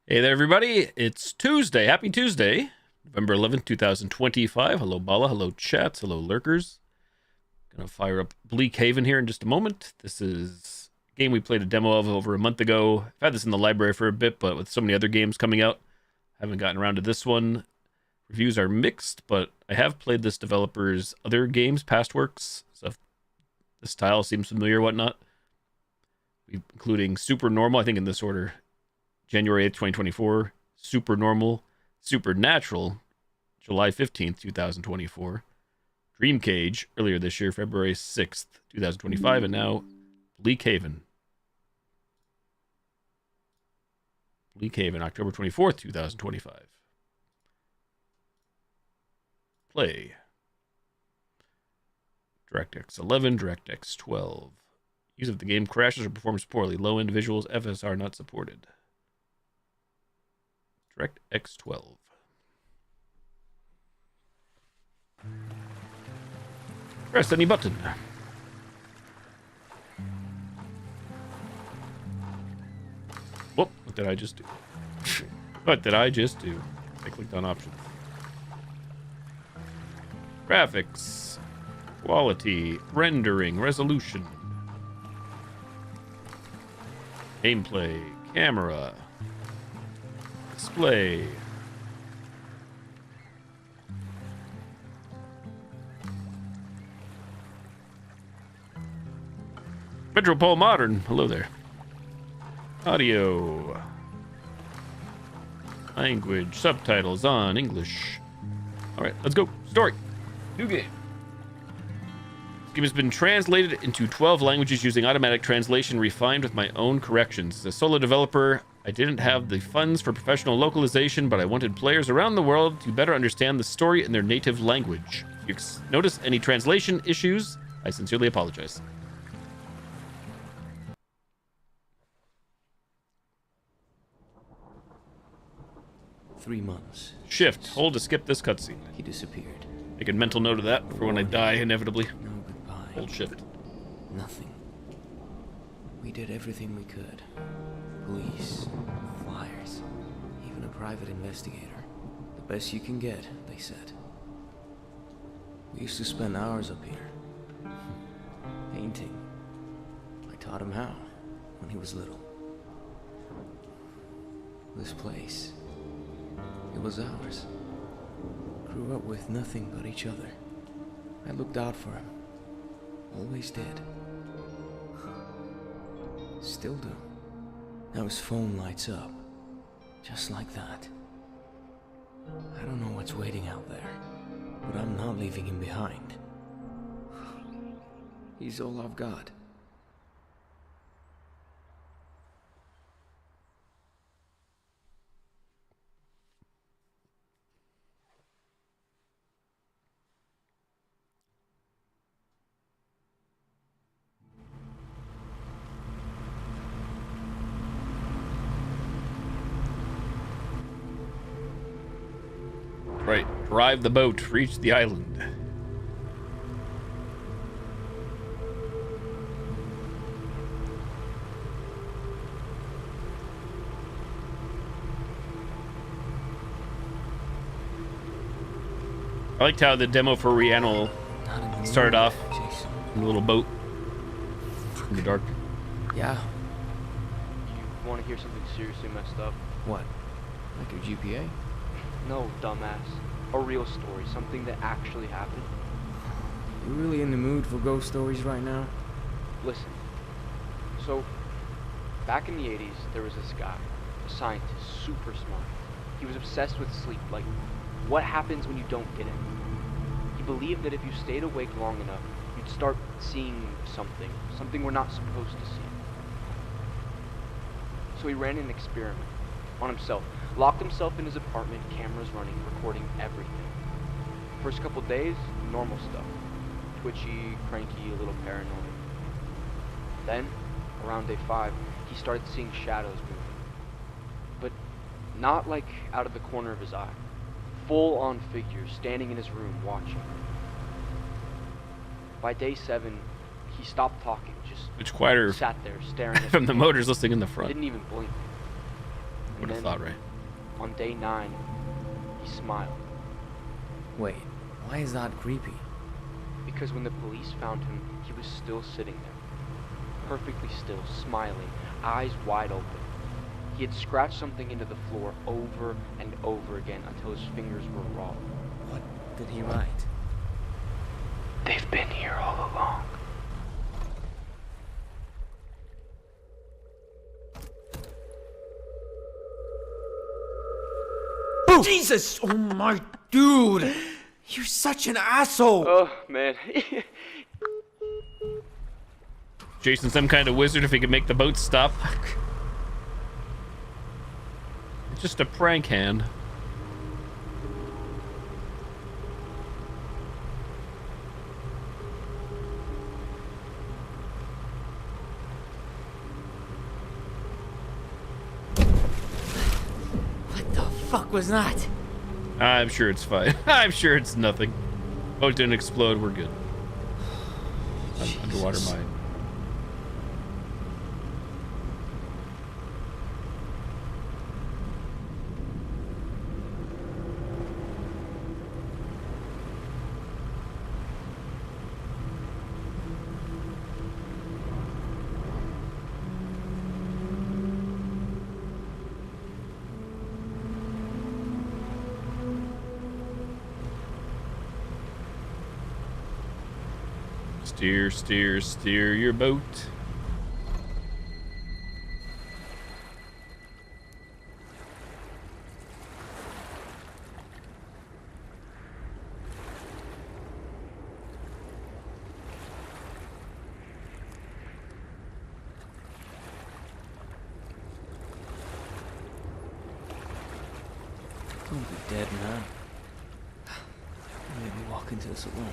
Hey there, everybody. It's Tuesday. Happy Tuesday, November 11th, 2025. Hello, Bala. Hello, chats. Hello, lurkers. Gonna fire up Bleak Haven here in just a moment. This is a game we played a demo of over a month ago. I've had this in the library for a bit, but with so many other games coming out, haven't gotten around to this one. Reviews are mixed, but I have played this developer's other games, past works, so if the style seems familiar or whatnot. Including Super Normal, I think in this order. January 8th, 2024, Super Normal, Supernatural, July 15th, 2024, Dream Cage, earlier this year, February 6th, 2025, and now Bleak Haven. Bleak Haven, October 24th, 2025. Play. DirectX 11, DirectX 12. Use of the game crashes or performs poorly. Low-end visuals, FSR not supported. DirectX 12. Press any button. Whoop, what did I just do? What did I just do? I clicked on options. Graphics. Quality. Rendering. Resolution. Gameplay. Camera. Display. Metropole Modern. Hello there. Audio. Language. Subtitles on English. Alright, let's go. Story. New game. This game has been translated into 12 languages using automatic translation refined with my own corrections. As a solo developer, I didn't have the funds for professional localization, but I wanted players around the world to better understand the story in their native language. If you notice any translation issues, I sincerely apologize. Three months. Shift. Hold to skip this cutscene. He disappeared. Make a mental note of that for when I die, inevitably. No goodbye. Hold shift. Nothing. We did everything we could. Police, flyers, even a private investigator. The best you can get, they said. We used to spend hours up here. Painting. I taught him how, when he was little. This place, it was ours. Grew up with nothing but each other. I looked out for him. Always did. Still do. Now his phone lights up. Just like that. I don't know what's waiting out there, but I'm not leaving him behind. He's all I've got. Right. Drive the boat. Reach the island. I liked how the demo for Reanimal started off in a little boat in the dark. Yeah. You want to hear something seriously messed up? What? Like your GPA? No, dumbass. A real story, something that actually happened. You really in the mood for ghost stories right now? Listen. So, back in the 80s, there was this guy, a scientist, super smart. He was obsessed with sleep, like, what happens when you don't get it? He believed that if you stayed awake long enough, you'd start seeing something we're not supposed to see. So he ran an experiment on himself. Locked himself in his apartment, cameras running, recording everything. First couple days, normal stuff. Twitchy, cranky, a little paranoid. Then, around day 5, he started seeing shadows moving. But not like out of the corner of his eye. Full-on figures standing in his room watching. By day 7, he stopped talking, just It's quieter sat there staring at from the motors listening in the front. Didn't even blink. would have thought, right? On day 9, he smiled. Wait, why is that creepy? Because when the police found him, he was still sitting there. Perfectly still, smiling, eyes wide open. He had scratched something into the floor over and over again until his fingers were raw. What did he write? They've been here all along. Jesus! Oh my dude! You're such an asshole! Oh, man. Jason's some kind of wizard if he can make the boat stop. It's just a prank hand. What the fuck was that? I'm sure it's fine. I'm sure it's nothing. Boat didn't explode. We're good. Underwater mine. Steer, steer, steer your boat. Don't be dead, man. Maybe walk into this alone.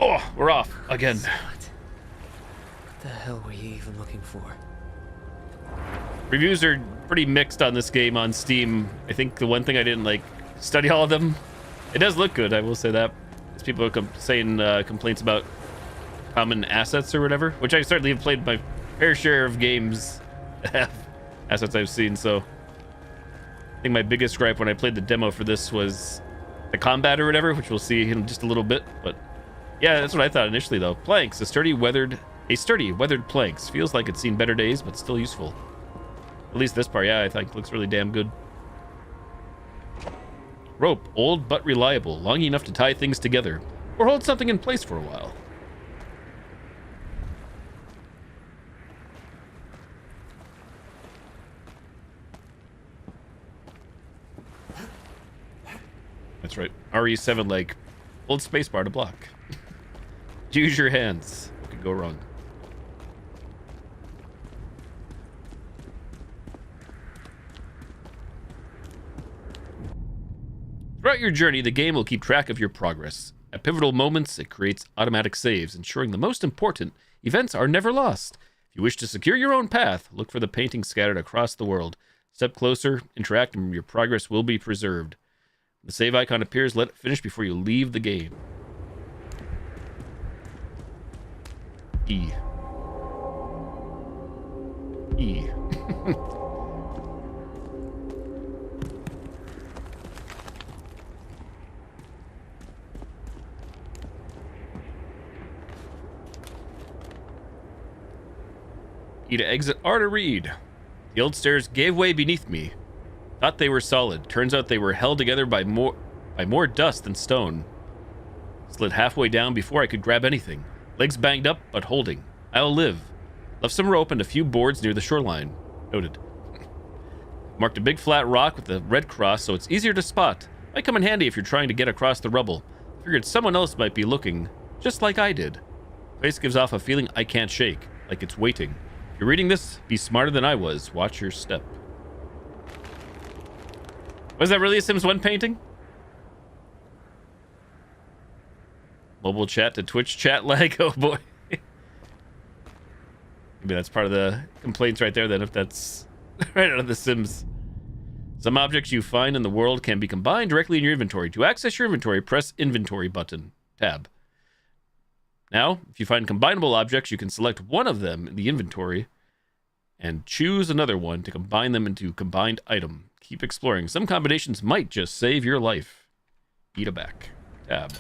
Oh, we're off again. What the hell were you even looking for? Reviews are pretty mixed on this game on Steam. I think the one thing I didn't like study all of them. It does look good, I will say that. As people are saying complaints about common assets or whatever, which I certainly have played my fair share of games that have assets I've seen. So I think my biggest gripe when I played the demo for this was the combat or whatever, which we'll see in just a little bit. But yeah, that's what I thought initially, though. Planks, a sturdy, weathered planks. Feels like it's seen better days, but still useful. At least this part, yeah, I think looks really damn good. Rope, old but reliable, long enough to tie things together, or hold something in place for a while. That's right. RE7 like hold spacebar to block. Use your hands. What could go wrong? Throughout your journey, the game will keep track of your progress. At pivotal moments, it creates automatic saves, ensuring the most important events are never lost. If you wish to secure your own path, look for the paintings scattered across the world. Step closer, interact, and your progress will be preserved. When the save icon appears, let it finish before you leave the game. E. E. E to exit R to read. The old stairs gave way beneath me. Thought they were solid. Turns out they were held together by more dust than stone. Slid halfway down before I could grab anything. Legs banged up, but holding. I'll live. Left some rope and a few boards near the shoreline. Noted. Marked a big flat rock with a red cross so it's easier to spot. Might come in handy if you're trying to get across the rubble. Figured someone else might be looking, just like I did. Place gives off a feeling I can't shake, like it's waiting. If you're reading this, be smarter than I was. Watch your step. Was that really a Sims 1 painting? Mobile chat to Twitch chat lag. Oh boy. Maybe that's part of the complaints right there then, if that's right out of The Sims. Some objects you find in the world can be combined directly in your inventory. To access your inventory, press inventory button, tab. Now, if you find combinable objects, you can select one of them in the inventory and choose another one to combine them into combined item. Keep exploring. Some combinations might just save your life. Eat a back. Tab.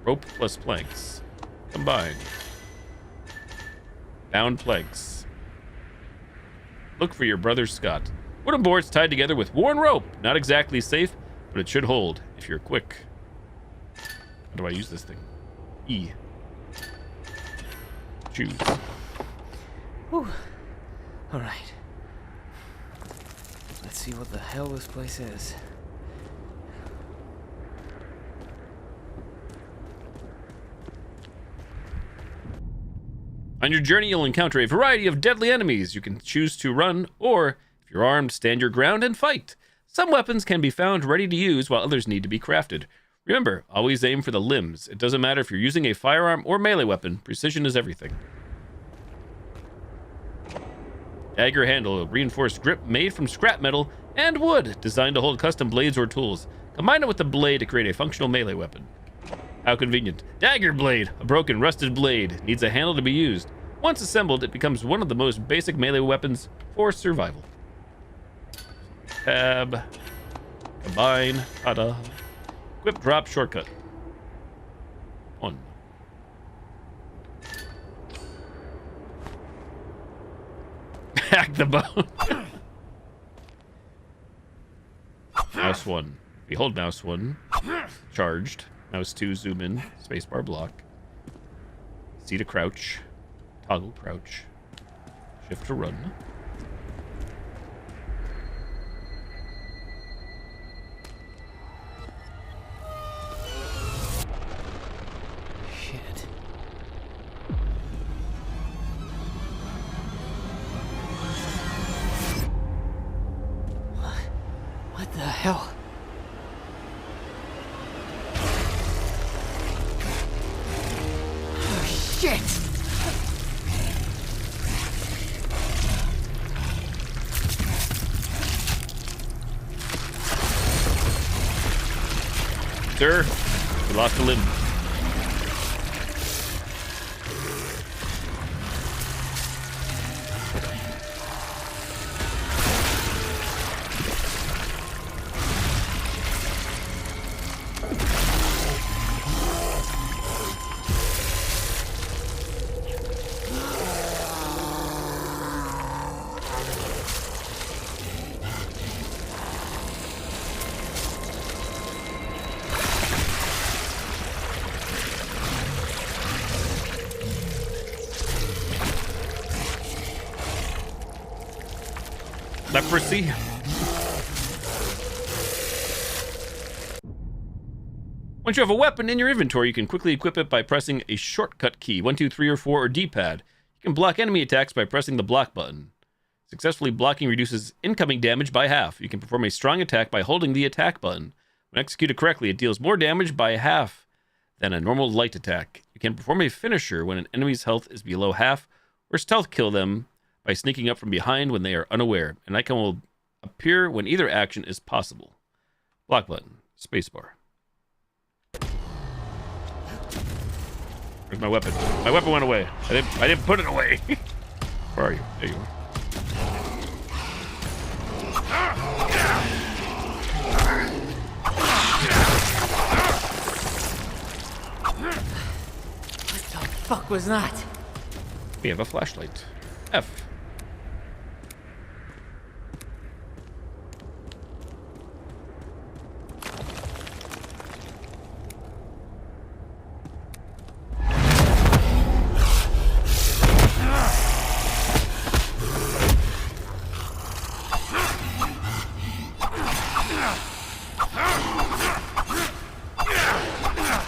Rope plus planks. Combine. Bound planks. Look for your brother Scott. Wooden boards tied together with worn rope. Not exactly safe, but it should hold if you're quick. How do I use this thing? E. Choose. Whew. Alright. Let's see what the hell this place is. On your journey, you'll encounter a variety of deadly enemies. You can choose to run, or, if you're armed, stand your ground and fight. Some weapons can be found ready to use, while others need to be crafted. Remember, always aim for the limbs. It doesn't matter if you're using a firearm or melee weapon. Precision is everything. Dagger handle, a reinforced grip made from scrap metal and wood, designed to hold custom blades or tools. Combine it with the blade to create a functional melee weapon. How convenient. Dagger blade, a broken, rusted blade, needs a handle to be used. Once assembled, it becomes one of the most basic melee weapons for survival. Tab. Combine. Ta-da. Equip drop shortcut. 1. Hack the bone. Mouse 1. Behold mouse 1. Charged. Mouse 2, zoom in. Spacebar block. C to crouch. Toggle crouch. Shift to run. Shit. What the hell? Oh, shit! Sir, we lost a limb. Leprosy. Once you have a weapon in your inventory, you can quickly equip it by pressing a shortcut key, 1, 2, 3, or 4, or D-pad. You can block enemy attacks by pressing the block button. Successfully blocking reduces incoming damage by half. You can perform a strong attack by holding the attack button. When executed correctly, it deals more damage by half than a normal light attack. You can perform a finisher when an enemy's health is below half, or stealth kill them by sneaking up from behind when they are unaware. An icon will appear when either action is possible. Block button. Spacebar. Where's my weapon? My weapon went away. I didn't put it away. Where are you? There you are. What the fuck was that? We have a flashlight. F.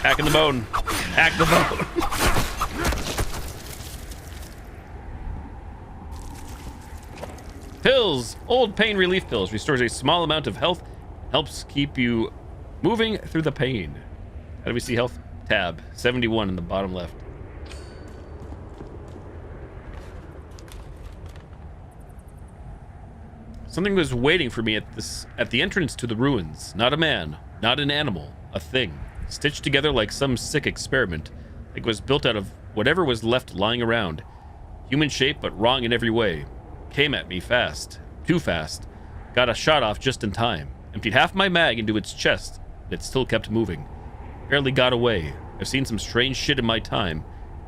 Hack in the bone. Hack the bone. Pills. Old pain relief pills. Restores a small amount of health. Helps keep you moving through the pain. How do we see health? Tab. 71 in the bottom left. Something was waiting for me at the entrance to the ruins. Not a man. Not an animal. A thing. Stitched together like some sick experiment. It was built out of whatever was left lying around. Human shape, but wrong in every way. came at me fast. Too fast. Got a shot off just in time. Emptied half my mag into its chest, but it still kept moving. Barely got away. I've seen some strange shit in my time.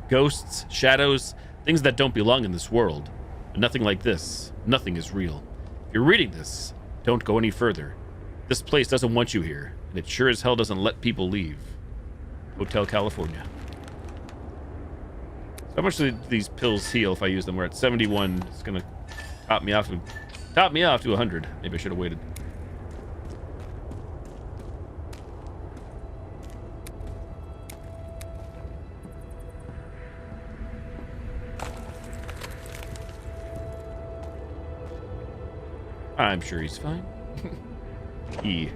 Ghosts, shadows, things that don't belong in this world. But nothing like this. Nothing is real. If you're reading this, don't go any further. This place doesn't want you here, and it sure as hell doesn't let people leave. Hotel California. So how much do these pills heal if I use them? We're at 71. It's gonna top me off to 100. Maybe I should have waited. I'm sure he's fine. E.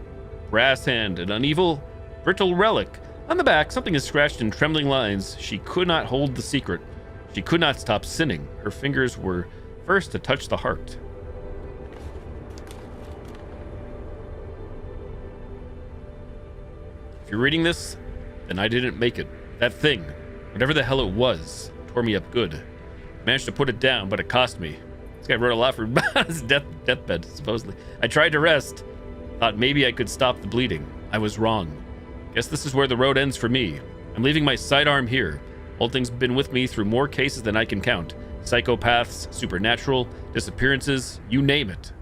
Brass hand, an uneven, brittle relic. On the back, something is scratched in trembling lines. She could not hold the secret. She could not stop sinning. Her fingers were first to touch the heart. If you're reading this, then I didn't make it. That thing, whatever the hell it was, tore me up good. Managed to put it down, but it cost me. This guy wrote a lot for his deathbed, supposedly. I tried to rest. Thought maybe I could stop the bleeding. I was wrong. Guess this is where the road ends for me. I'm leaving my sidearm here. Malding's been with me through more cases than I can count. Psychopaths, supernatural, disappearances, you name it.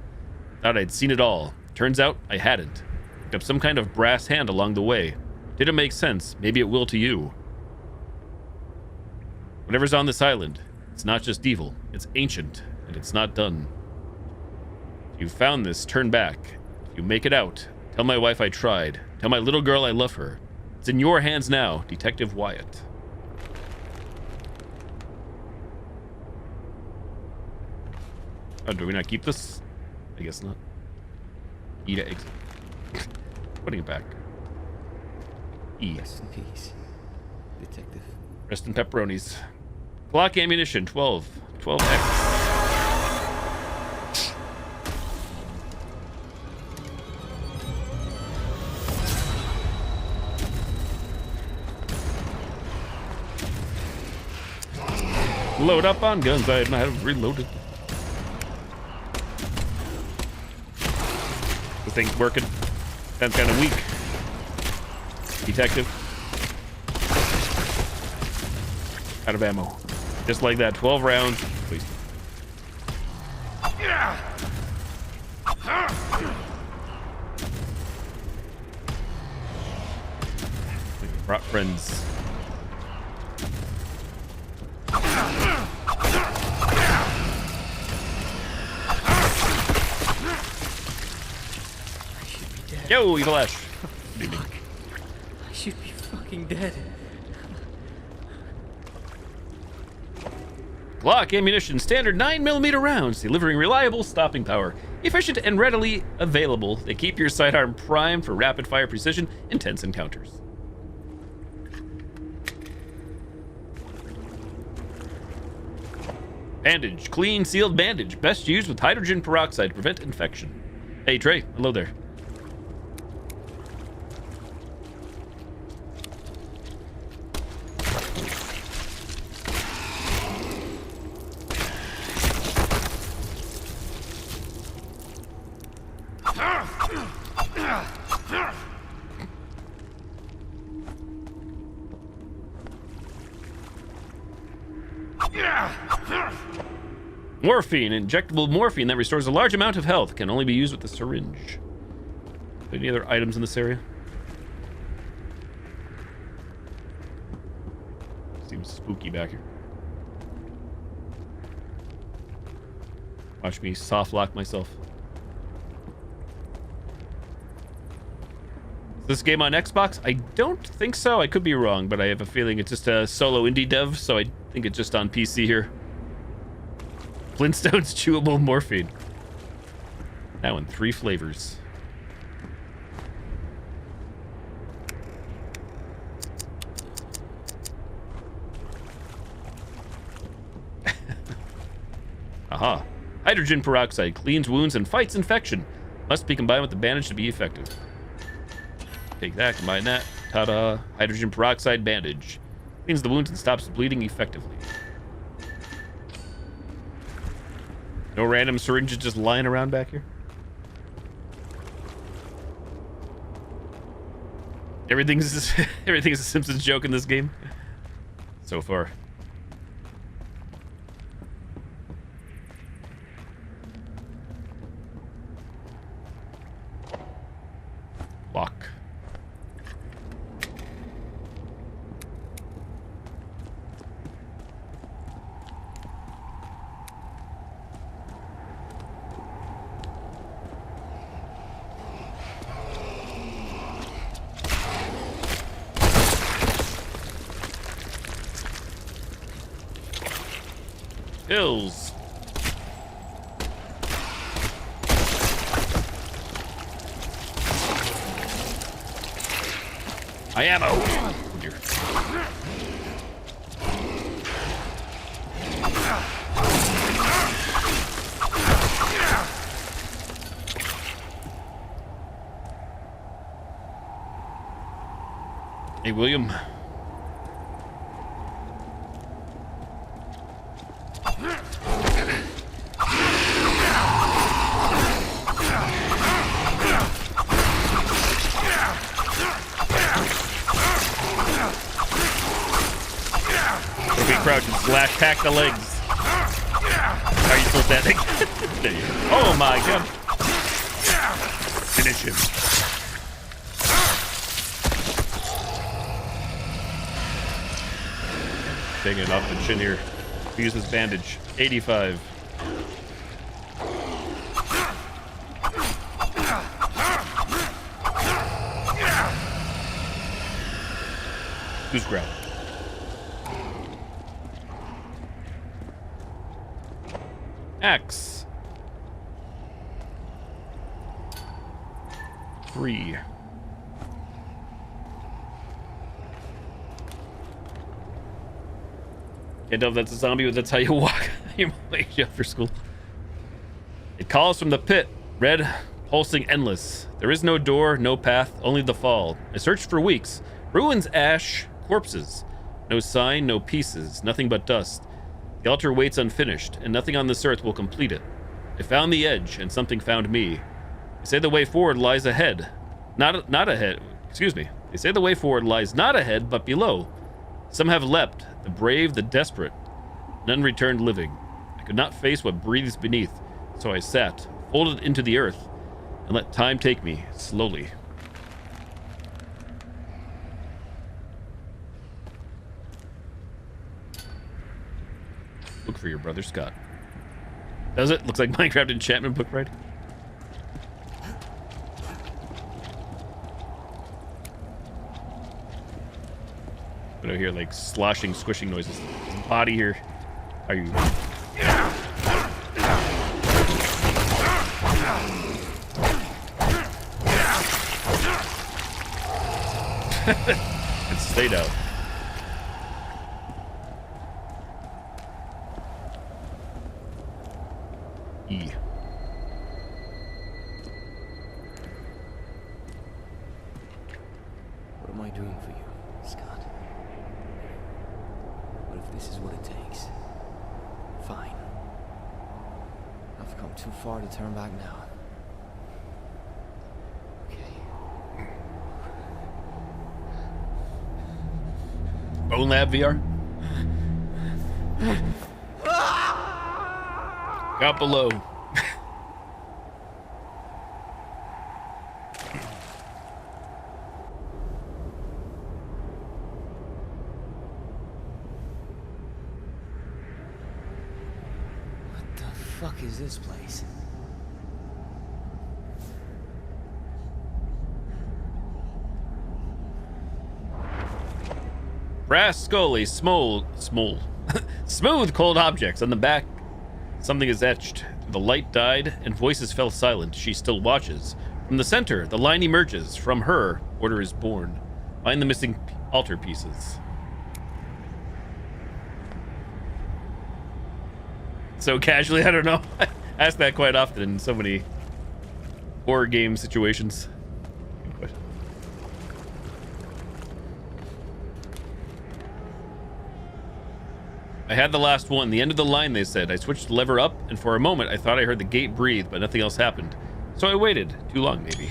Thought I'd seen it all. Turns out I hadn't. Picked up some kind of brass hand along the way. Didn't make sense. Maybe it will to you. Whatever's on this island, it's not just evil. It's ancient. And it's not done. If you found this, turn back. If you make it out, tell my wife I tried. Tell my little girl I love her. It's in your hands now, Detective Wyatt. Oh, do we not keep this? I guess not. E to exit. Putting it back. E. Rest in peace, Detective. Rest in pepperonis. Glock ammunition, 12. 12X. Load up on guns. I have reloaded. The thing's working. That's kind of weak. Detective. Out of ammo. Just like that. 12 rounds. Please. We brought friends. Yo, Evil Ash. Fuck. I should be fucking dead. Glock ammunition, standard 9mm rounds, delivering reliable stopping power. Efficient and readily available, they keep your sidearm primed for rapid-fire precision in tense encounters. Bandage, clean, sealed bandage. Best used with hydrogen peroxide to prevent infection. Hey, Trey. Hello there. Morphine, injectable morphine that restores a large amount of health, can only be used with a syringe. Any other items in this area? Seems spooky back here. Watch me soft lock myself. Is this game on Xbox? I don't think so. I could be wrong, but I have a feeling it's just a solo indie dev, so I think it's just on PC here. Flintstones chewable morphine. Now in 3 flavors. Aha. Hydrogen peroxide cleans wounds and fights infection. Must be combined with the bandage to be effective. Take that, combine that. Ta-da. Hydrogen peroxide bandage. Cleans the wounds and stops bleeding effectively. No random syringes just lying around back here. Everything's a Simpsons joke in this game so far. Lock. Pills. I ammo. Oh dear. Hey, William. Crouch and slash, hack the legs. Are you still standing? There you go. Oh my god. Finish him. Taking it off the chin here. Use this bandage. 85. Who's grab? X. 3. Can't tell if that's a zombie, but that's how you walk. You wake you after school. It calls from the pit. Red, pulsing endless. There is no door, no path, only the fall. I searched for weeks. Ruins, ash, corpses. No sign, no pieces, nothing but dust. The altar waits unfinished, and nothing on this earth will complete it. I found the edge, and something found me. They say the way forward lies ahead. Not ahead. Excuse me. They say the way forward lies not ahead, but below. Some have leapt, the brave, the desperate. None returned living. I could not face what breathes beneath, so I sat, folded into the earth, and let time take me, slowly. Look for your brother Scott. Does it? Looks like Minecraft enchantment book, right? But I hear like sloshing, squishing noises. His body here. Are you? It stayed out. E. What am I doing for you, Scott? What if this is what it takes? Fine. I've come too far to turn back now. Okay. Bone Lab VR? Got below. What the fuck is this place? Brass scully, smooth, cold objects on the back. Something is etched. The light died, and voices fell silent. She still watches. From the center, the line emerges. From her, order is born. Find the missing altar pieces. So casually, I don't know. I ask that quite often in so many horror game situations. Good question. I had the last one. The end of the line, they said. I switched the lever up, and for a moment, I thought I heard the gate breathe, but nothing else happened. So I waited. Too long, maybe.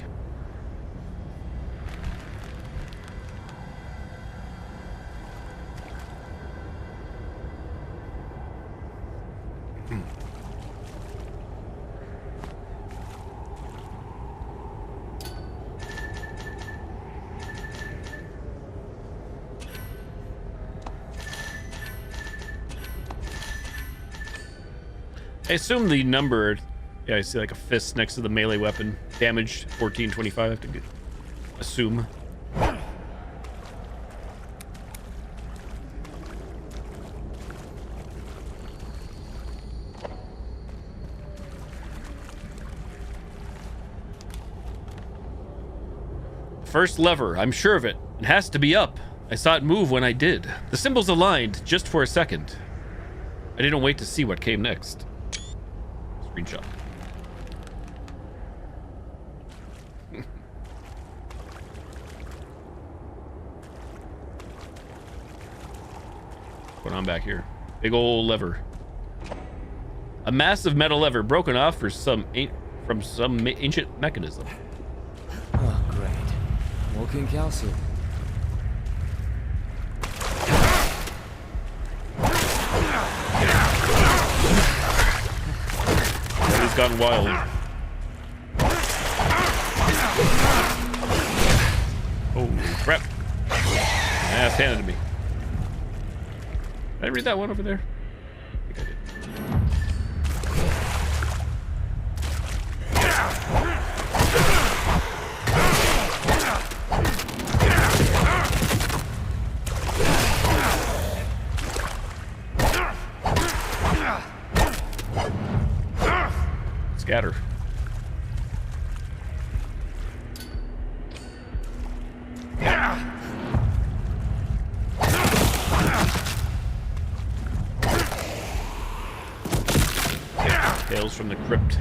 I assume the number, yeah, I see like a fist next to the melee weapon. Damage 1425 to get, assume. First lever, I'm sure of it. It has to be up. I saw it move when I did. The symbols aligned just for a second. I didn't wait to see what came next. Screenshot. What's going on back here? Big old lever. A massive metal lever broken off from some ancient mechanism. Oh, great. Walking calcium. He's gone wild. Holy crap. Ass handed to me. Did I read that one over there? I think I did. Scatter. Tales from the crypt.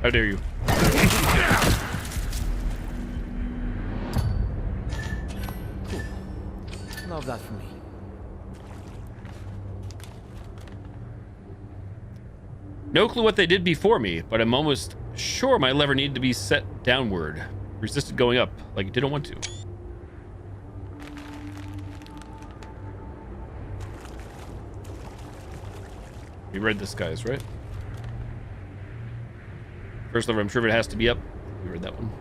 How dare you? Cool. Love that for me. No clue what they did before me, but I'm almost sure my lever needed to be set downward. Resisted going up, like it didn't want to. We read this, guys, right? First lever, I'm sure it has to be up. We read that one.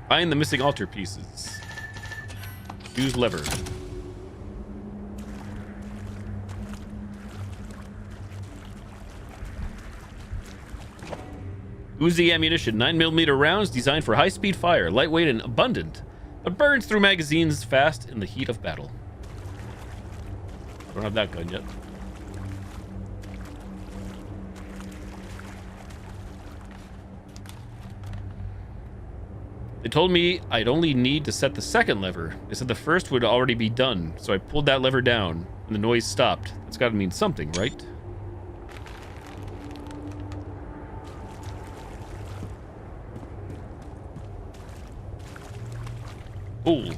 Find the missing altar pieces. Use lever. Uzi ammunition, 9mm rounds designed for high-speed fire, lightweight and abundant, but burns through magazines fast in the heat of battle. I don't have that gun yet. They told me I'd only need to set the second lever. They said the first would already be done, so I pulled that lever down, and the noise stopped. That's gotta mean something, right? Cool.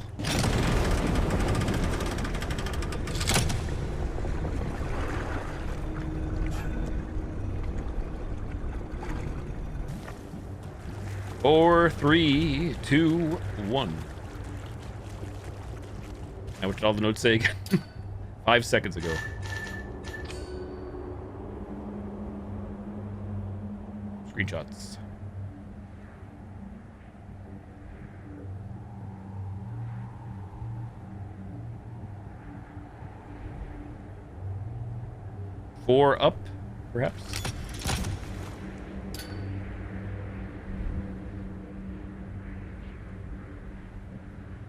Four, 3, 2, 1. Now what did all the notes say again? 5 seconds ago. Screenshots. Four up, perhaps.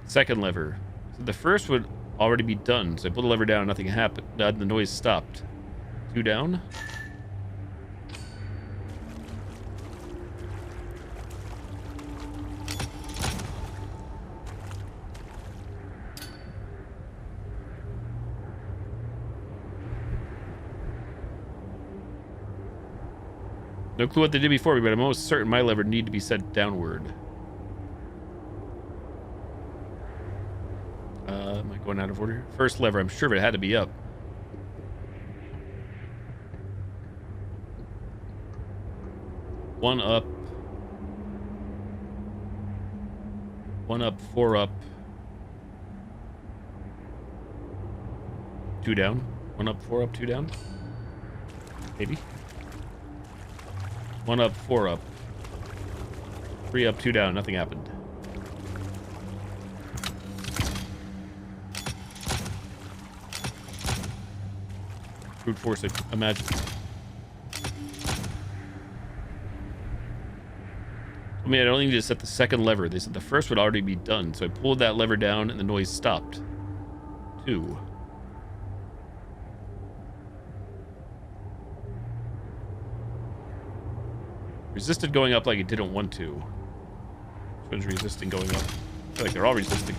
Second lever. So the first would already be done. So I pulled the lever down, nothing happened. The noise stopped. 2 down. No clue what they did before me, but I'm almost certain my lever need to be set downward. Am I going out of order? First lever, I'm sure it had to be up. One up. 1 up, 4 up. 2 down. 1 up, 4 up, 2 down. Maybe. 1 up, 4 up. 3 up, 2 down. Nothing happened. Brute force it, imagine. I mean, I only need to set the second lever. They said the first would already be done, so I pulled that lever down and the noise stopped. 2. Resisted going up like it didn't want to. Which one's resisting going up? I feel like they're all resisting.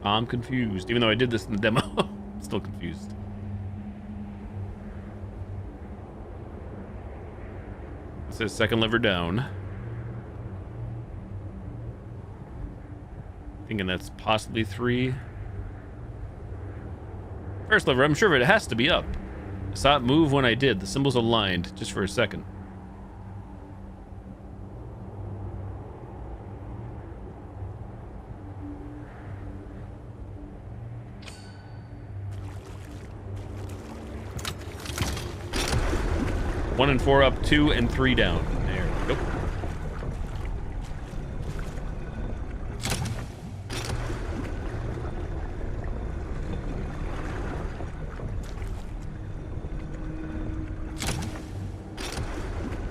I'm confused. Even though I did this in the demo, I'm still confused. It says second lever down. Thinking that's possibly 3. First lever, I'm sure it has to be up. I saw it move when I did. The symbols aligned just for a second. One and 4 up, 2 and 3 down. There we go.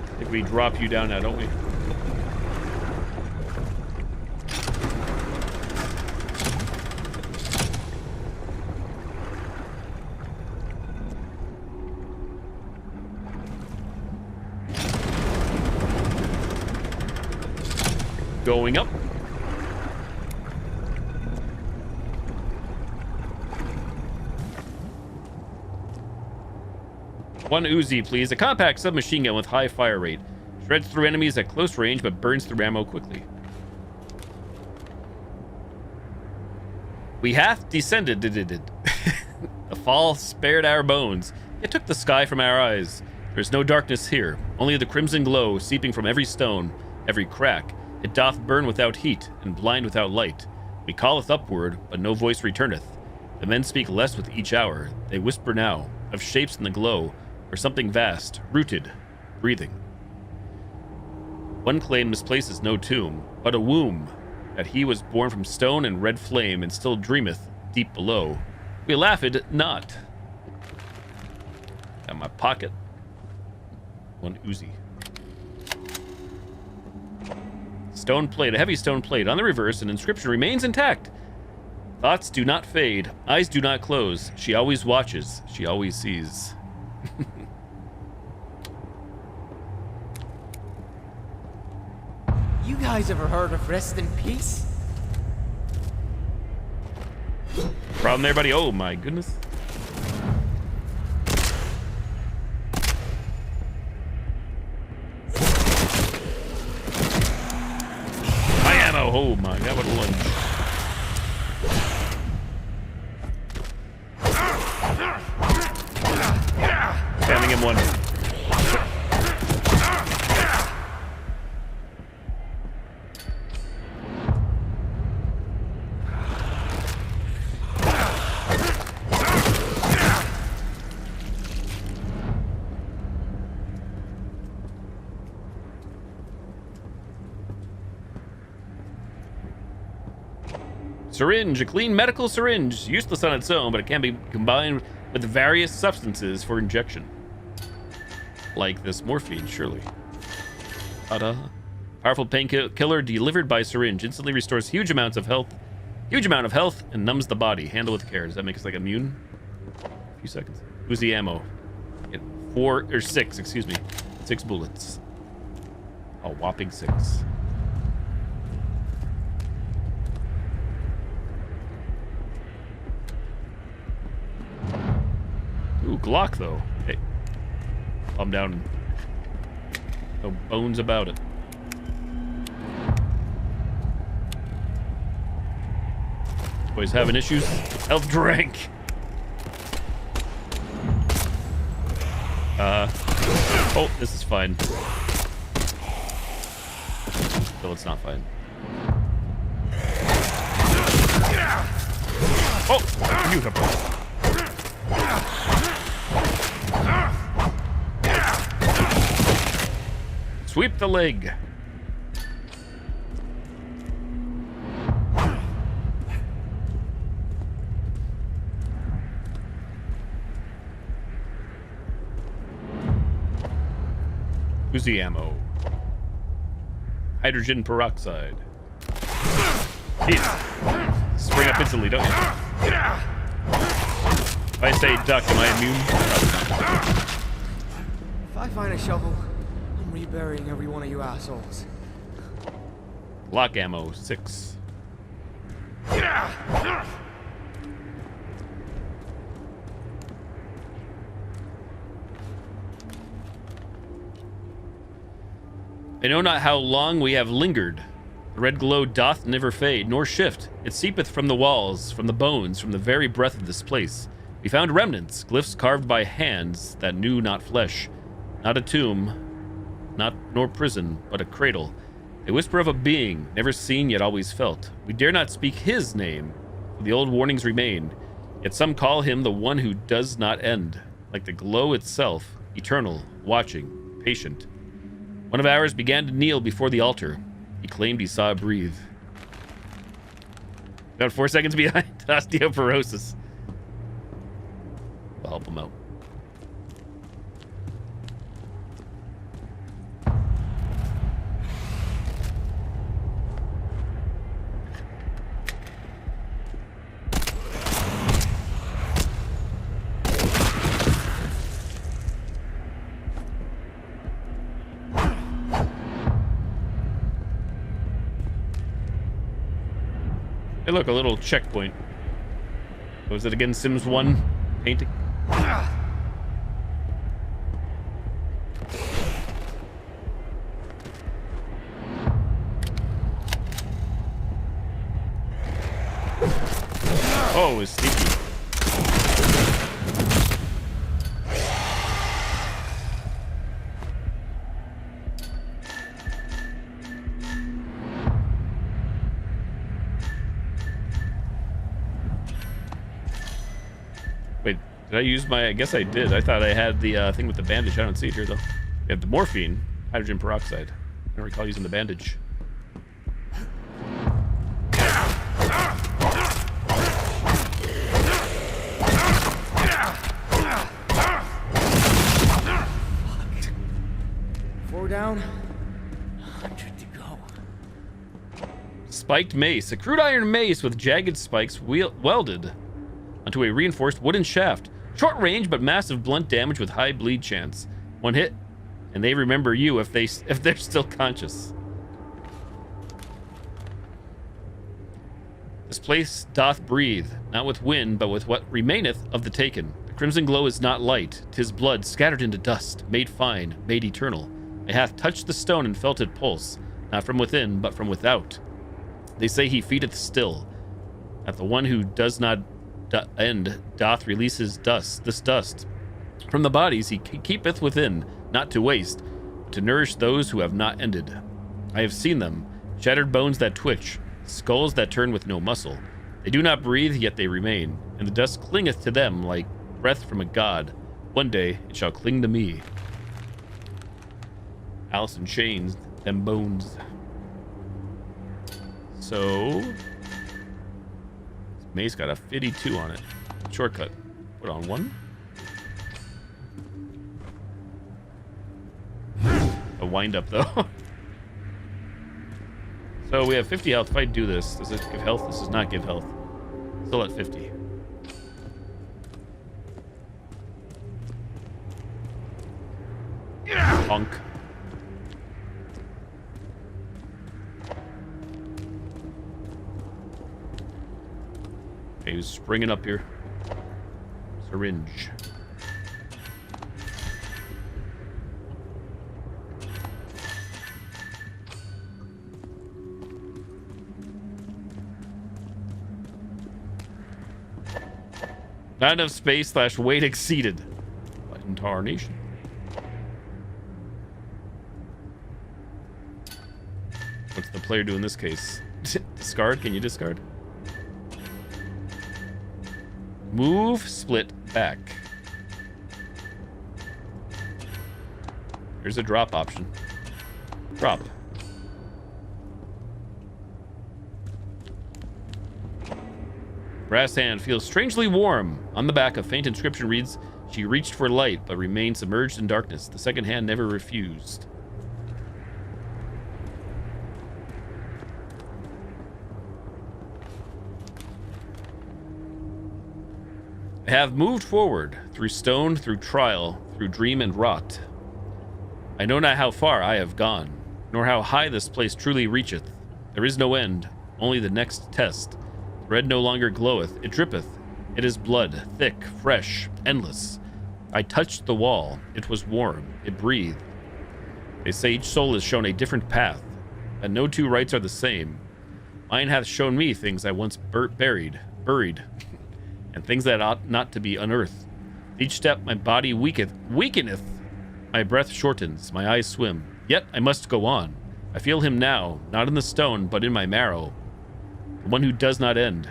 I think we drop you down now, don't we? Going up. One Uzi, please. A compact submachine gun with high fire rate. Shreds through enemies at close range, but burns through ammo quickly. We hath descended, The fall spared our bones. It took the sky from our eyes. There's no darkness here, only the crimson glow seeping from every stone, every crack. It doth burn without heat, and blind without light. We calleth upward, but no voice returneth. The men speak less with each hour. They whisper now, of shapes in the glow, or something vast, rooted, breathing. One claim misplaces no tomb, but a womb, that he was born from stone and red flame, and still dreameth deep below. We laugh it not. Got my pocket. One Uzi. Stone plate, a heavy stone plate. On the reverse, an inscription remains intact. Thoughts do not fade. Eyes do not close. She always watches. She always sees. You guys ever heard of rest in peace? Problem there, buddy? Oh my goodness. Oh my god, what a lunge. Spamming him one. Syringe, a clean medical syringe. Useless on its own, but it can be combined with various substances for injection. Like this morphine, surely. Ta-da. Powerful painkiller delivered by syringe instantly restores huge amount of health, and numbs the body. Handle with care. Does that make us like immune? A few seconds. Who's the ammo? Get 4 or 6, excuse me. 6 bullets. A whopping 6. Ooh, Glock though. Hey. Calm down. No bones about it. Boys having issues? Health drink. Oh, this is fine. No, it's not fine. Oh, beautiful. Sweep the leg. Uzi ammo. Hydrogen peroxide. Jeez. Spring up instantly, don't you? If I say duck, am I immune? If I find a shovel, I'm reburying every one of you assholes. Lock ammo, 6. I know not how long we have lingered. The red glow doth never fade, nor shift. It seepeth from the walls, from the bones, from the very breath of this place. We found remnants, glyphs carved by hands that knew not flesh. Not a tomb, nor prison, but a cradle. A whisper of a being, never seen yet always felt. We dare not speak his name, for the old warnings remain. Yet some call him the one who does not end. Like the glow itself, eternal, watching, patient. One of ours began to kneel before the altar. He claimed he saw it breathe. About 4 seconds behind osteoporosis. We'll help him out. Hey, look, a little checkpoint. Was it again Sims 1 painting? Oh, it's sneaky. Wait, did I use my... I guess I did. I thought I had the thing with the bandage. I don't see it here, though. We have the morphine, hydrogen peroxide. I don't recall using the bandage. Down. 100 to go. Spiked mace. A crude iron mace with jagged spikes welded onto a reinforced wooden shaft. Short range, but massive blunt damage with high bleed chance. One hit, and they remember you if they're still conscious. This place doth breathe, not with wind, but with what remaineth of the taken. The crimson glow is not light. 'Tis blood scattered into dust, made fine, made eternal. It hath touched the stone and felt it pulse, not from within, but from without. They say he feedeth still, that the one who does not end doth release his dust, this dust. From the bodies he keepeth within, not to waste, but to nourish those who have not ended. I have seen them, shattered bones that twitch, skulls that turn with no muscle. They do not breathe, yet they remain, and the dust clingeth to them like breath from a god. One day it shall cling to me. Alice in Chains, them bones. So, this mace got a 52 on it. Shortcut. Put on one. A wind up though. So we have 50 health. If I do this, does it give health? This does not give health. Still at 50. Bonk. Okay, he's springing up here. Syringe. Not enough space / weight exceeded. What in tarnation? What's the player do in this case? Discard? Can you discard? Move, split, back. Here's a drop option. Drop. Brass hand feels strangely warm. On the back, a faint inscription reads, "She reached for light, but remained submerged in darkness. The second hand never refused." I have moved forward, through stone, through trial, through dream and rot. I know not how far I have gone, nor how high this place truly reacheth. There is no end, only the next test. Red no longer gloweth, it drippeth. It is blood, thick, fresh, endless. I touched the wall, it was warm, it breathed. They say each soul is shown a different path, and no two rights are the same. Mine hath shown me things I once buried, and things that ought not to be unearthed. Each step my body weakeneth, my breath shortens, my eyes swim. Yet I must go on. I feel him now, not in the stone, but in my marrow. The one who does not end.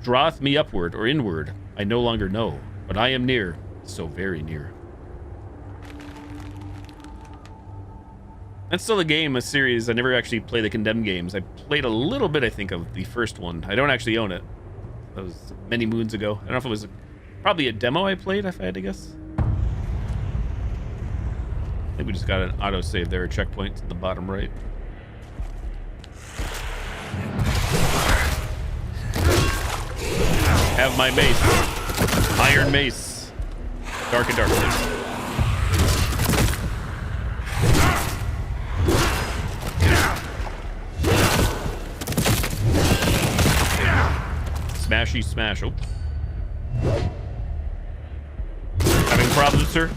Draweth me upward or inward, I no longer know, but I am near, so very near. That's still a game, a series. I never actually played the Condemned games. I played a little bit, I think, of the first one. I don't actually own it. That was many moons ago. I don't know if it was probably a demo I played, if I had to guess. I think we just got an autosave there, a checkpoint to the bottom right. Have my mace. Iron mace. Dark and dark. Smashy smash. Oh. Having problems, sir?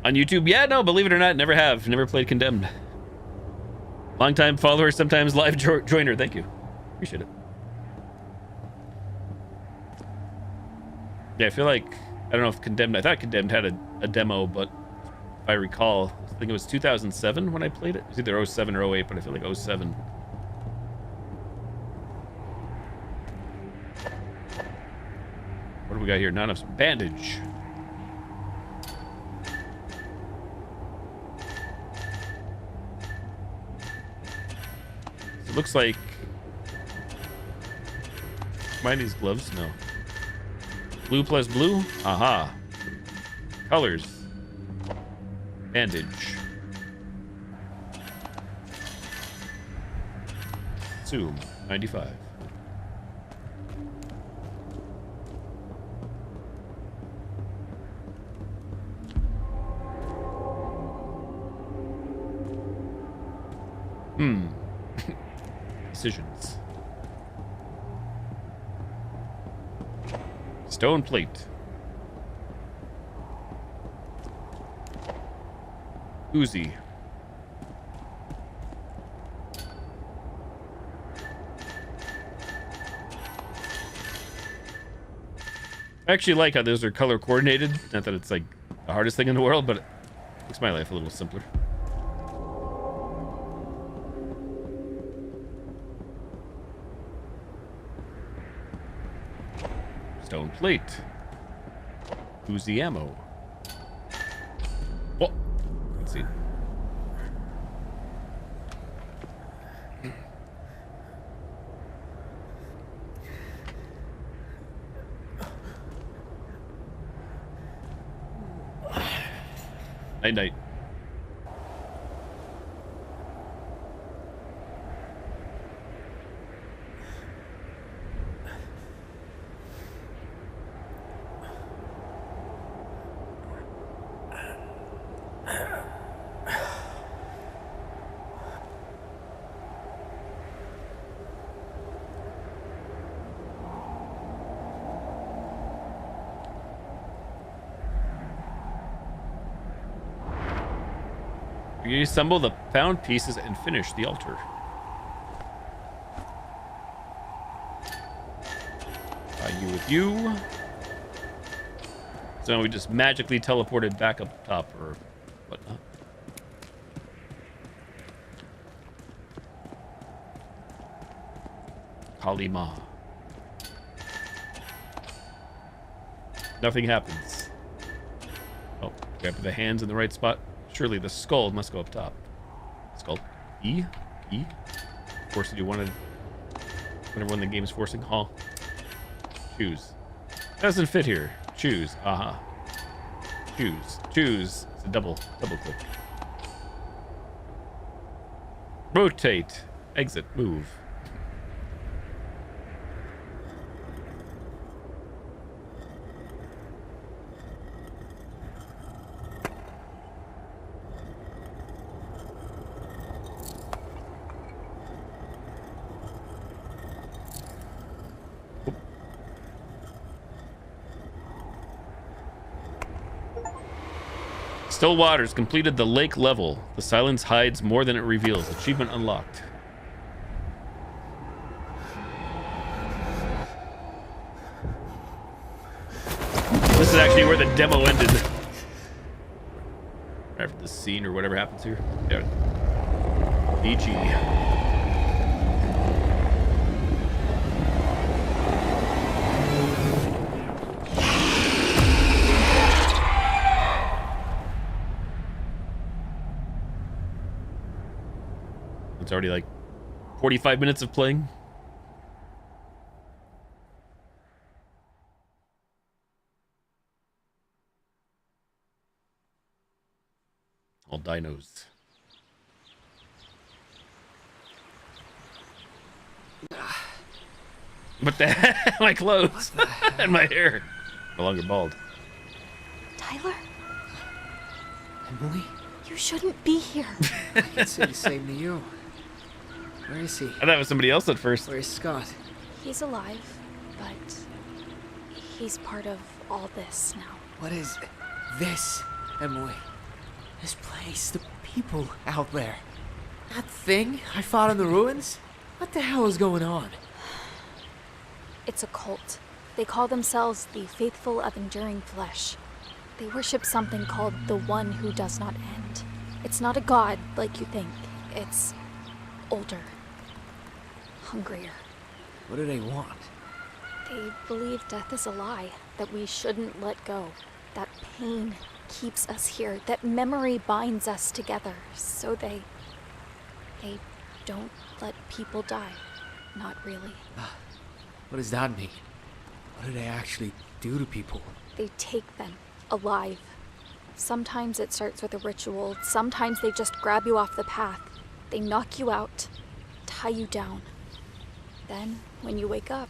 On YouTube? Yeah, no, believe it or not, never have. Never played Condemned. Long-time follower, sometimes live joiner. Thank you. Appreciate it. Yeah, I feel like, I don't know if Condemned, I thought Condemned had a demo, but if I recall, I think it was 2007 when I played it. It was either 07 or 08, but I feel like 07. What do we got here? Not enough bandage. It looks like... Mind these gloves? No. Blue plus blue? Aha. Colors. Bandage. Zoom. 95. Decisions. Stone plate. Uzi. I actually like how those are color coordinated. Not that it's like the hardest thing in the world, but it makes my life a little simpler. Stone plate. Uzi ammo. Oh, let's see. Night night. Reassemble the found pieces and finish the altar. You with you. So we just magically teleported back up top or whatnot. Kalima. Nothing happens. Oh, grab the hands in the right spot. Surely the skull must go up top. Skull. E? E? Force to do one of whenever one of the game's forcing. Huh? Choose. Doesn't fit here. Choose. Aha. Choose. Choose. It's a double click. Rotate. Exit. Move. Still Waters completed the lake level. The silence hides more than it reveals. Achievement unlocked. This is actually where the demo ended. After the scene or whatever happens here. Yeah. DG. It's already like 45 minutes of playing. All dinos. What the heck? My clothes and my hair. No longer bald. Tyler? Emily? You shouldn't be here. I can say the same to you. Where is he? I thought it was somebody else at first. Where is Scott? He's alive, but he's part of all this now. What is this, Emily? This place, the people out there. That thing I fought in the ruins? What the hell is going on? It's a cult. They call themselves the Faithful of Enduring Flesh. They worship something called the One Who Does Not End. It's not a god like you think. It's older. Hungrier. What do they want? They believe death is a lie, that we shouldn't let go, that pain keeps us here, that memory binds us together, so they don't let people die. Not really. What does that mean? What do they actually do to people? They take them alive. Sometimes it starts with a ritual, sometimes they just grab you off the path. They knock you out, tie you down. Then, when you wake up,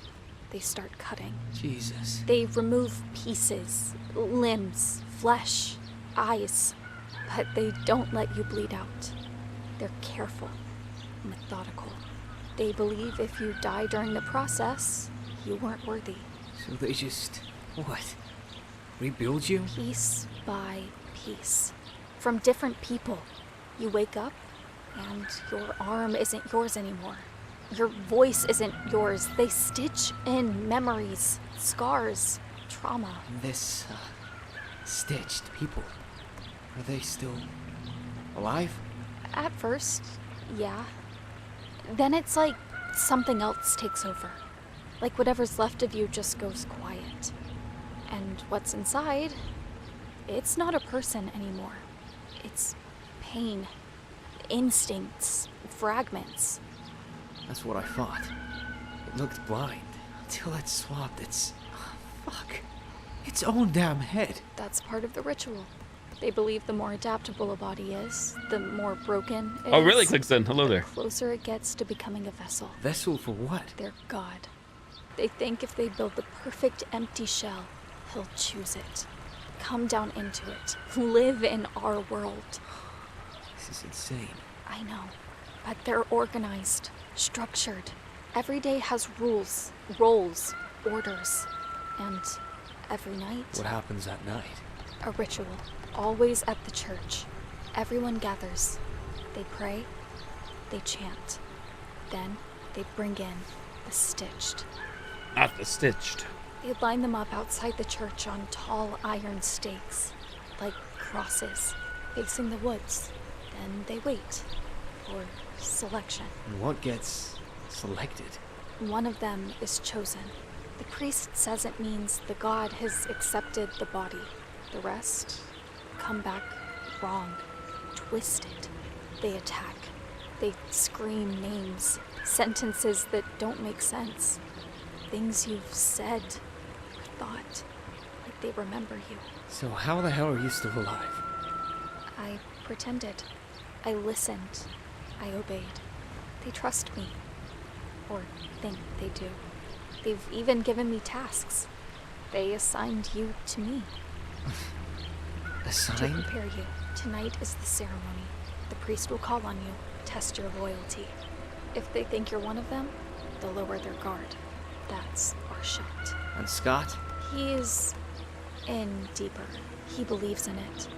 they start cutting. Jesus. They remove pieces, limbs, flesh, eyes, but they don't let you bleed out. They're careful, methodical. They believe if you die during the process, you weren't worthy. So they just, what? Rebuild you? Piece by piece. From different people. You wake up, and your arm isn't yours anymore. Your voice isn't yours. They stitch in memories, scars, trauma. This, stitched people, are they still alive? At first, yeah. Then it's like something else takes over. Like whatever's left of you just goes quiet. And what's inside, it's not a person anymore. It's pain, instincts, fragments. That's what I thought. It looked blind until it swapped its, its own damn head. That's part of the ritual. They believe the more adaptable a body is, the more broken it is. Oh, really? Clicks in. Hello there. The closer it gets to becoming a vessel. Vessel for what? Their god. They think if they build the perfect empty shell, he'll choose it. Come down into it. Live in our world. This is insane. I know. But they're organized, structured. Every day has rules, roles, orders. And every night... What happens at night? A ritual. Always at the church. Everyone gathers. They pray. They chant. Then they bring in the stitched. Not the stitched. They line them up outside the church on tall iron stakes, like crosses, facing the woods. Then they wait for selection. And what gets selected? One of them is chosen. The priest says it means the god has accepted the body. The rest come back wrong, twisted. They attack. They scream names, sentences that don't make sense. Things you've said or thought, like they remember you. So how the hell are you still alive? I pretended. I listened. I obeyed. They trust me. Or think they do. They've even given me tasks. They assigned you to me. To Assigned? prepare you. Tonight is the ceremony. The priest will call on you, test your loyalty. If they think you're one of them, they'll lower their guard. That's our shot. And Scott? He's in deeper. He believes in it.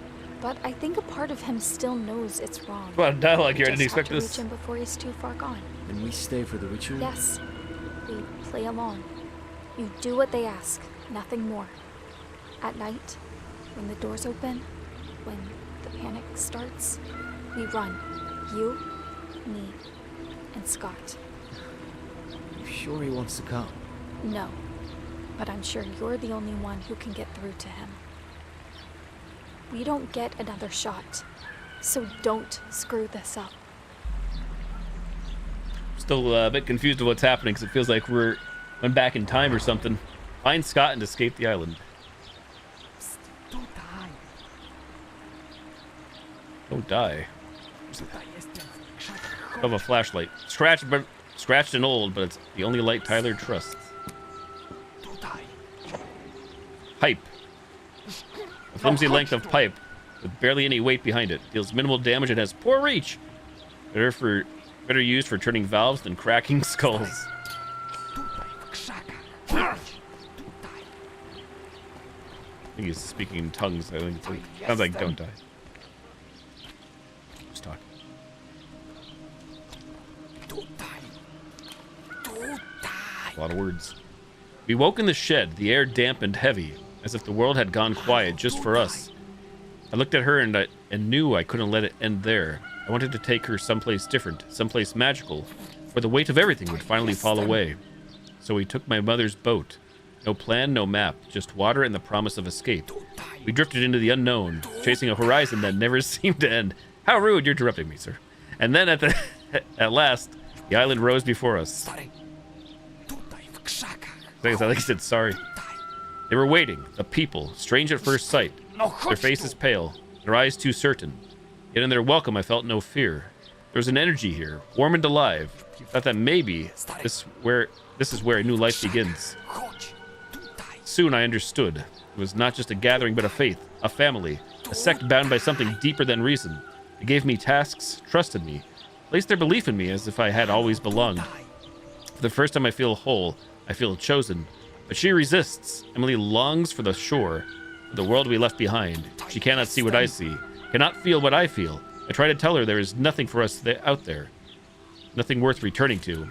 But I think a part of him still knows it's wrong. A lot of dialogue here. I We didn't just have expect to this. reach him before he's too far gone. And we stay for the ritual? Yes. We play along. You do what they ask, nothing more. At night, when the doors open, when the panic starts, we run. You, me, and Scott. You sure he wants to come? No, but I'm sure you're the only one who can get through to him. We don't get another shot, so don't screw this up. Still a bit confused of what's happening because it feels like went back in time or something. Find Scott and escape the island. Don't die. Of a flashlight. Scratched and old, but it's the only light Tyler trusts. Pipe. A flimsy length of pipe with barely any weight behind it. Deals minimal damage and has poor reach. Better used for turning valves than cracking skulls. I think he's speaking in tongues. I think it sounds like don't die. Just talk. A lot of words. We woke in the shed, the air damp and heavy, as if the world had gone quiet just for us. I looked at her and knew I couldn't let it end there. I wanted to take her someplace different, someplace magical, where the weight of everything would finally fall away. So we took my mother's boat. No plan, no map, just water and the promise of escape. We drifted into the unknown, chasing a horizon that never seemed to end. How rude, you're interrupting me, sir. And then at last, the island rose before us. I think he said sorry. They were waiting, the people, strange at first sight. Their faces pale, their eyes too certain. Yet in their welcome I felt no fear. There was an energy here, warm and alive. I thought that maybe this is where a new life begins. Soon I understood. It was not just a gathering but a faith, a family, a sect bound by something deeper than reason. They gave me tasks, trusted me, placed their belief in me as if I had always belonged. For the first time I feel whole, I feel chosen. But she resists. Emily longs for the shore, for the world we left behind. She cannot see what I see, cannot feel what I feel. I try to tell her there is nothing for us out there, nothing worth returning to.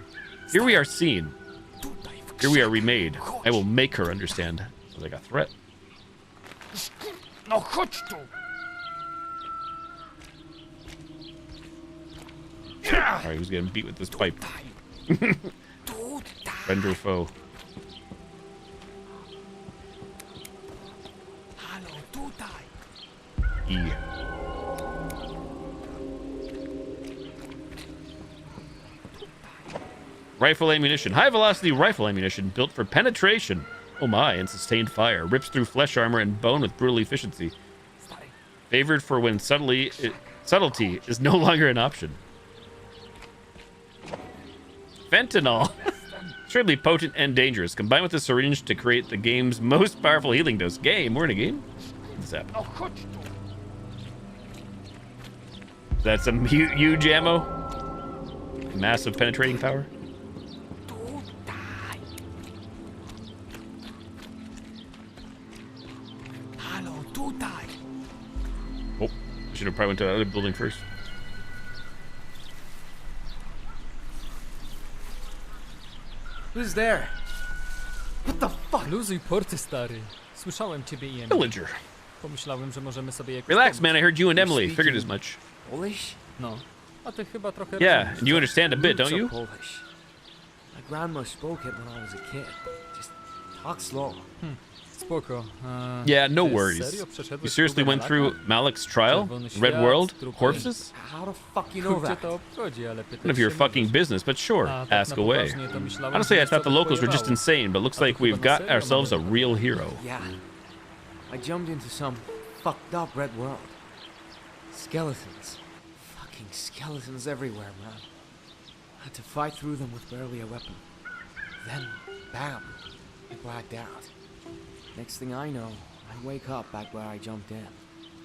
Here we are seen. Here we are remade. I will make her understand. Sounds like a threat. Alright, who's getting beat with this pipe? Friend or foe? E. Rifle ammunition. High velocity rifle ammunition built for penetration. Oh my, and sustained fire. Rips through flesh armor and bone with brutal efficiency. Favored for when subtlety is no longer an option. Fentanyl. Extremely potent and dangerous. Combined with a syringe to create the game's most powerful healing dose. Game? We're in a game? What's that? That's some huge ammo. Massive penetrating power. Oh, I should have probably went to the other building first. Who's there? What the fuck? Luzuj porty, stary. Słyszałem ciebie i Emily. Villager. Pomyślałem, że możemy sobie jakoś Relax, pomóc. man. I heard you and Emily. Figured as much. Polish? No. A ty chyba trochę Yeah, rozumiesz. and you understand a bit, don't Roots are you? Polish. My grandma spoke it when I was a kid. Just talk slow. Spoko. Yeah, no ty worries. serio przeszedłeś You seriously próbę went na through lata? Malik's trial? Czerwony Red świat, World? trupy. Corpses? How the fuck you know Kurczę that? to obchodzi, ale pytasz None of your się fucking możesz. business, but sure, A, tak ask na away. poważnie to myślałem, Honestly, że I thought the coś locals were just pojebało. insane, but looks A to like chyba we've na got serio ourselves a mamy. real hero. Yeah. I jumped into some fucked up red world. Skeletons. Fucking skeletons everywhere, man. Had to fight through them with barely a weapon. Then, bam, I blacked out. Next thing I know, I wake up back where I jumped in.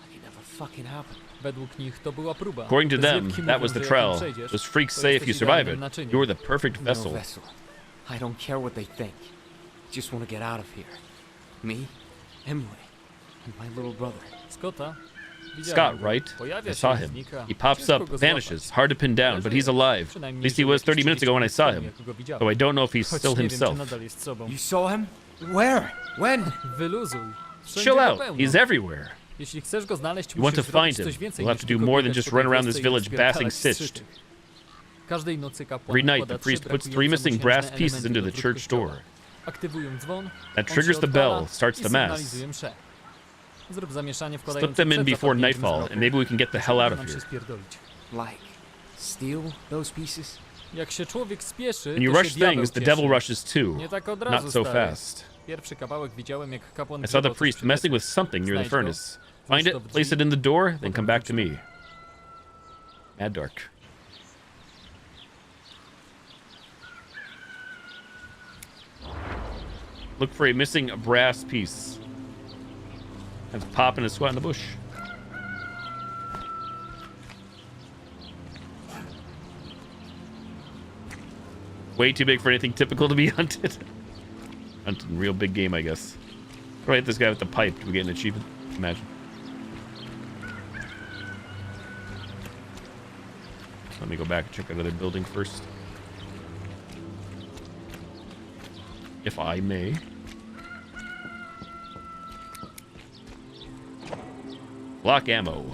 Like it never fucking happened. Według nich to była próba. According to Te them, zjebki that mówią, was the że jak trial. ją przejdziesz, Those freaks to say if you jesteś survive idealnym it, naczyniem. you're the perfect No vessel. vessel. I don't care what they think. Just want to get out of here. Me, Emily, and my little brother. Scotta? Widziałem Scott, go. right? Pojawia I się saw i him. znika. He pops Ciężko up, go vanishes. złapać. Hard to pin down, Ale but żyje. he's alive. At Przynajmniej least he żył was jakieś 30 minutes ago when I 30 saw temu, him. jak go widziałem. Though I don't know if he's Choć still nie wiem, czy himself. nadal jest sobą. You saw him? Where? When? Wyluzuj. Wszędzie Chill go out. pełno. He's everywhere. Jeśli chcesz go znaleźć, You want to musisz zrobić find him. coś więcej You'll have niż to do tylko more than biegać just po tej run around wiosce this i village rozpierdalać bassing strzyty. stitched. Każdej nocy kapłan Every night, wkłada the trzy priest puts brakujące 3 missing musiężne brass pieces elementy into do the wrót church kościoła. door. Aktywują dzwon, That on triggers się the odpala bell, starts i the mass. sygnalizuje mszę. Zrób zamieszanie wkładając Slip them in przed before zapadnięciem nightfall, zmroku. and maybe we can get the hell out of Nam się here. spierdolić. Like, steal those pieces? Jak się człowiek spieszy, When you to rush się diabeł things, the cieszy. devil rushes too. Nie tak od razu, Not so stary. fast. Pierwszy kawałek widziałem, jak kapłan I saw the grzebał coś priest przy messing piecach. with something near the Znajdź go. furnace. Find to it, w place drzwi, it in the door, then potem come back to me. wrócimy. Mad dark. Look for a missing brass piece. That's popping a sweat in the bush. Way too big for anything typical to be hunted. Hunting real big game, I guess. Probably hit this guy with the pipe. Do we get an achievement? Imagine. Let me go back and check another building first. If I may. Lock ammo.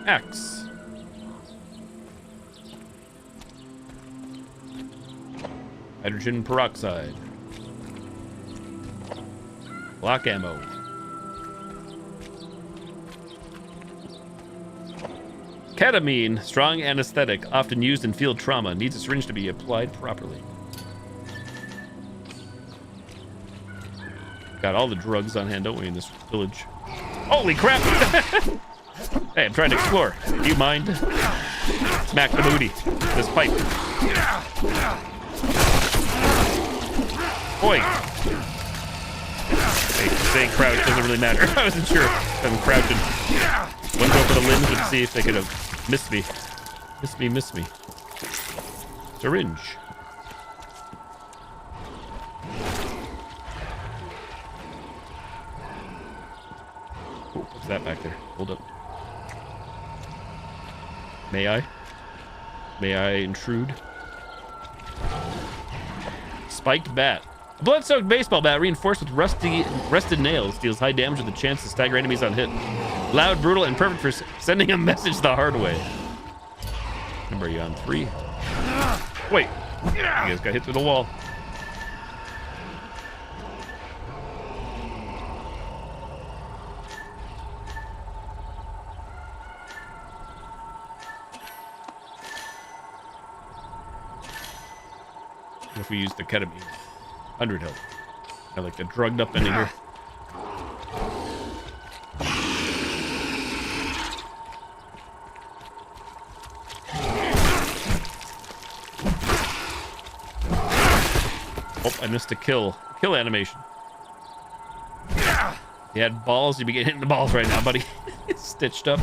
Axe. Hydrogen peroxide. Lock ammo. Ketamine, strong anesthetic, often used in field trauma, needs a syringe to be applied properly. Got all the drugs on hand, don't we, in this village? Holy crap! Hey, I'm trying to explore. Do you mind? Smack the booty. This pipe. Oi! Hey, saying crouch doesn't really matter. I wasn't sure if I'm crouching. One go for the limbs and see if they could have missed me. Miss me. Syringe. Oh, what's that back there? Hold up. May I? May I intrude? Spiked bat. A blood-soaked baseball bat reinforced with rusted nails deals high damage with a chance to stagger enemies on hit. Loud, brutal, and perfect for sending a message the hard way. Number, are you on 3? Wait. You guys got hit through the wall. What if we use the ketamine? 100 health. I like the drugged up ending here. Oh, I missed a kill. Kill animation. If you had balls, you'd be getting hit in the balls right now, buddy. It's stitched up.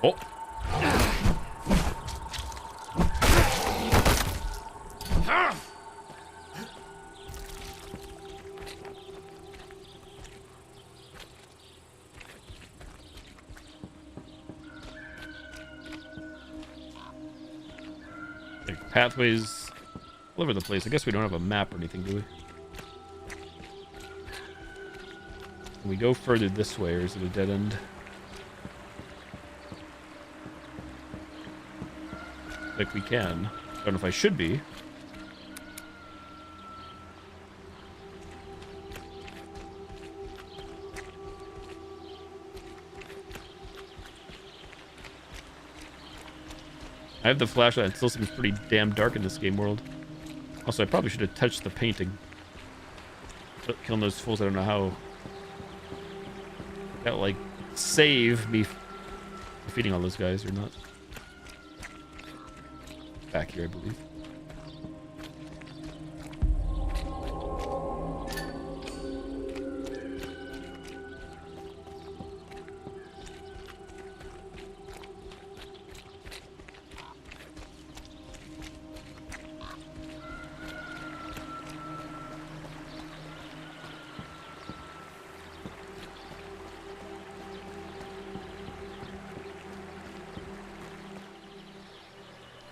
Oh. Like pathways all over the place. I guess we don't have a map or anything, do we? Can we go further this way, or is it a dead end? Like we can. Don't know if I should be. I have the flashlight. It still seems pretty damn dark in this game world. Also, I probably should have touched the painting. But killing those fools, I don't know how. That like save me defeating all those guys or not. Back here, I believe.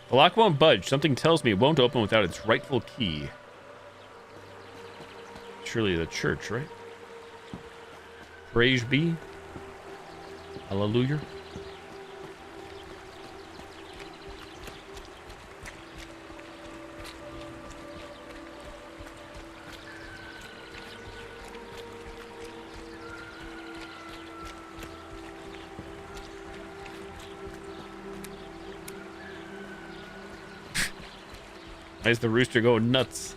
The lock won't budge. Something tells me it won't open without its rightful key. Surely the church, right? Praise be. Hallelujah. Why is the rooster going nuts?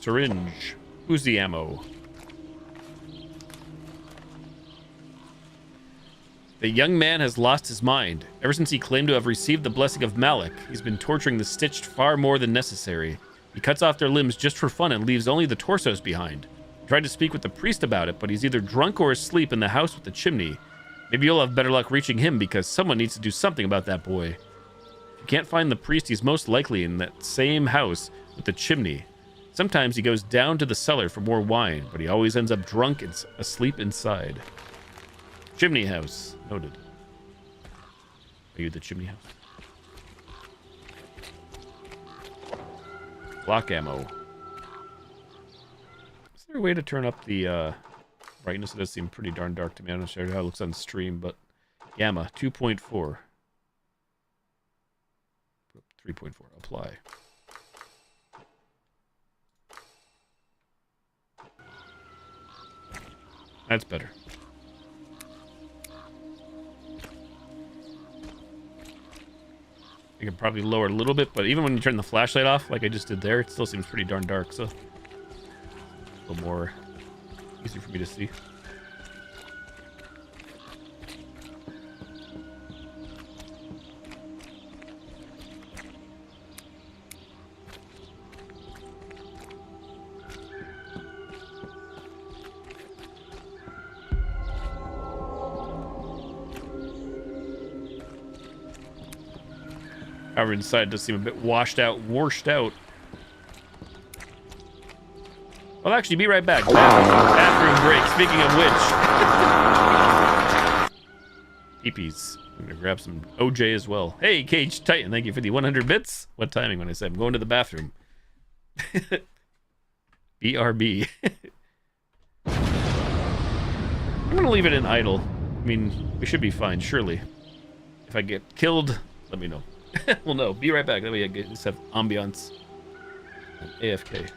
Syringe. Uzi ammo. The young man has lost his mind. Ever since he claimed to have received the blessing of Malik, he's been torturing the Stitched far more than necessary. He cuts off their limbs just for fun and leaves only the torsos behind. Tried to speak with the priest about it, but he's either drunk or asleep in the house with the chimney. Maybe you'll have better luck reaching him because someone needs to do something about that boy. If you can't find the priest, he's most likely in that same house with the chimney. Sometimes he goes down to the cellar for more wine, but he always ends up drunk and asleep inside. Chimney house. Noted. Are you the chimney house? Block ammo. Is there a way to turn up the brightness? It does seem pretty darn dark to me. I'm not sure how it looks on stream, but gamma 2.4. 3.4. Apply. That's better. I can probably lower a little bit, but even when you turn the flashlight off, like I just did there, it still seems pretty darn dark, so a little more easy for me to see. However, inside does seem a bit washed out. Well, actually, be right back. Bathroom break. Speaking of which. Peepees. I'm going to grab some OJ as well. Hey, Cage Titan, thank you for the 100 bits. What timing when I said I'm going to the bathroom? BRB. I'm going to leave it in idle. I mean, we should be fine, surely. If I get killed, let me know. Well, no. Be right back. That way I just have ambiance. And AFK.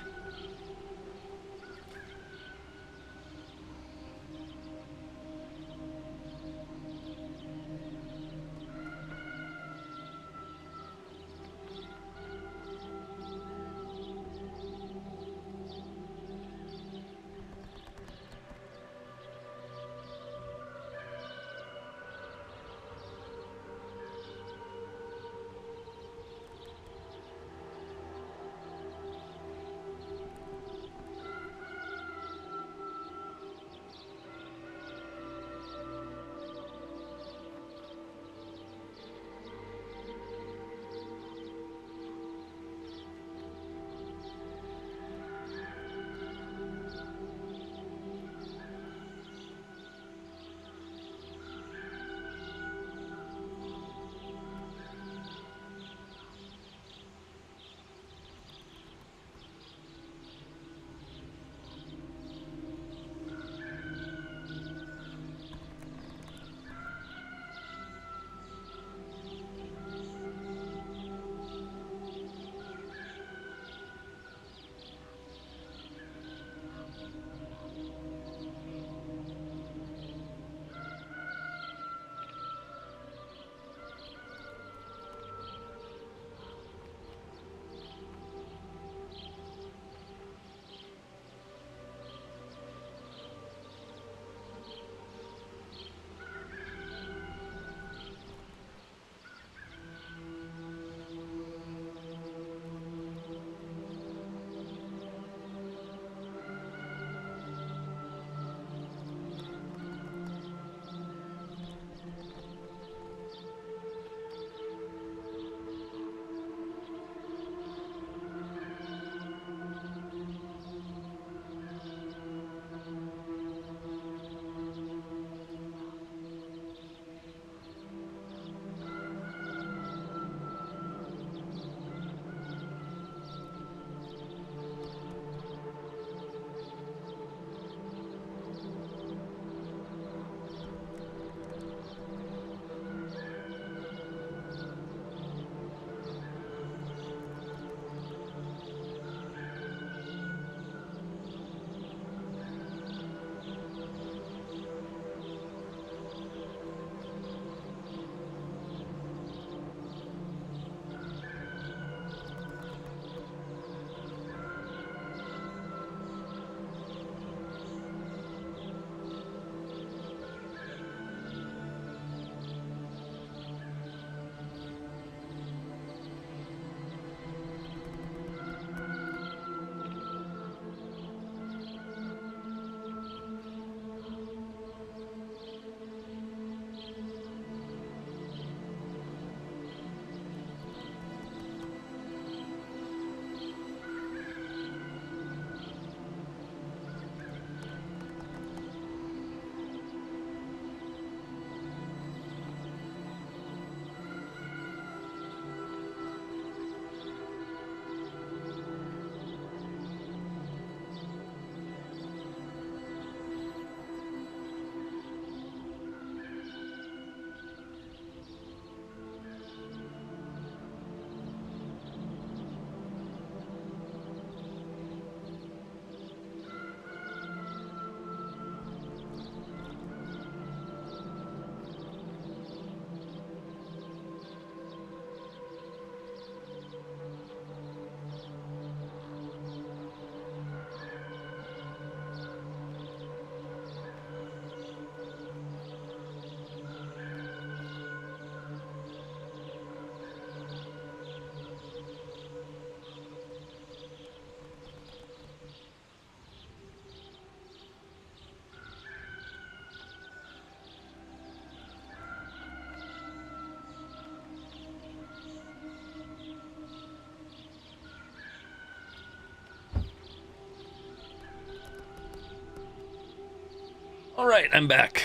All right, I'm back.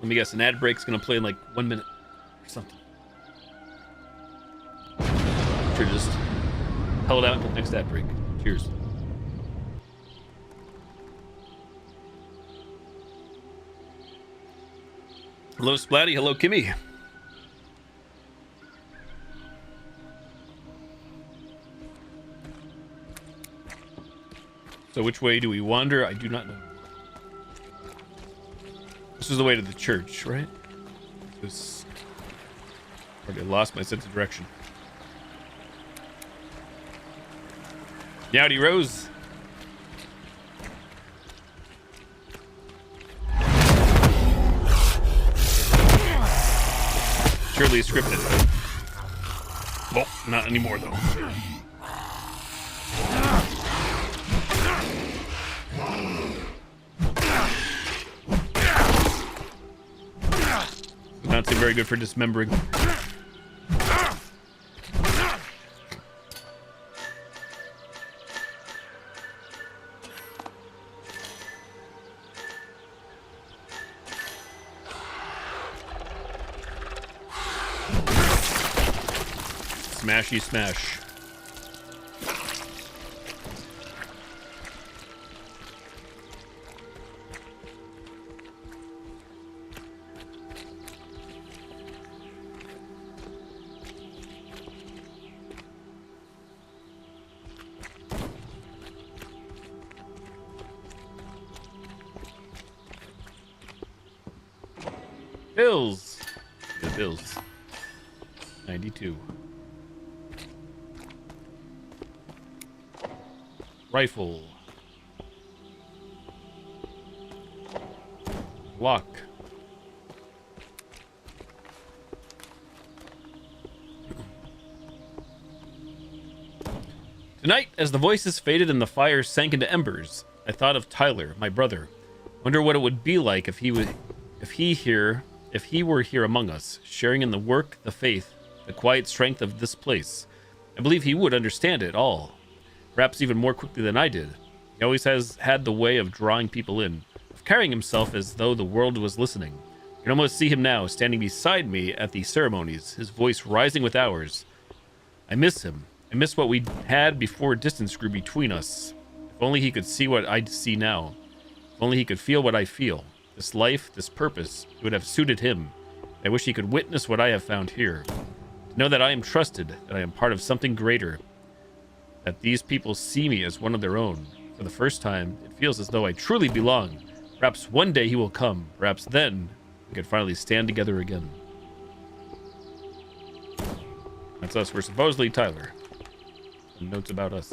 Let me guess, an ad break's gonna play in like 1 minute or something. Sure, just held out until next ad break. Cheers. Hello, Splatty. Hello, Kimmy. So which way do we wander? I do not know. This is the way to the church, right? This... Already lost my sense of direction. Yowdy Rose. Surely scripted. Well, not anymore though. Not seem very good for dismembering. Smashy smash. Bills. Good bills. 92. Rifle. Lock. Tonight, as the voices faded and the fire sank into embers, I thought of Tyler, my brother. Wonder what it would be like if he were here among us, sharing in the work, the faith, the quiet strength of this place. I believe he would understand it all. Perhaps even more quickly than I did. He always has had the way of drawing people in, of carrying himself as though the world was listening. I can almost see him now, standing beside me at the ceremonies, his voice rising with ours. I miss him. I miss what we had before distance grew between us. If only he could see what I see now. If only he could feel what I feel. This life, this purpose, it would have suited him. I wish he could witness what I have found here. To know that I am trusted, that I am part of something greater. That these people see me as one of their own. For the first time, it feels as though I truly belong. Perhaps one day he will come. Perhaps then we could finally stand together again. That's us. We're supposedly Tyler. Some notes about us.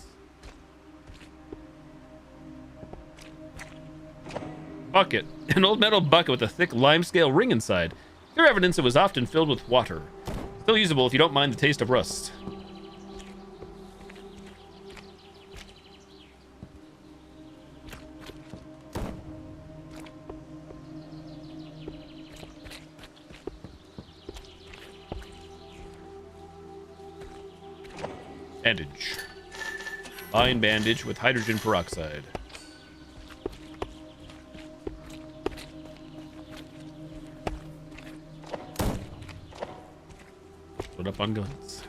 Bucket. An old metal bucket with a thick limescale ring inside. Clear evidence it was often filled with water. Still usable if you don't mind the taste of rust. Bandage. Fine bandage with hydrogen peroxide. Put up on guns.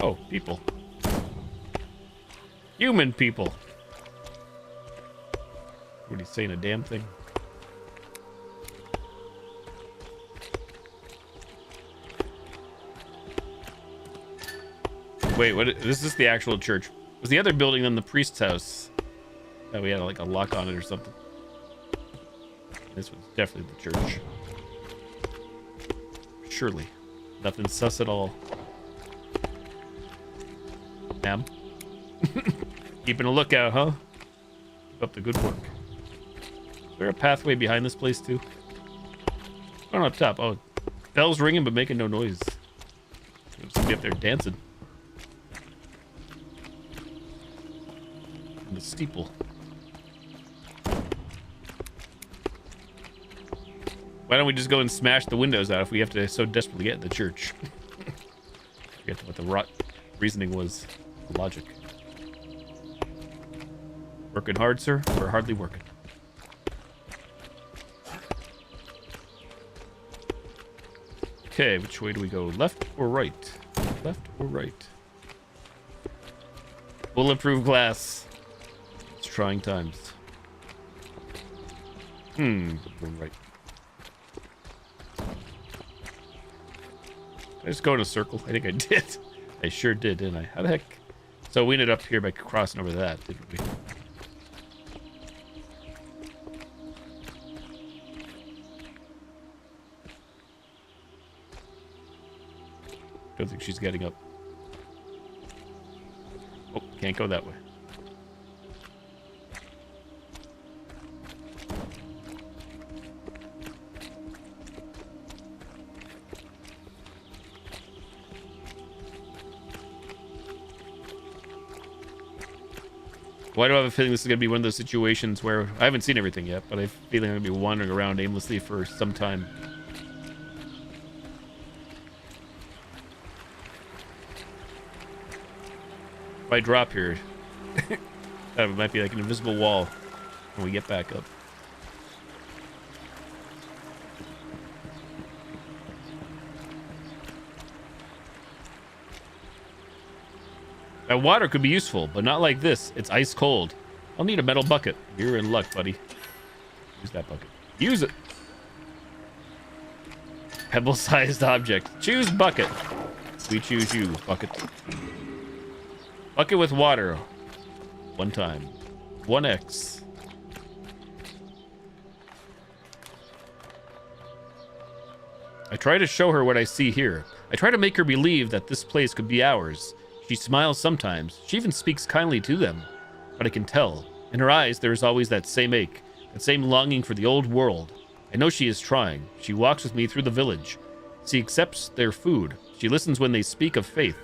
Oh, people. Human people. What are you saying, a damn thing? Wait, what? This is the actual church. Was the other building than the priest's house? That we had like a lock on it or something. This was definitely the church. Surely. Nothing sus at all. Ma'am. Keeping a lookout, huh? Keep up the good work. Is there a pathway behind this place too? Oh, up top. Oh, bells ringing but making no noise. There's somebody up there dancing. The steeple. Why don't we just go and smash the windows out if we have to so desperately get in the church? Forget what the reasoning was. The logic. Working hard, sir? We're hardly working. Okay, which way do we go? Left or right? Left or right? Bulletproof glass. Trying times. Going right. I just go in a circle. I think I did. I sure did, didn't I? How the heck? So we ended up here by crossing over that, didn't we? Don't think she's getting up. Oh, can't go that way. Why do I have a feeling this is going to be one of those situations where I haven't seen everything yet, but I have a feeling I'm going to be wandering around aimlessly for some time. If I drop here, that might be like an invisible wall when we get back up. That water could be useful, but not like this. It's ice cold. I'll need a metal bucket. You're in luck, buddy. Use that bucket. Use it. Pebble-sized object. Choose bucket. We choose you, bucket. Bucket with water. One time. 1x. I try to show her what I see here. I try to make her believe that this place could be ours. She smiles sometimes. She even speaks kindly to them. But I can tell. In her eyes, there is always that same ache, that same longing for the old world. I know she is trying. She walks with me through the village. She accepts their food. She listens when they speak of faith.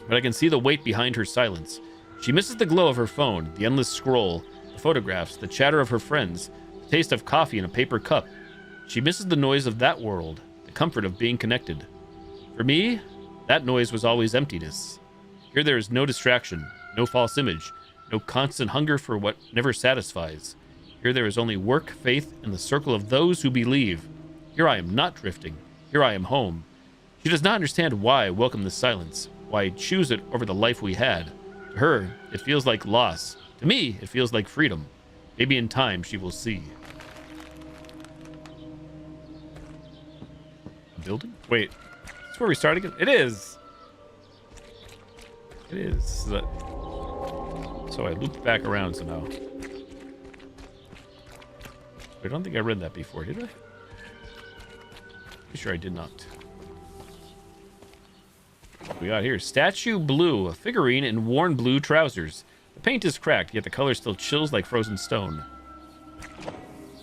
But I can see the weight behind her silence. She misses the glow of her phone, the endless scroll, the photographs, the chatter of her friends, the taste of coffee in a paper cup. She misses the noise of that world, the comfort of being connected. For me, that noise was always emptiness. Here there is no distraction, no false image, no constant hunger for what never satisfies. Here there is only work, faith, and the circle of those who believe. Here I am not drifting. Here I am home. She does not understand why I welcome this silence, why I choose it over the life we had. To her, it feels like loss. To me, it feels like freedom. Maybe in time she will see. A building? Wait, is this where we start again? It is! It is. So I looped back around somehow. I don't think I read that before, did I? Pretty sure I did not. What we got here? Statue blue, a figurine in worn blue trousers. The paint is cracked, yet the color still chills like frozen stone.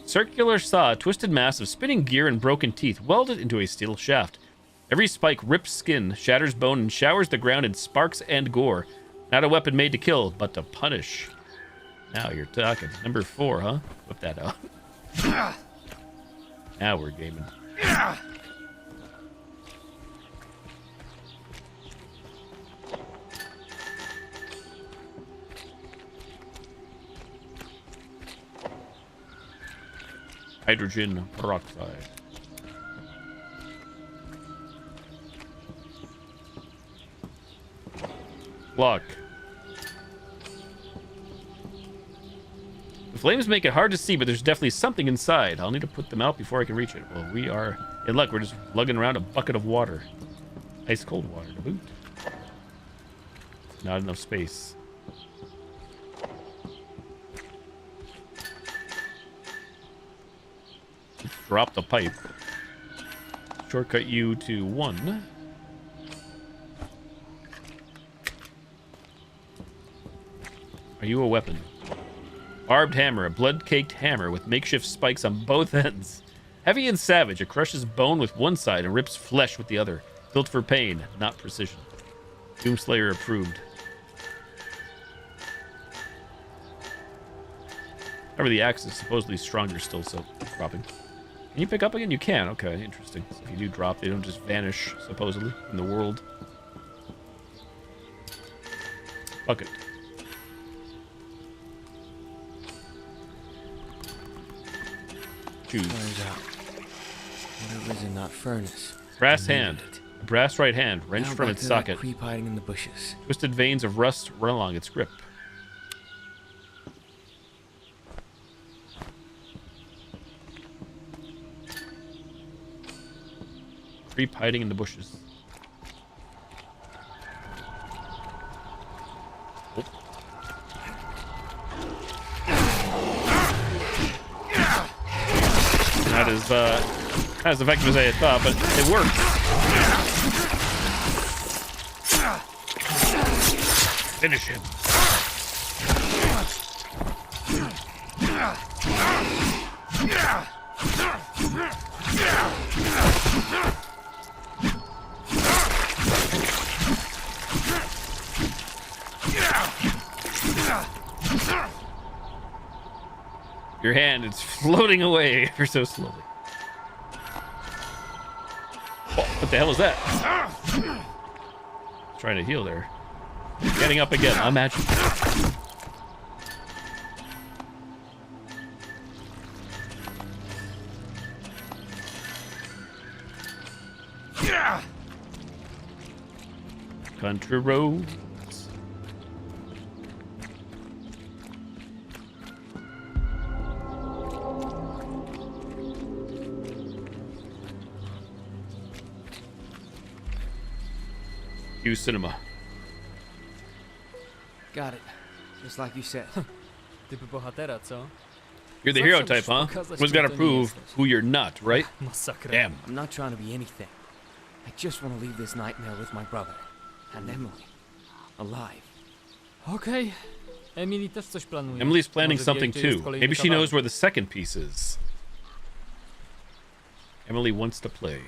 Circular saw, a twisted mass of spinning gear and broken teeth welded into a steel shaft. Every spike rips skin, shatters bone, and showers the ground in sparks and gore. Not a weapon made to kill, but to punish. Now you're talking. Number 4, huh? Whip that out. Now we're gaming. Hydrogen peroxide. Block. The flames make it hard to see, but there's definitely something inside. I'll need to put them out before I can reach it. Well, we are in luck. We're just lugging around a bucket of water. Ice cold water to boot. Not enough space. Drop the pipe. Shortcut you to 1. Are you a weapon? Barbed hammer, a blood-caked hammer with makeshift spikes on both ends. Heavy and savage, it crushes bone with one side and rips flesh with the other. Built for pain, not precision. Doomslayer approved. However, the axe is supposedly stronger still, so dropping. Can you pick up again? You can. Okay, interesting. So if you do drop, they don't just vanish, supposedly, in the world. Bucket. Choose. Turns out, whatever's in that furnace. Brass hand. A brass right hand, wrenched from its socket. Creep hiding in the bushes. Twisted veins of rust run along its grip. Creep hiding in the bushes. Not as effective as I had thought, but it works. Finish him. Your hand is floating away ever so slowly. Oh, what the hell is that? Trying to heal there. Getting up again. Imagine. Country roads. Q Cinema. Got it. Just like you said. Typy bohatera, co? You're the hero type, huh? One's gotta prove who you're not, right? Masakra. Damn. I'm not trying to be anything. I just want to leave this nightmare with my brother. And Emily. Alive. Okej. Emily też coś planuje. Emily's planning Może wie, something gdzie jest too. kolejny Maybe she knows kawałek. where the second piece is. Emily wants to play.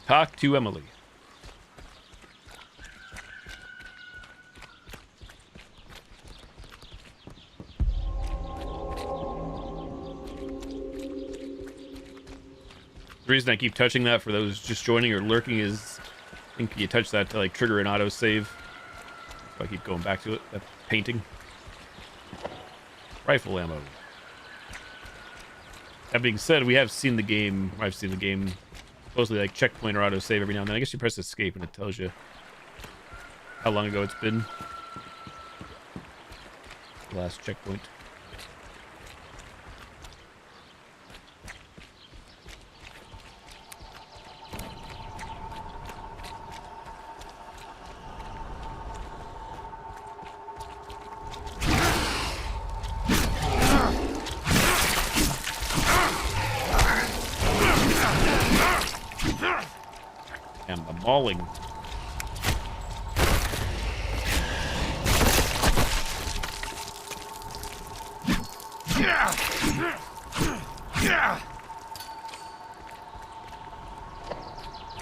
Talk to Emily. The reason I keep touching that for those just joining or lurking is I think you touch that to like trigger an autosave. So I keep going back to it. That painting. Rifle ammo. That being said, we have seen the game. I've seen the game. Supposedly like checkpoint or autosave every now and then. I guess you press escape and it tells you how long ago it's been. Last checkpoint. And the mauling.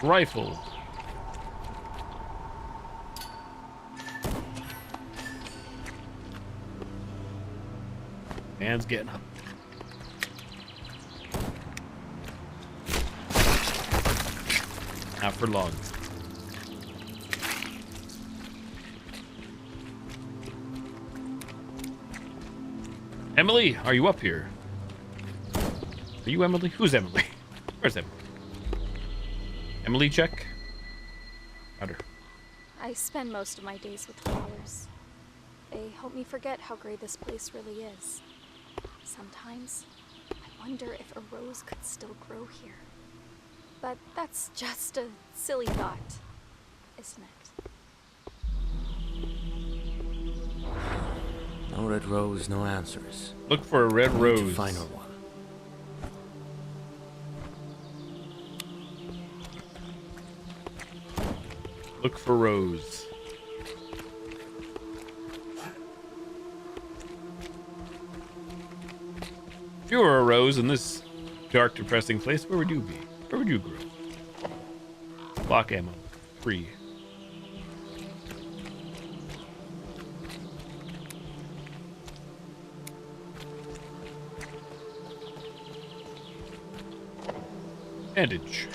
Rifle. Man's getting up. Not for long. Emily, are you up here? Are you Emily? Who's Emily? Where's Emily? Emily, check. Got her. I spend most of my days with flowers. They help me forget how great this place really is. Sometimes, I wonder if a rose could still grow here. But that's just a silly thought, isn't it? No red rose, no answers. Look for a red Need to rose. find her one. Look for rose. If you were a rose in this dark, depressing place, where would you be? Where would you grow? Block ammo. Free. Bandage.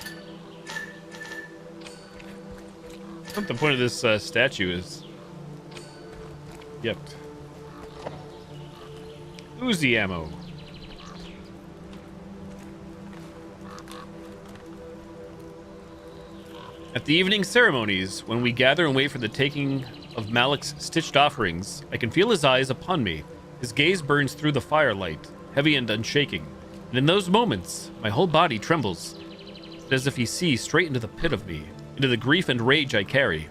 What the point of this statue is? Yep. Uzi ammo. At the evening ceremonies, when we gather and wait for the taking of Malik's stitched offerings, I can feel his eyes upon me. His gaze burns through the firelight, heavy and unshaking. And in those moments, my whole body trembles, as if he sees straight into the pit of me, into the grief and rage I carry.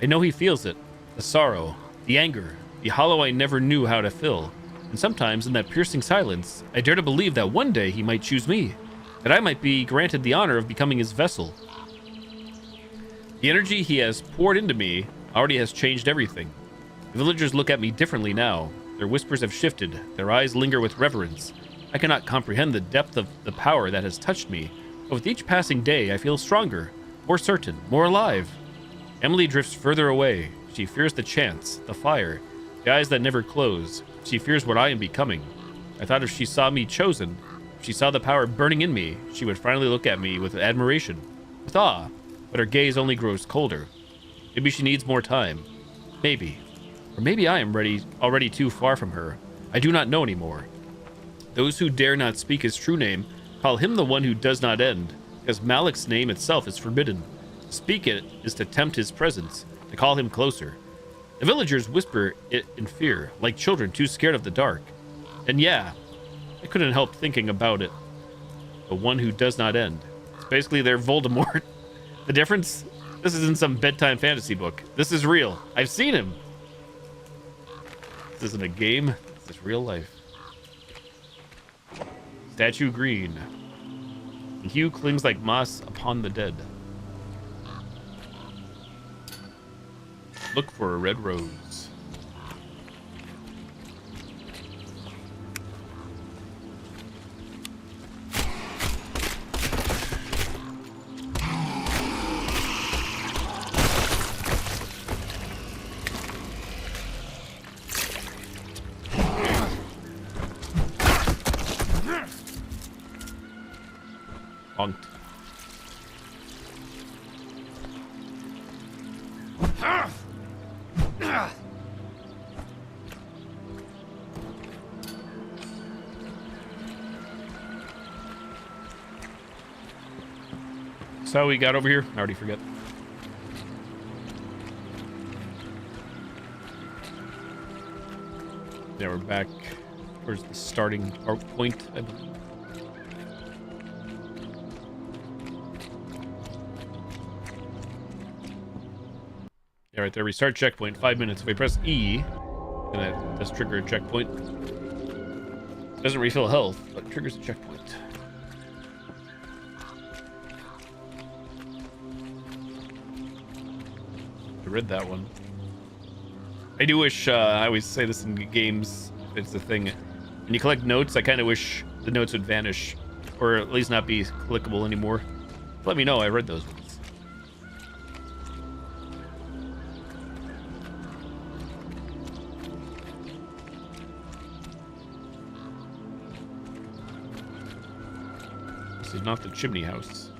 I know he feels it, the sorrow, the anger, the hollow I never knew how to fill, and And sometimes in that piercing silence, I dare to believe that one day he might choose me, that I might be granted the honor of becoming his vessel. The energy he has poured into me already has changed everything. The villagers look at me differently now. Their whispers have shifted. Their eyes linger with reverence. I cannot comprehend the depth of the power that has touched me, but with each passing day, I feel stronger, more certain, more alive. Emily drifts further away. She fears the chance, the fire, the eyes that never close. She fears what I am becoming. I thought if she saw me chosen, if she saw the power burning in me, she would finally look at me with admiration, with awe, but her gaze only grows colder. Maybe she needs more time. Maybe. Or maybe I am already too far from her. I do not know anymore. Those who dare not speak his true name call him the one who does not end, because Malik's name itself is forbidden. To speak it is to tempt his presence, to call him closer. The villagers whisper it in fear, like children too scared of the dark. And yeah, I couldn't help thinking about it. The one who does not end. It's basically their Voldemort. The difference? This isn't some bedtime fantasy book. This is real. I've seen him. This isn't a game. This is real life. Statue green. The hue clings like moss upon the dead. Look for a red rose. Bonked. So we got over here? I already forget. Yeah, we're back towards the starting point, I believe. Yeah, right there. Restart checkpoint. 5 minutes. If we press E, and that does trigger a checkpoint. Doesn't refill health, but triggers a checkpoint. I read that one. I do wish, I always say this in games, it's the thing. When you collect notes, I kind of wish the notes would vanish, or at least not be clickable anymore. Let me know, I read those ones. This is not the chimney house.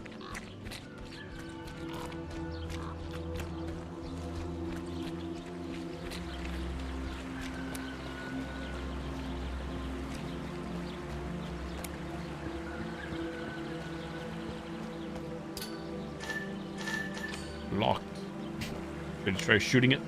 Locked. Should I try shooting it?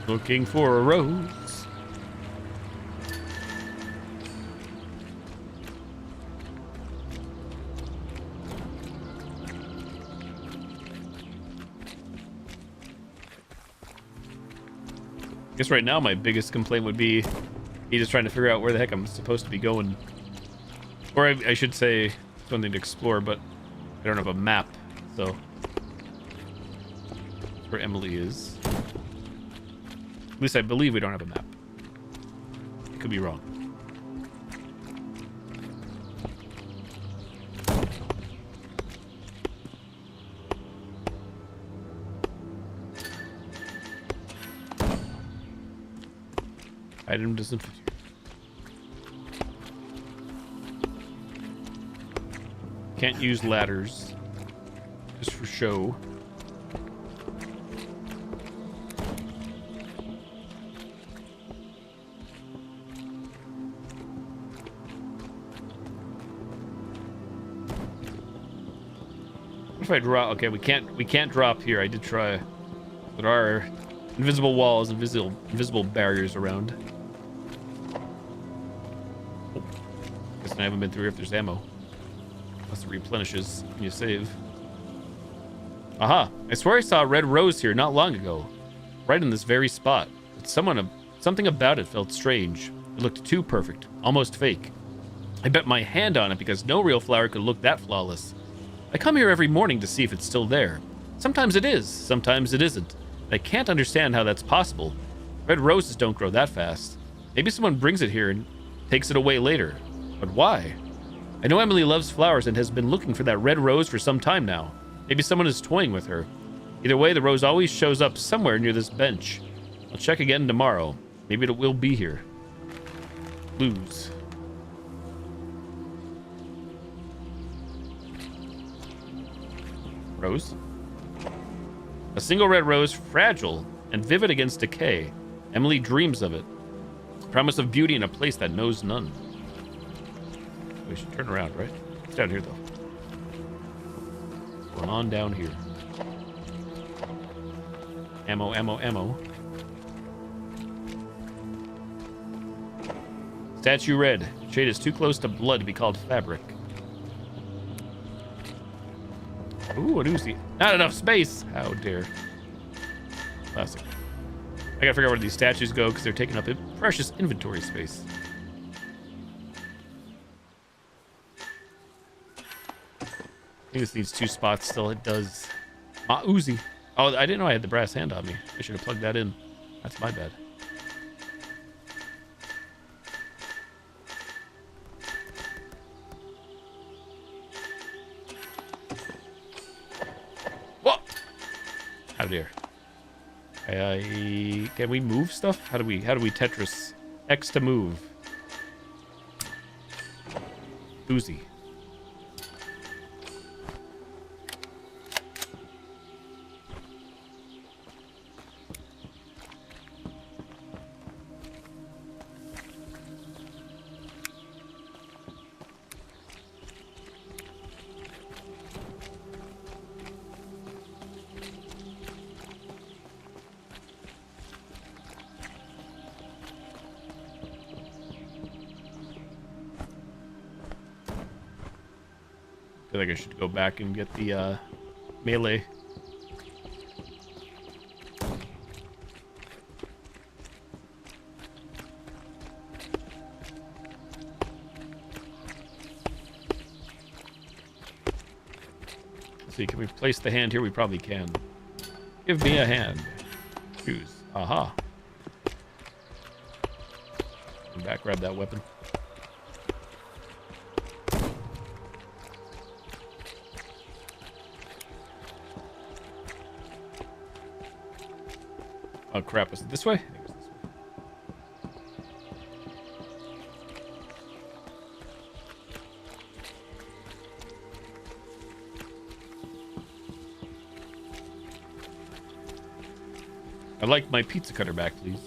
Looking for a rose. I guess right now my biggest complaint would be me just trying to figure out where the heck I'm supposed to be going. Or I should say something to explore, but I don't have a map, so that's where Emily is. At least I believe we don't have a map. I could be wrong. Item doesn't fit here. Can't use ladders. Just for show. If I drop, okay, we can't drop here. I did try. There are invisible walls, invisible barriers around. I haven't been through here if there's ammo. Unless it replenishes when you save. Aha! I swear I saw a red rose here not long ago. Right in this very spot. But something about it felt strange. It looked too perfect. Almost fake. I bet my hand on it because no real flower could look that flawless. I come here every morning to see if it's still there. Sometimes it is, sometimes it isn't. I can't understand how that's possible. Red roses don't grow that fast. Maybe someone brings it here and takes it away later. But why? I know Emily loves flowers and has been looking for that red rose for some time now. Maybe someone is toying with her. Either way, the rose always shows up somewhere near this bench. I'll check again tomorrow. Maybe it will be here. Clues. Rose? A single red rose, fragile and vivid against decay. Emily dreams of it. Promise of beauty in a place that knows none. We should turn around, right? It's down here, though. Going on down here. Ammo, ammo, ammo. Statue red. Shade is too close to blood to be called fabric. Ooh, an Uzi. Not enough space. How dare. Classic. I gotta figure out where these statues go because they're taking up precious inventory space. I think this needs 2 spots still. It does. My Uzi. Oh, I didn't know I had the brass hand on me. I should have plugged that in. That's my bad. Whoa! How dare. Can we move stuff? How do we Tetris? X to move. Uzi. I feel like I should go back and get the melee. Let's see, can we place the hand here? We probably can. Give me a hand. Choose. Aha. Come back, grab that weapon. Oh crap, was it this way? I think it was this way. I'd like my pizza cutter back, please.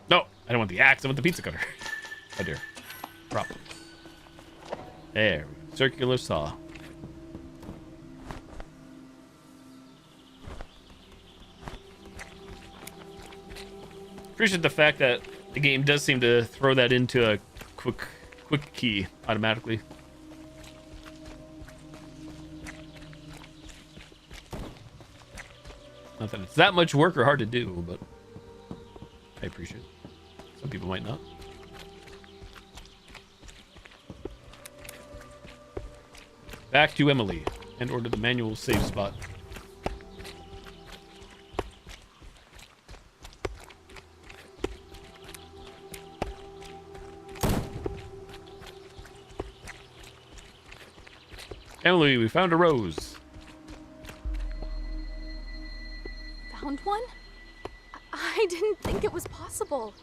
No, I don't want the axe, I want the pizza cutter. Oh dear. Problem. There, circular saw. Appreciate the fact that the game does seem to throw that into a quick key automatically. Not that it's that much work or hard to do, but I appreciate it. Some people might not. Back to Emily and order the manual save spot. Emily, we found a rose. Found one? I didn't think it was possible.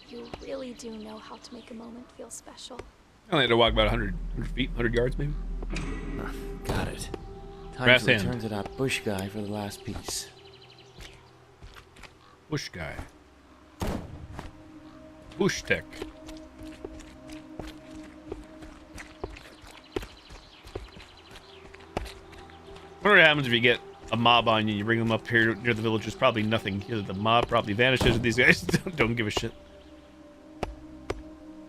You really do know how to make a moment feel special. I only had to walk about 100 feet, 100 yards maybe. Got it. Time Brass to hand. return to that bush guy for the last piece. Bush guy. Bush tech. I wonder what happens if you get a mob on you, you bring them up here near the village, there's probably nothing here. The mob probably vanishes. These guys don't give a shit.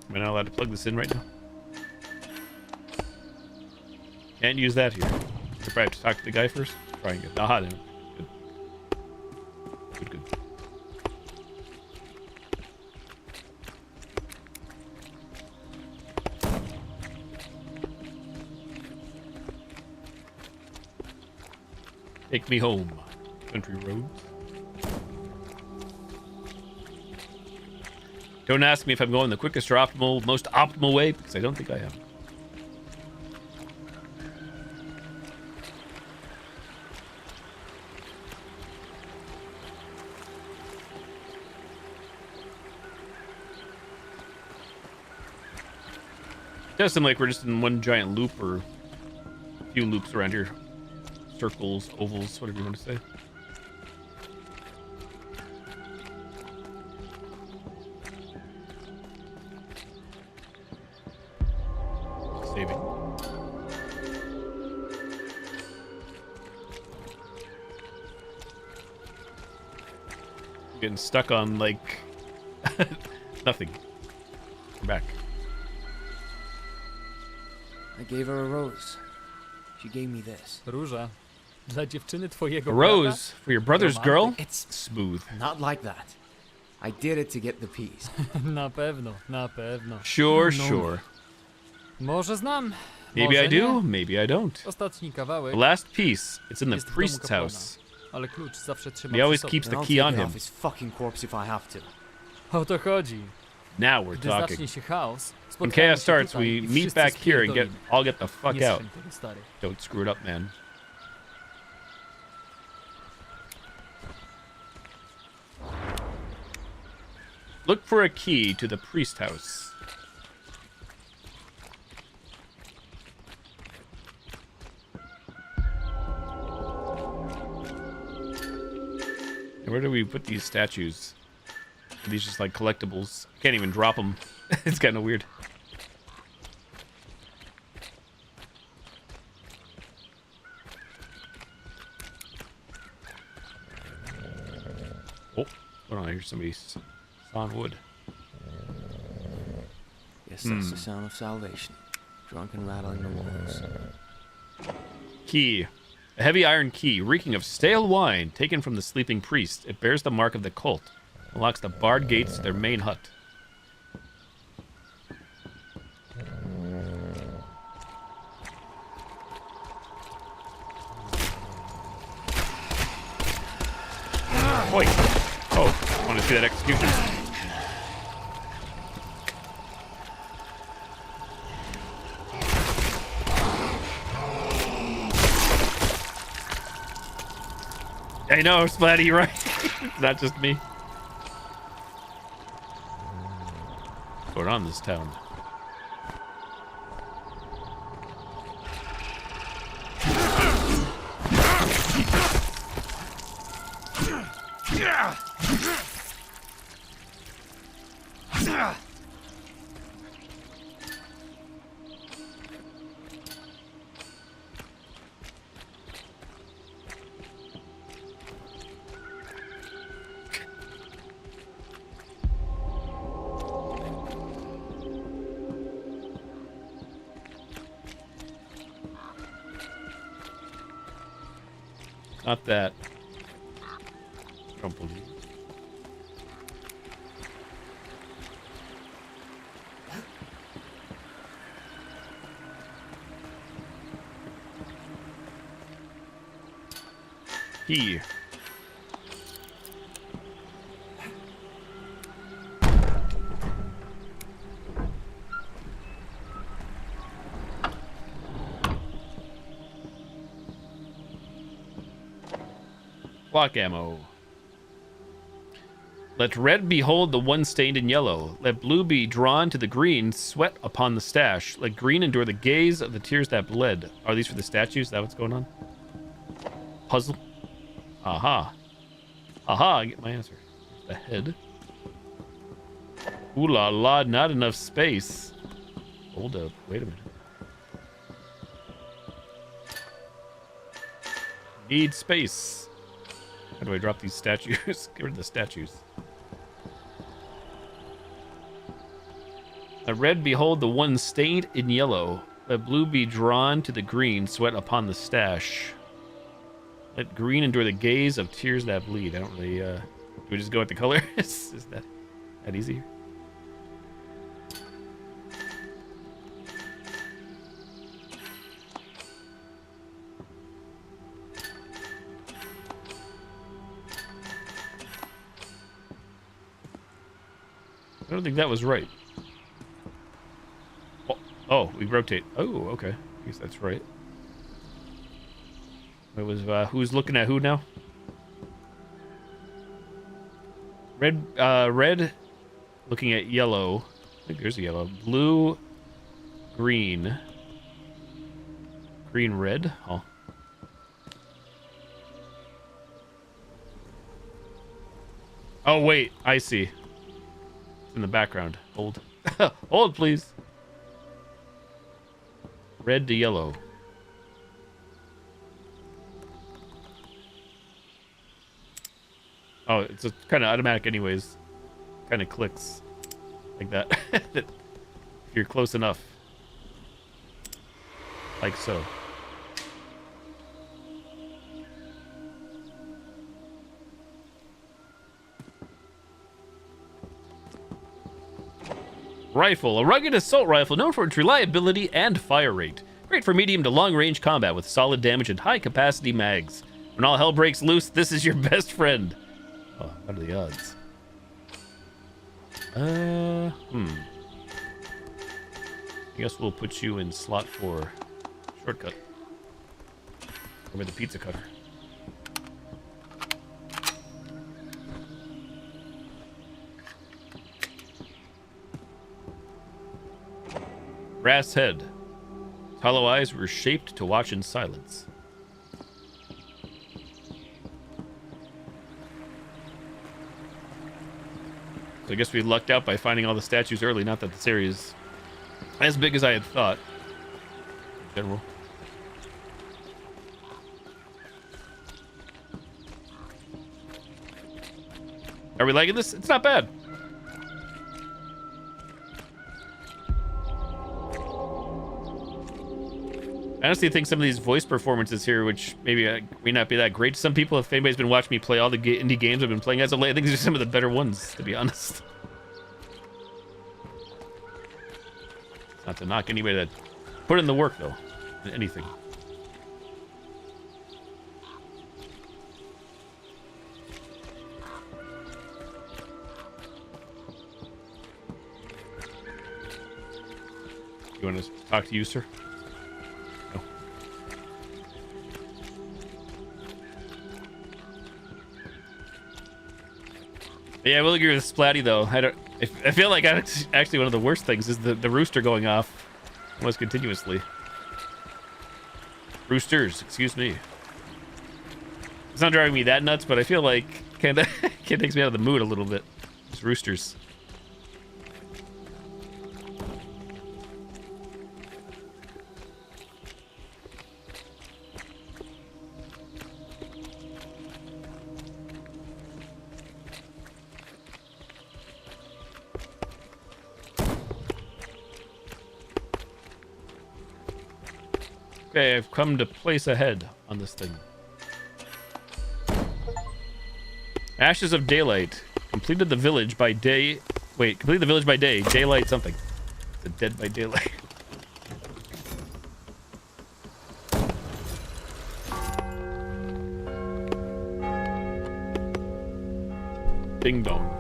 Am I not allowed to plug this in right now? Can't use that here. I probably have to talk to the guy first. Try and get. Aha, then. Good. Good. Take me home, country roads. Don't ask me if I'm going the quickest or most optimal way, because I don't think I am. It does seem like we're just in one giant loop, or a few loops around here. Circles, ovals, whatever you want to say. Saving. Getting stuck on, like, nothing. We're back. I gave her a rose. She gave me this. Róża. Dla dziewczyny twojego A brata? rose for your brother's girl? It's Smooth. not like that. I did it to get the piece. Na pewno, na pewno. Sure, No. sure. Może znam. Maybe może I do, nie. maybe I don't. Ostatni kawałek The last piece, it's in the jest w domu priest's kapłana, house. ale klucz zawsze trzyma He przy always sobie. keeps And the I'll key take on it him. off his fucking corpse if I have to. O to chodzi. Now we're Gdy talking. zacznie się chaos, When spotkamy chaos się starts, tutaj we i meet wszyscy back here and spierdolimy. all get the fuck Nie out. strzeń tego, stary. Don't screw it up, man. Look for a key to the priest house. And where do we put these statues? Are these just like collectibles? Can't even drop them. It's kind of weird. Oh, hold on, I hear somebody sawing wood. Guess that's the sound of salvation. Drunk and rattling the walls. Key. A heavy iron key, reeking of stale wine, taken from the sleeping priest. It bears the mark of the cult. Unlocks the barred gates to their main hut. Oi! Oh, want to see that execution? I know, Splatty, you're right. It's not just me. What's going on in this town? Not that. I don't believe it. Key. Block ammo. Let red behold the one stained in yellow. Let blue be drawn to the green, sweat upon the stash. Let green endure the gaze of the tears that bled. Are these for the statues? Is that what's going on? Puzzle? Aha. Aha, I get my answer. The head. Ooh la la, not enough space. Hold up, wait a minute. Need space. How do I drop these statues? Get rid of the statues. A red, behold the one stained in yellow. Let blue be drawn to the green, sweat upon the stash. Let green endure the gaze of tears that bleed. I don't really, do we just go with the color? Is that easy? I don't think that was right. Oh, we rotate. Oh, okay. I guess that's right. It was, who's looking at who now? Red looking at yellow. I think there's a yellow. Blue, green. Green, red? Oh. Oh, wait. I see. It's in the background. Hold. Hold, please. Red to yellow. Oh, it's kind of automatic anyways. Kind of clicks like that. If you're close enough. Like so. Rifle. A rugged assault rifle known for its reliability and fire rate. Great for medium to long range combat with solid damage and high capacity mags. When all hell breaks loose, this is your best friend. Oh, what are the odds? I guess we'll put you in slot 4. Shortcut. Over the pizza cutter. Brass head. Hollow eyes were shaped to watch in silence. So I guess we lucked out by finding all the statues early. Not that this area is as big as I had thought. In general. Are we liking this? It's not bad. I honestly think some of these voice performances here, which maybe may not be that great to some people, if anybody's been watching me play all the indie games I've been playing as of late, I think these are some of the better ones, to be honest. Not to knock anybody that put in the work, though. In anything. You want to talk to you, sir? No. Yeah, I will agree with Splatty, though. I feel like actually one of the worst things is the rooster going off almost continuously. Roosters, excuse me. It's not driving me that nuts, but I feel like kind of takes me out of the mood a little bit. Just roosters. Okay, I've come to place a head on this thing. Ashes of Daylight. Completed the village by day. Wait, completed the village by day. Daylight something. The dead by daylight. Ding dong.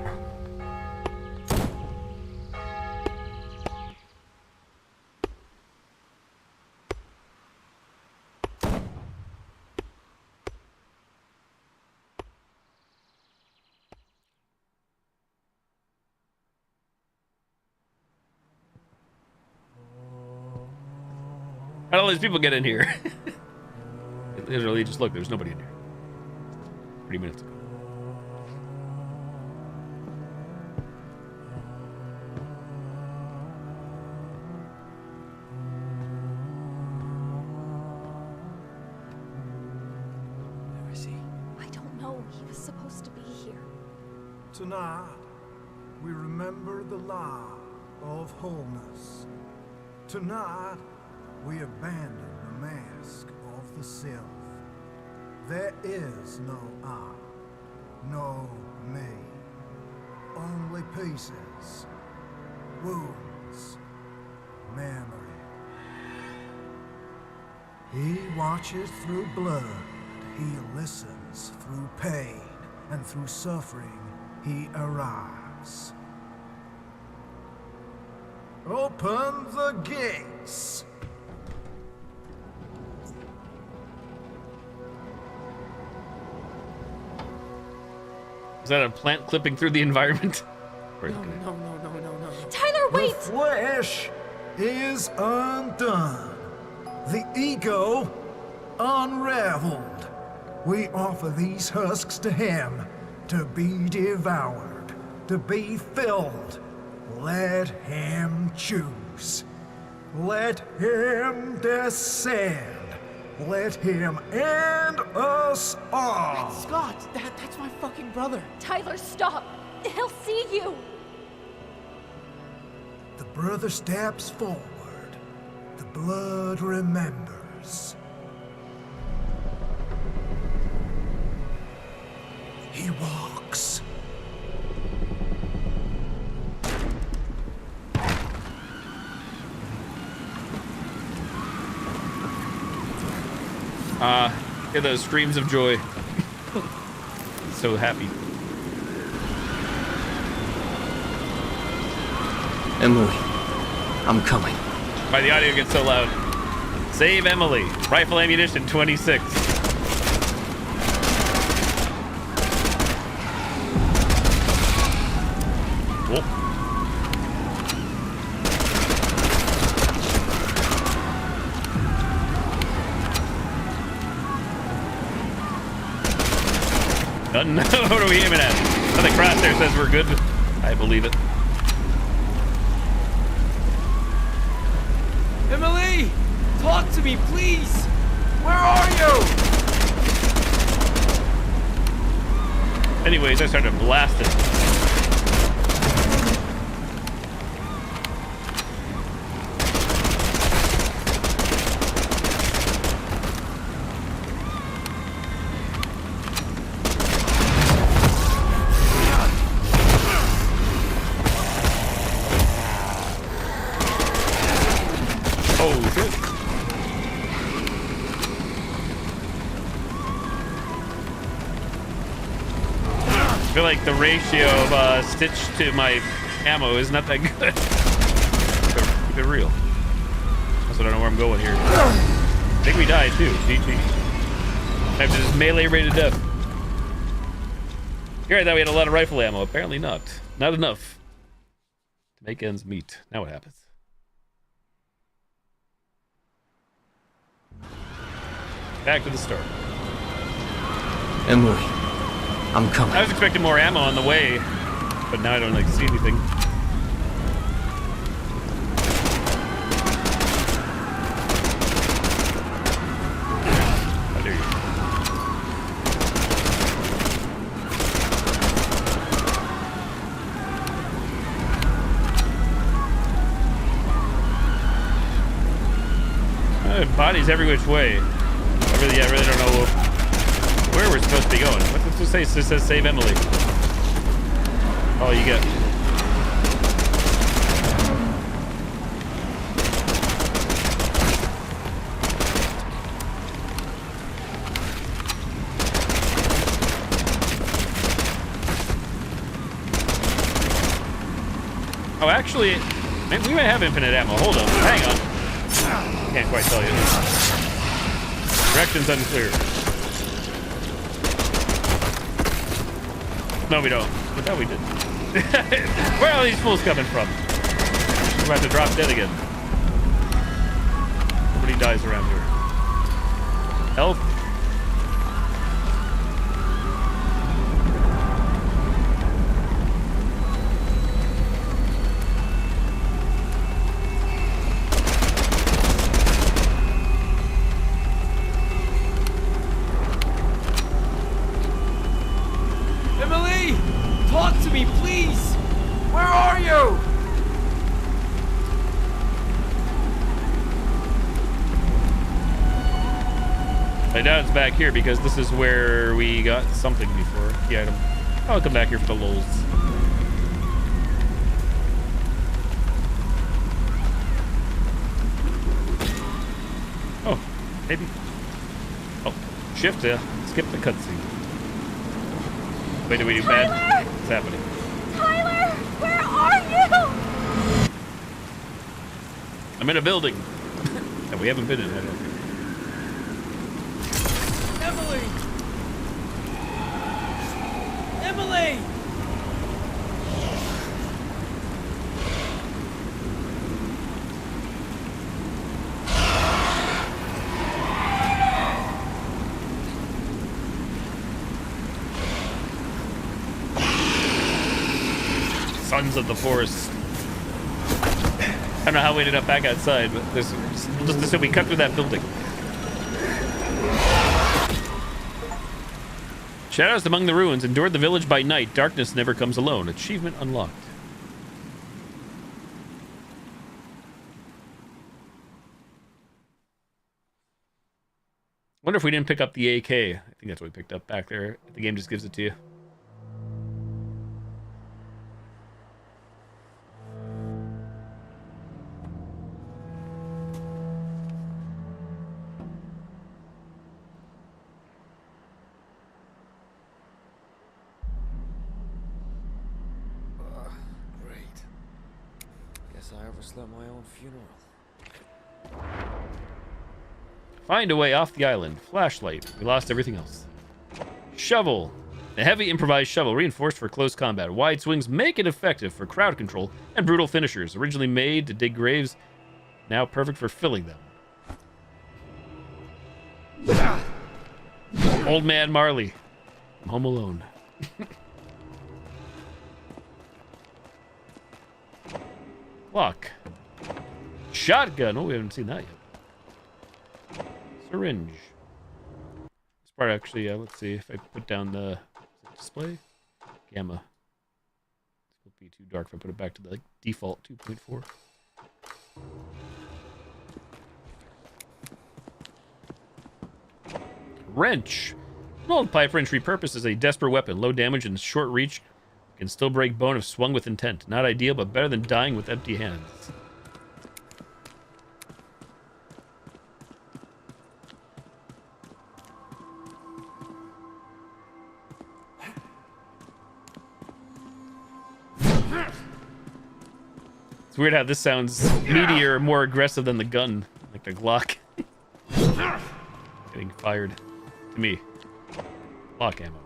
How did all these people get in here? Literally, just look, there's nobody in here. 30 minutes ago. He was supposed to be here. Tonight, we remember the law of wholeness. Tonight, we abandon the mask of the self. There is no I, no me. Only pieces, wounds, memory. He watches through blood, he listens through pain, and through suffering he arrives. Open the gates! Is that a plant clipping through the environment? No. Tyler, wait! The flesh is undone. The ego unraveled. We offer these husks to him to be devoured, to be filled. Let him choose. Let him descend. Let him end us all. Scott, that's my fucking brother. Tyler, stop! He'll see you! The brother steps forward. The blood remembers. He walks. Hear those screams of joy. So happy. Emily, I'm coming. Why the audio gets so loud? Save Emily. Rifle ammunition 26. Whoa. No, what are we aiming at? Oh, the crosshair says we're good. I believe it. Emily! Talk to me, please! Where are you? Anyways, I started blasting. Oh, shit. I feel like the ratio of Stitch to my ammo is not that good. Keep it real. Also, I don't know where I'm going here. I think we died too. GG. I have just melee rated death. Here I thought we had a lot of rifle ammo. Apparently not. Not enough to make ends meet. Now what happens? Back to the start. Emily, I'm coming. I was expecting more ammo on the way, but now I don't see anything. How dare you? Bodies every which way. I really don't know where we're supposed to be going. What's it supposed to say? It says save Emily. Oh, you get. Oh, actually, we might have infinite ammo. Hold on. Hang on. Can't quite tell you. Direction's unclear. No, we don't. I thought we did. Where are these fools coming from? We're about to drop dead again. Nobody dies around here. Health. are you? I doubt it's back here because this is where we got something before. The item. I'll come back here for the lulz. Oh, maybe. Oh, shift to skip the cutscene. Wait, did we do bad? What's happening? Tyler, where are you? I'm in a building that we haven't been in yet. Emily! Emily! Sons of the Forest. I don't know how we ended up back outside, but this just we cut through that building. Shadows among the ruins. Endured the village by night. Darkness never comes alone. Achievement unlocked. Wonder if we didn't pick up the AK. I think that's what we picked up back there. The game just gives it to you. Great. Guess I overslept my own funeral. Find a way off the island. Flashlight. We lost everything else. Shovel. A heavy improvised shovel reinforced for close combat. Wide swings make it effective for crowd control and brutal finishers. Originally made to dig graves, now perfect for filling them. Old Man Marley. I'm home alone. Lock. Shotgun. Oh, we haven't seen that yet. Syringe. This part actually, let's see if I put down the display. Gamma. This will be too dark if I put it back to the default 2.4. Wrench. An old pipe wrench repurposed as a desperate weapon. Low damage and short reach. Can still break bone if swung with intent. Not ideal, but better than dying with empty hands. It's weird how this sounds meatier, more aggressive than the gun, like the Glock. Getting fired to me. Lock ammo.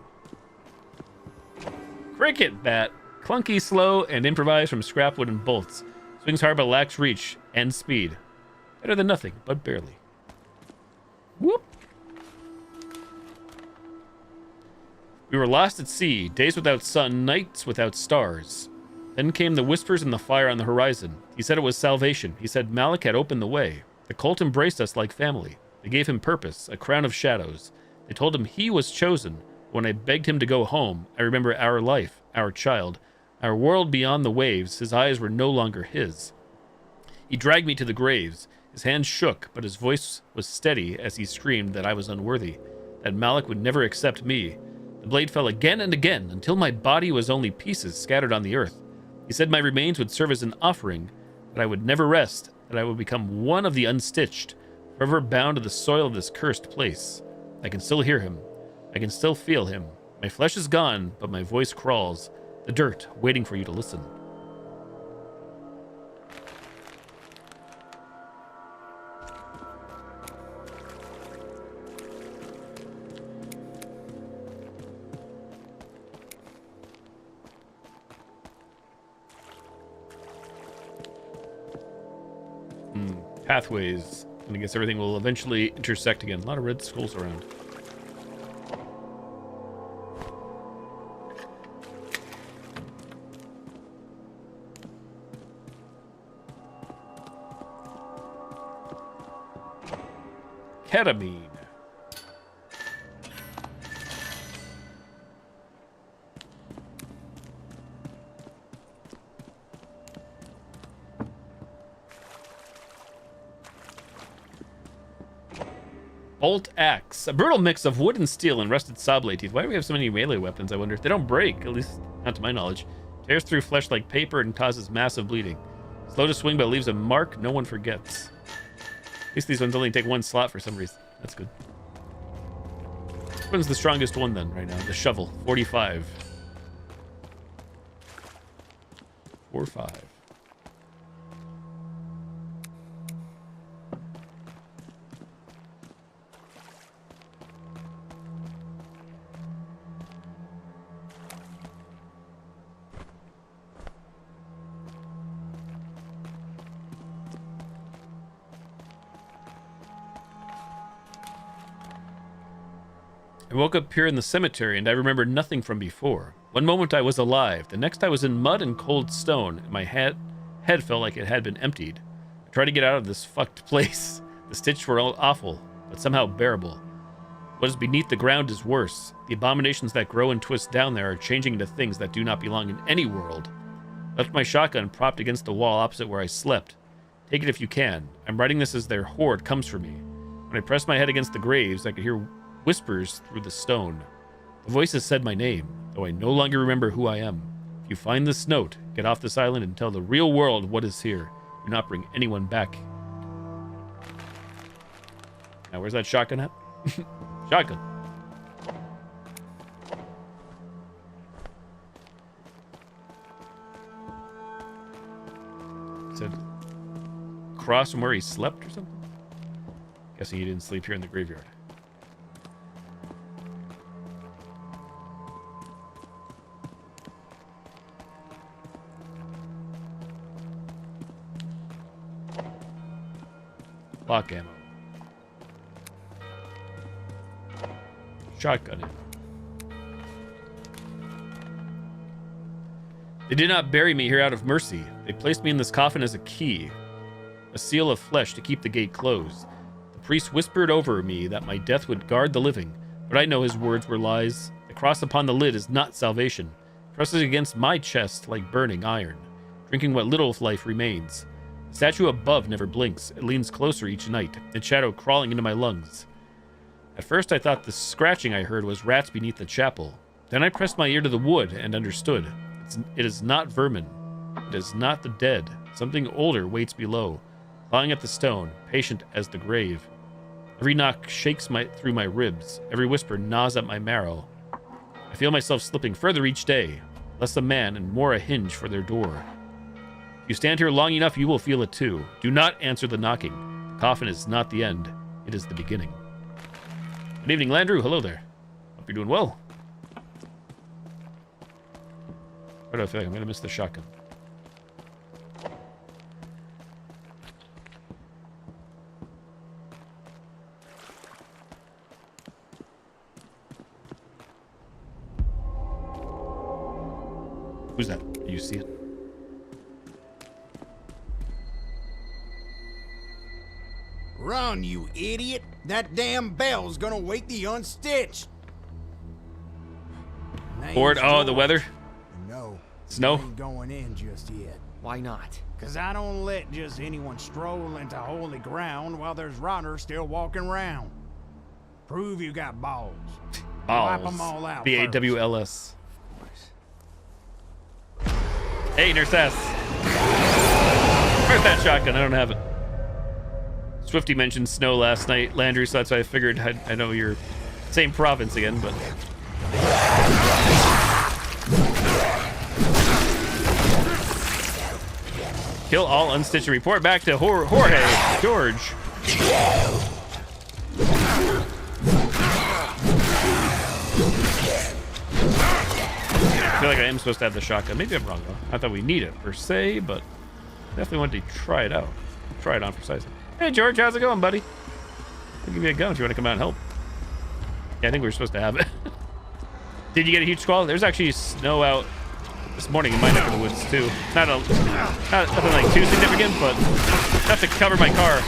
Cricket bat. Clunky, slow, and improvised from scrap wood and bolts. Swings hard but lacks reach and speed. Better than nothing, but barely. Whoop. We were lost at sea, days without sun, nights without stars. Then came the whispers and the fire on the horizon. He said it was salvation. He said Malik had opened the way. The cult embraced us like family. They gave him purpose, a crown of shadows. They told him he was chosen. When I begged him to go home, I remember our life, our child, our world beyond the waves. His eyes were no longer his. He dragged me to the graves. His hands shook, but his voice was steady as he screamed that I was unworthy, that Malik would never accept me. The blade fell again and again until my body was only pieces scattered on the earth. He said my remains would serve as an offering, that I would never rest, that I would become one of the unstitched, forever bound to the soil of this cursed place. I can still hear him. I can still feel him. My flesh is gone, but my voice crawls. The dirt, waiting for you to listen. Pathways. And I guess everything will eventually intersect again. A lot of red skulls around. Ketamine. Bolt axe. A brutal mix of wood and steel and rusted saw blade teeth. Why do we have so many melee weapons, I wonder? They don't break, at least not to my knowledge. Tears through flesh like paper and causes massive bleeding. Slow to swing, but leaves a mark no one forgets. At least these ones only take one slot for some reason. That's good. Which one's the strongest one then right now? The shovel. 45. 4-5. I woke up here in the cemetery, and I remember nothing from before. One moment I was alive, the next I was in mud and cold stone, and my head felt like it had been emptied. I tried to get out of this fucked place. The stitches were all awful, but somehow bearable. What is beneath the ground is worse. The abominations that grow and twist down there are changing into things that do not belong in any world. I left my shotgun propped against the wall opposite where I slept. Take it if you can. I'm writing this as their horde comes for me. When I pressed my head against the graves, I could hear whispers through the stone. The voices said my name, though I no longer remember who I am. If you find this note, get off this island and tell the real world what is here. Do not bring anyone back. Now, where's that shotgun at? Shotgun. Said across from where he slept or something? Guessing he didn't sleep here in the graveyard. Lock ammo. Shotgun ammo. They did not bury me here out of mercy. They placed me in this coffin as a key, a seal of flesh to keep the gate closed. The priest whispered over me that my death would guard the living, but I know his words were lies. The cross upon the lid is not salvation. It presses against my chest like burning iron, drinking what little of life remains. The statue above never blinks. It leans closer each night, its shadow crawling into my lungs. At first I thought the scratching I heard was rats beneath the chapel. Then I pressed my ear to the wood and understood. It is not vermin. It is not the dead. Something older waits below, clawing at the stone, patient as the grave. Every knock shakes through my ribs. Every whisper gnaws at my marrow. I feel myself slipping further each day, less a man and more a hinge for their door. If you stand here long enough, you will feel it too. Do not answer the knocking. The coffin is not the end. It is the beginning. Good evening, Landrew. Hello there. Hope you're doing well. Why do I feel like I'm going to miss the shotgun? Who's that? Do you see it? Run, you idiot! That damn bell's gonna wake the unstitched! Bored? Oh, the weather? No. Snow? Ain't going in just yet. Why not? 'Cause I don't let just anyone stroll into holy ground while there's rotters still walking around. Prove you got balls. Wipe 'em all out BAWLS. Hey, Nurse S. Where's that shotgun? I don't have it. Swifty mentioned snow last night, Landry, so that's why I figured I know you're same province again, but... Kill all unstitched and report back to Jorge. George. I feel like I am supposed to have the shotgun. Maybe I'm wrong, though. Not that we need it, per se, but definitely wanted to try it out. Try it on precisely. Hey, George, how's it going, buddy? I'll give you a gun if you want to come out and help. Yeah, I think we were supposed to have it. Did you get a huge squall? There's actually snow out this morning in my neck of the woods, too. Not nothing like too significant, but enough to cover my car.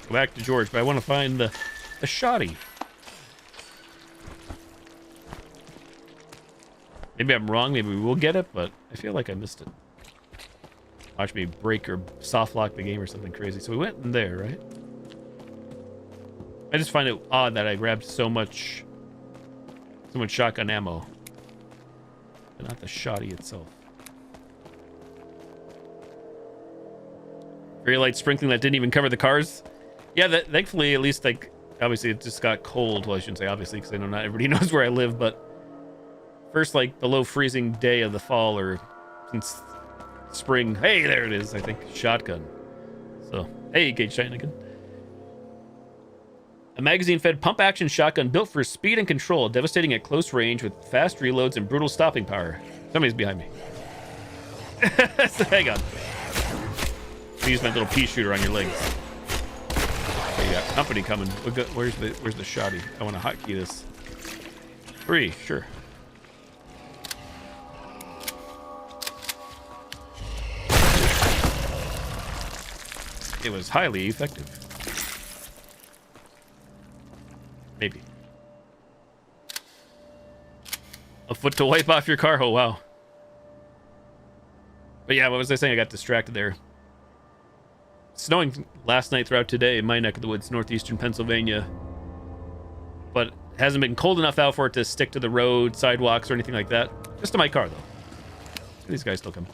Go back to George, but I want to find the shotty. Maybe I'm wrong. Maybe we will get it, but I feel like I missed it. Watch me break or soft lock the game or something crazy. So we went in there, right? I just find it odd that I grabbed so much shotgun ammo, but not the shotty itself. Very light sprinkling that didn't even cover the cars. Yeah, that thankfully, at least, like, obviously it just got cold. Well, I shouldn't say obviously, because I know not everybody knows where I live, but first, like, below freezing day of the fall, or since spring. Hey, there it is, I think. Shotgun. So, hey, Gage Titan again. A magazine-fed pump-action shotgun built for speed and control, devastating at close range with fast reloads and brutal stopping power. Somebody's behind me. So, hang on. Use my little pea shooter on your legs. Okay, you got company coming. Where's the shotty? I want to hotkey this. 3, sure. It was highly effective. Maybe. A foot to wipe off your car. Oh, wow. But yeah, what was I saying? I got distracted there. Snowing last night throughout today in my neck of the woods, northeastern Pennsylvania. But it hasn't been cold enough out for it to stick to the road, sidewalks, or anything like that. Just to my car, though. These guys still come.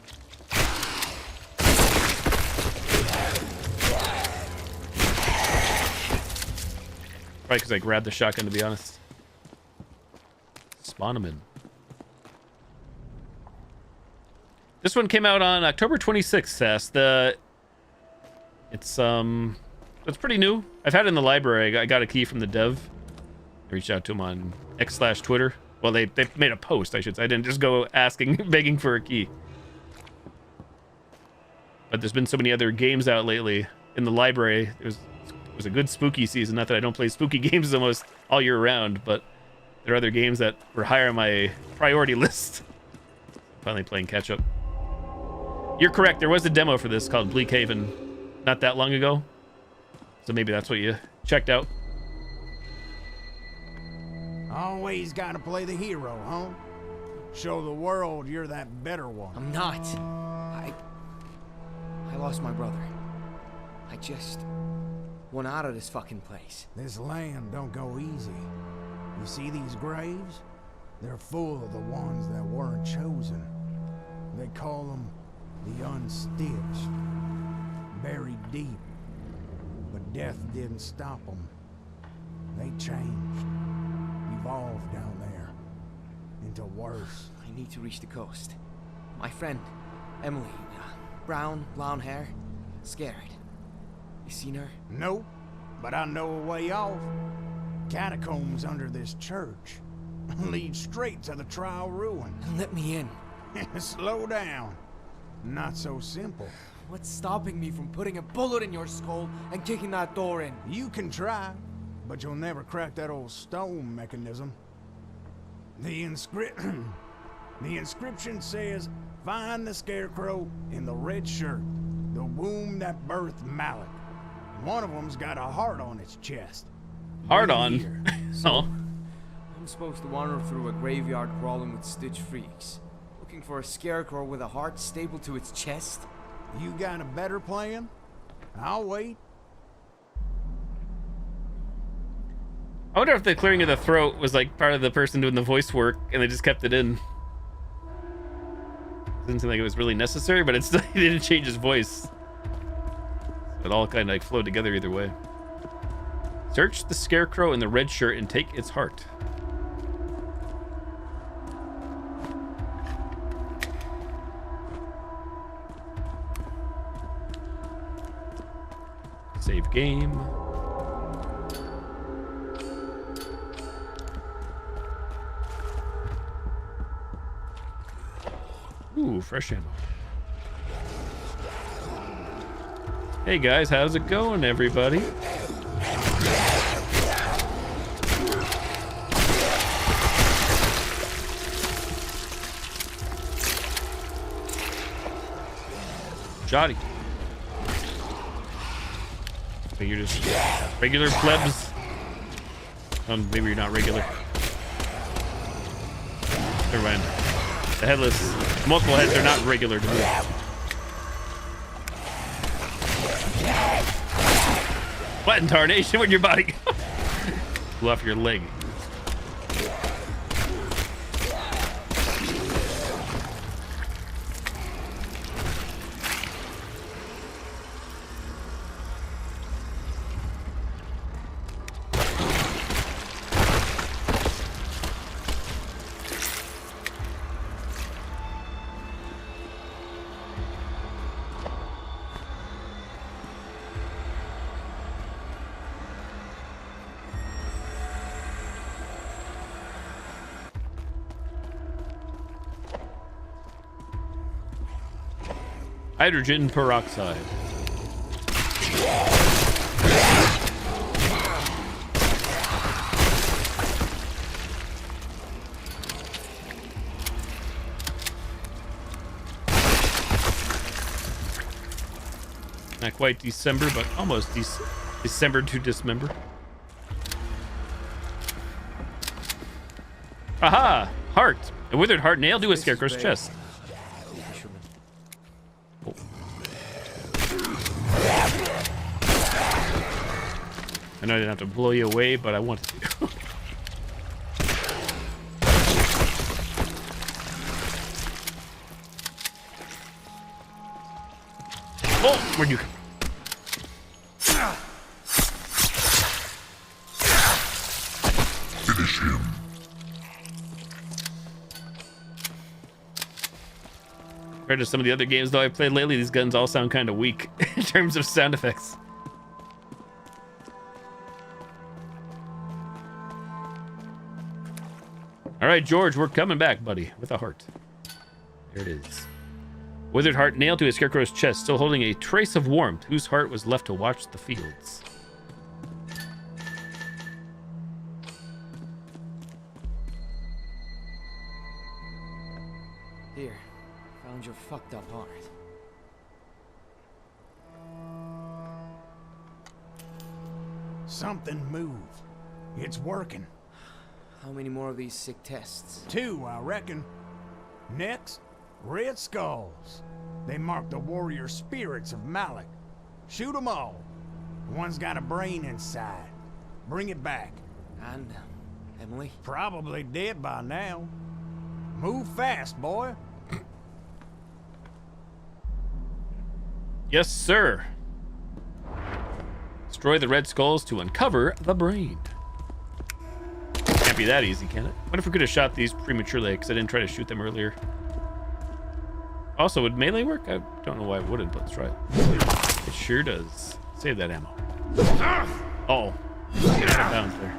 Probably because I grabbed the shotgun, to be honest. Spawn them in. This one came out on October 26th, Sass. It's pretty new. I've had it in the library. I got a key from the dev. I reached out to him on X/Twitter. Well, they made a post, I should say. I didn't just go asking, begging for a key. But there's been so many other games out lately in the library. It was a good spooky season. Not that I don't play spooky games almost all year round, but there are other games that were higher on my priority list. Finally playing catch up. You're correct. There was a demo for this called Bleak Haven not that long ago. So maybe that's what you checked out. Always gotta play the hero, huh? Show the world you're that better one. I'm not. I lost my brother. I just want out of this fucking place. This land don't go easy. You see these graves? They're full of the ones that weren't chosen. They call them the unstitched. Buried deep. But death didn't stop them. They changed. Evolved down there. Into worse. I need to reach the coast. My friend, Emily, brown, blonde hair, scared. You seen her? Nope, but I know a way off. Catacombs under this church. Lead straight to the trial ruin. Let me in. Slow down. Not so simple. What's stopping me from putting a bullet in your skull and kicking that door in? You can try, but you'll never crack that old stone mechanism. The inscription says, find the scarecrow in the red shirt, the womb that birthed Malik. One of them's got a heart on its chest. Heart on? So, I'm supposed to wander through a graveyard crawling with stitch freaks, looking for a scarecrow with a heart stapled to its chest? You got a better plan? I'll wait. I wonder if the clearing of the throat was like part of the person doing the voice work and they just kept it in. Didn't seem like it was really necessary, but it still he didn't change his voice. So it all kind of like flowed together either way. Search the scarecrow in the red shirt and take its heart. Save game. Ooh, fresh ammo. Hey guys, how's it going, everybody? Jotty. So you're just regular plebs. Maybe you're not regular. Never mind. The headless, multiple heads are not regular to me. What in tarnation when your body blew off your leg? Hydrogen peroxide. Not quite December, but almost December to dismember. Aha! Heart! A withered heart nailed to a scarecrow's chest. I know I didn't have to blow you away, but I wanted to. Oh, where'd you come? Finish him. Compared to some of the other games though I played lately, these guns all sound kind of weak in terms of sound effects. All right, George, we're coming back, buddy, with a heart. There it is. Withered heart nailed to a scarecrow's chest, still holding a trace of warmth, whose heart was left to watch the fields. Here, found your fucked up heart. Something moved. It's working. How many more of these sick tests? 2, I reckon. Next, red skulls. They mark the warrior spirits of Malik. Shoot them all. One's got a brain inside. Bring it back. And Emily? Probably dead by now. Move fast, boy. Yes, sir. Destroy the red skulls to uncover the brain. Can't be that easy, can it? What if we could have shot these prematurely, because I didn't try to shoot them earlier? Also, would melee work? I don't know why it wouldn't, but let's try it. It sure does. Save that ammo. Oh, out of bounds there.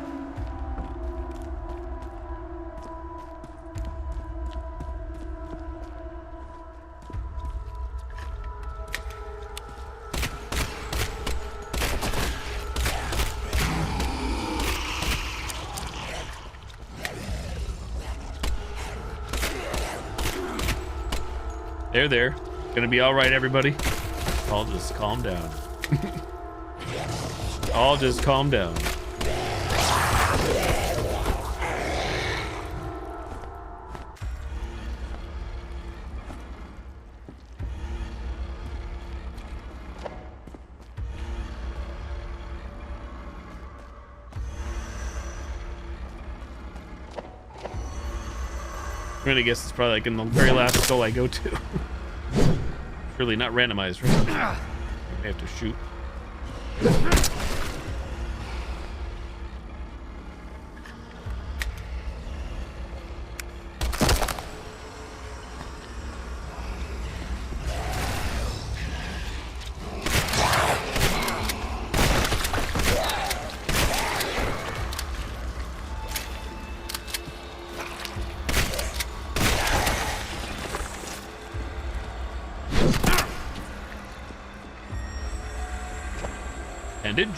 There. Gonna be all right, everybody. All just calm down. All just calm down. I'm gonna guess it's probably like in the very last skull I go to. It's really not randomized, right? I have to shoot. Bandage.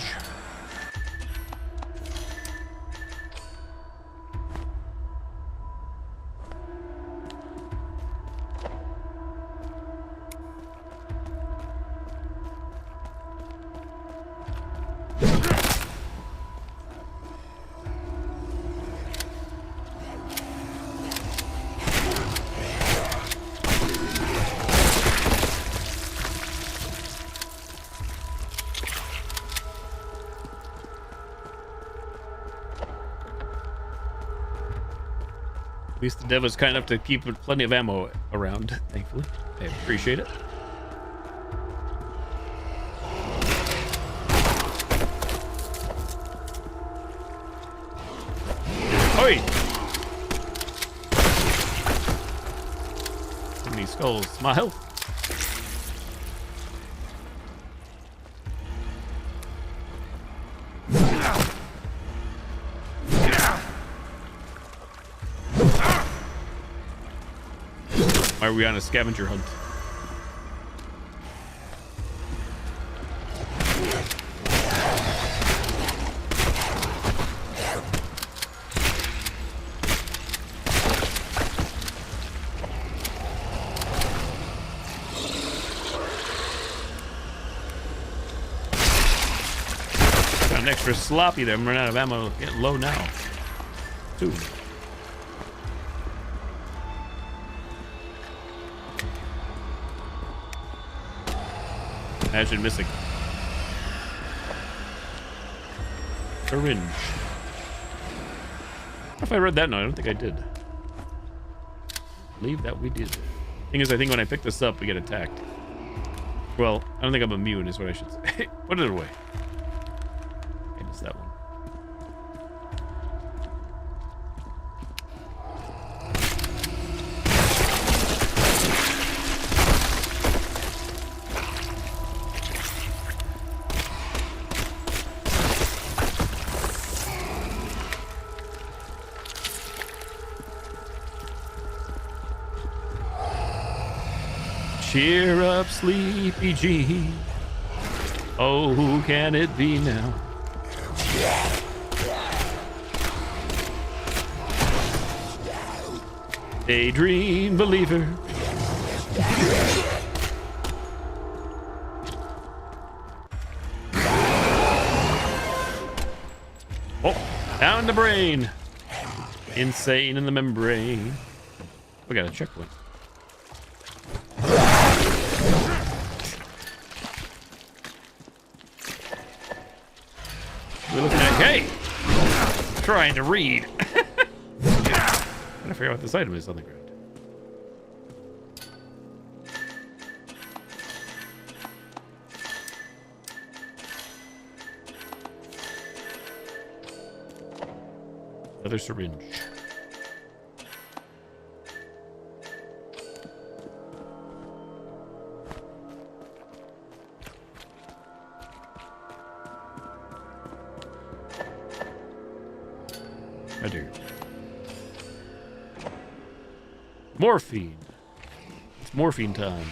least the dev was kind enough to keep plenty of ammo around, thankfully. I appreciate it. Oi! Too many skulls. My health. Why are we on a scavenger hunt? Got an extra sloppy there. I'm running out of ammo. Getting low now. Two. Imagine missing. Syringe. I don't know if I read that. No, I don't think I did. I believe that we did. Thing is, I think when I pick this up, we get attacked. Well, I don't think I'm immune, is what I should say. Put it away. I missed that one. Cheer up, Sleepy G. Oh, who can it be now? Daydream believer. Oh, down the brain. Insane in the membrane. We got a checkpoint. We're looking at, hey, trying to read. Trying to figure out what this item is on the ground. Another syringe. Adhere. Morphine. It's morphine time.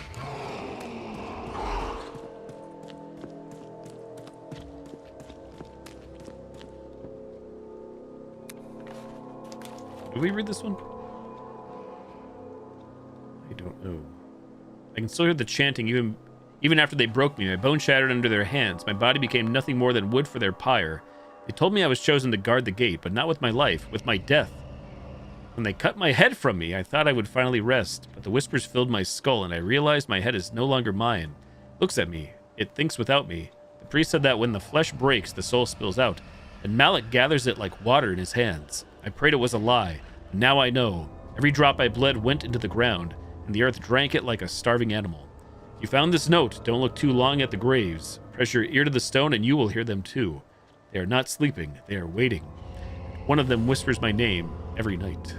Did we read this one? I don't know. I can still hear the chanting even after they broke me. My bones shattered under their hands. My body became nothing more than wood for their pyre. They told me I was chosen to guard the gate, but not with my life, with my death. When they cut my head from me, I thought I would finally rest, but the whispers filled my skull, and I realized my head is no longer mine. It looks at me. It thinks without me. The priest said that when the flesh breaks, the soul spills out, and Malik gathers it like water in his hands. I prayed it was a lie. Now I know. Every drop I bled went into the ground, and the earth drank it like a starving animal. If you found this note, don't look too long at the graves. Press your ear to the stone, and you will hear them too. They are not sleeping. They are waiting. One of them whispers my name every night.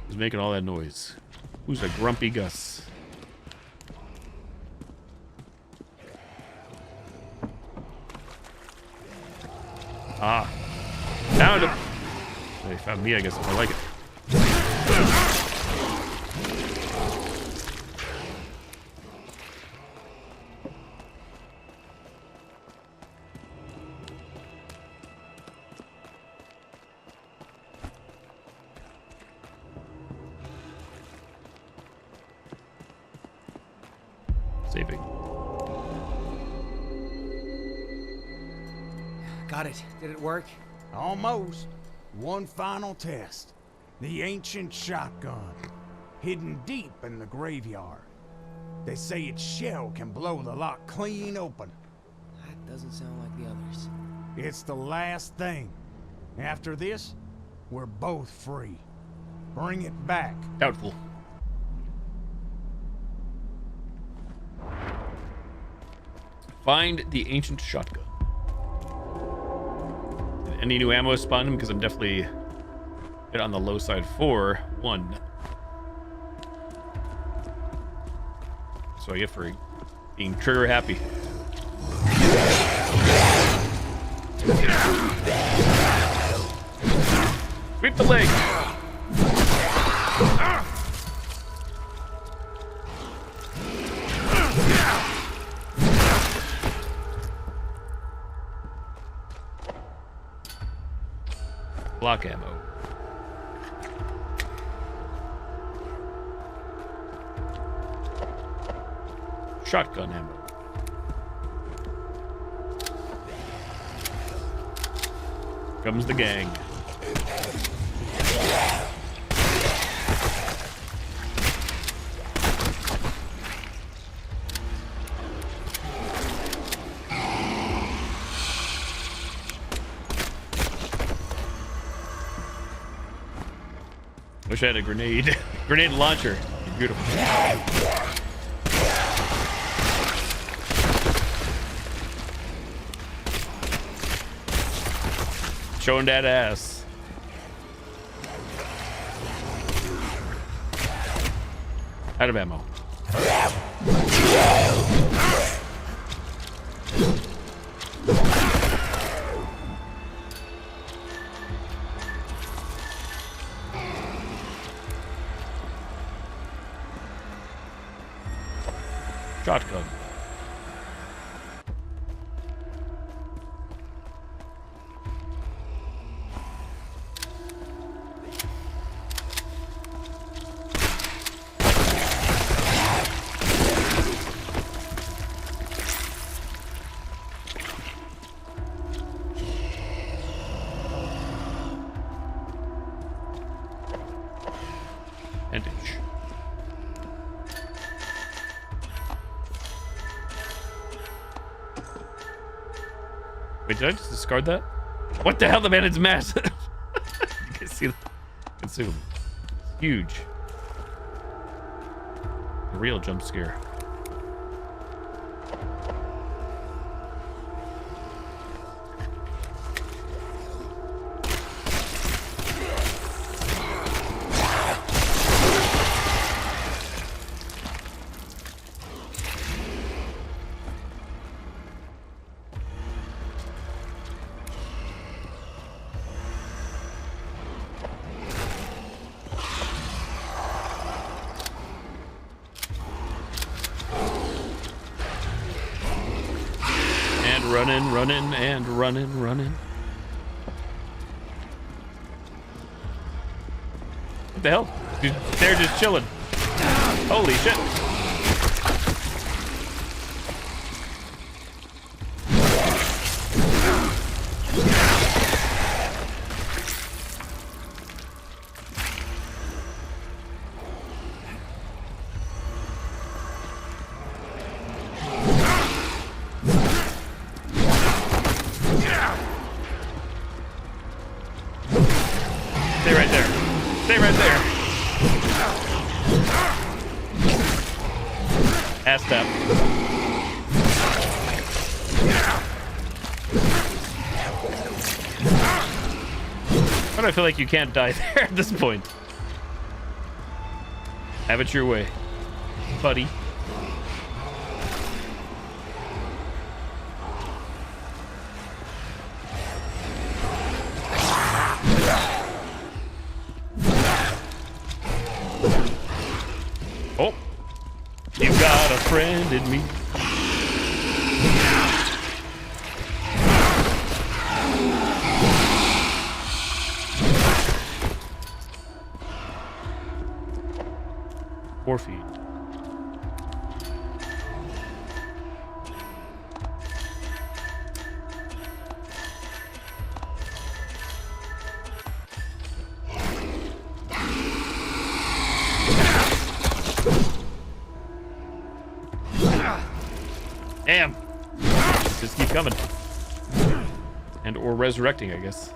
Who's making all that noise? Who's a grumpy Gus? Ah. Found him. They found me, I guess, if I like it. Saving. Got it. Did it work? Almost. One final test. The ancient shotgun, hidden deep in the graveyard. They say its shell can blow the lock clean open. That doesn't sound like the others. It's the last thing. After this, we're both free. Bring it back. Doubtful. Find the ancient shotgun. Did any new ammo spawn? Because I'm definitely a bit on the low side for 1. So I get for being trigger happy. Sweep the leg. Block ammo. Shotgun ammo. Comes the gang. Wish I had a grenade launcher. Beautiful. Showing that ass. Out of ammo. Shotgun. Bandage. Wait, did I just discard that? What the hell? The bandage is massive. You can see the consume. Huge. A real jump scare. Running. What the hell? Dude, they're just chilling. Holy shit. Stay right there. Ass tap. Why do I feel like you can't die there at this point? Have it your way, buddy. Oh, you've got a friend in me. Feet. Damn. Just keep coming. And or resurrecting, I guess.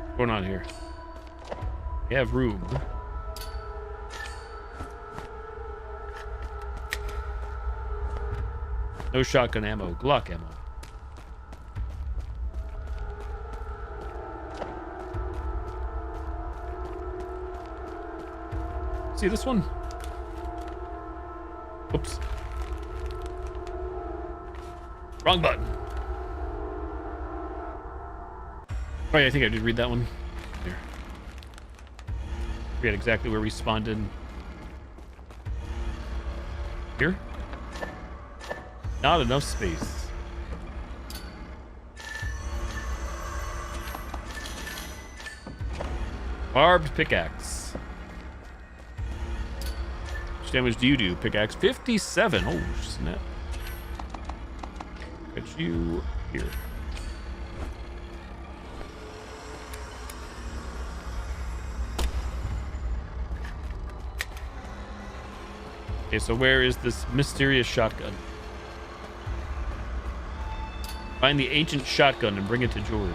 What's going on here? We have room. No shotgun ammo, Glock ammo. See this one? Oops. Wrong button. Oh yeah, I think I did read that one. Here. Forget exactly where we spawned in. Here? Not enough space. Barbed pickaxe. How much damage do you do? Pickaxe 57. Oh, snap. Got you here. Okay, so where is this mysterious shotgun? Find the ancient shotgun and bring it to George.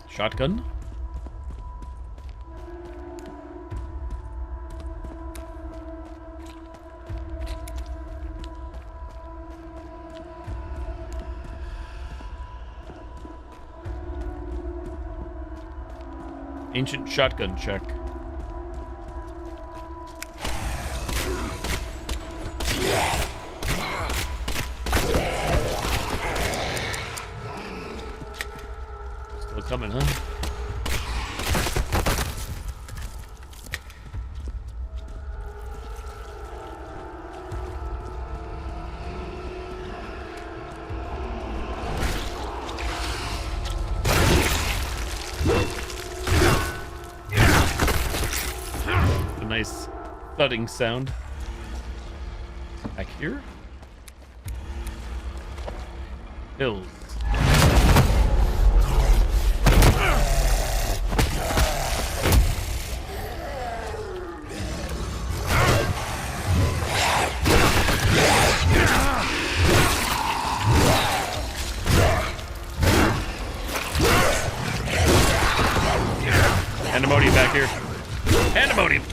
Shotgun? Ancient shotgun check. Still coming, huh? Nice thudding sound. Back here. Hills. Pandemonium back here. Pandemonium.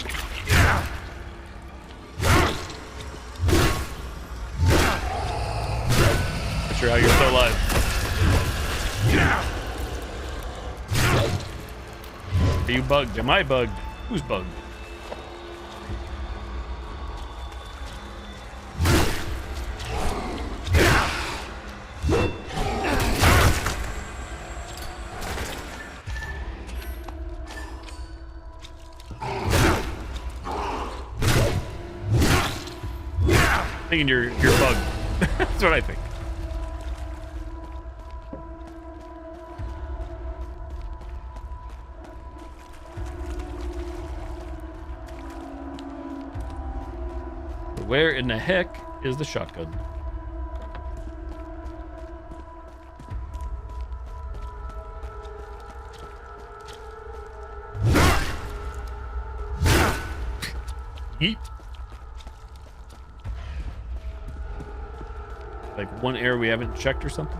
Not sure how you're still alive. Are you bugged? Am I bugged? Who's bugged? Thinking you're bugged. That's what I think. Where in the heck is the shotgun? Yeet. Like one area we haven't checked or something?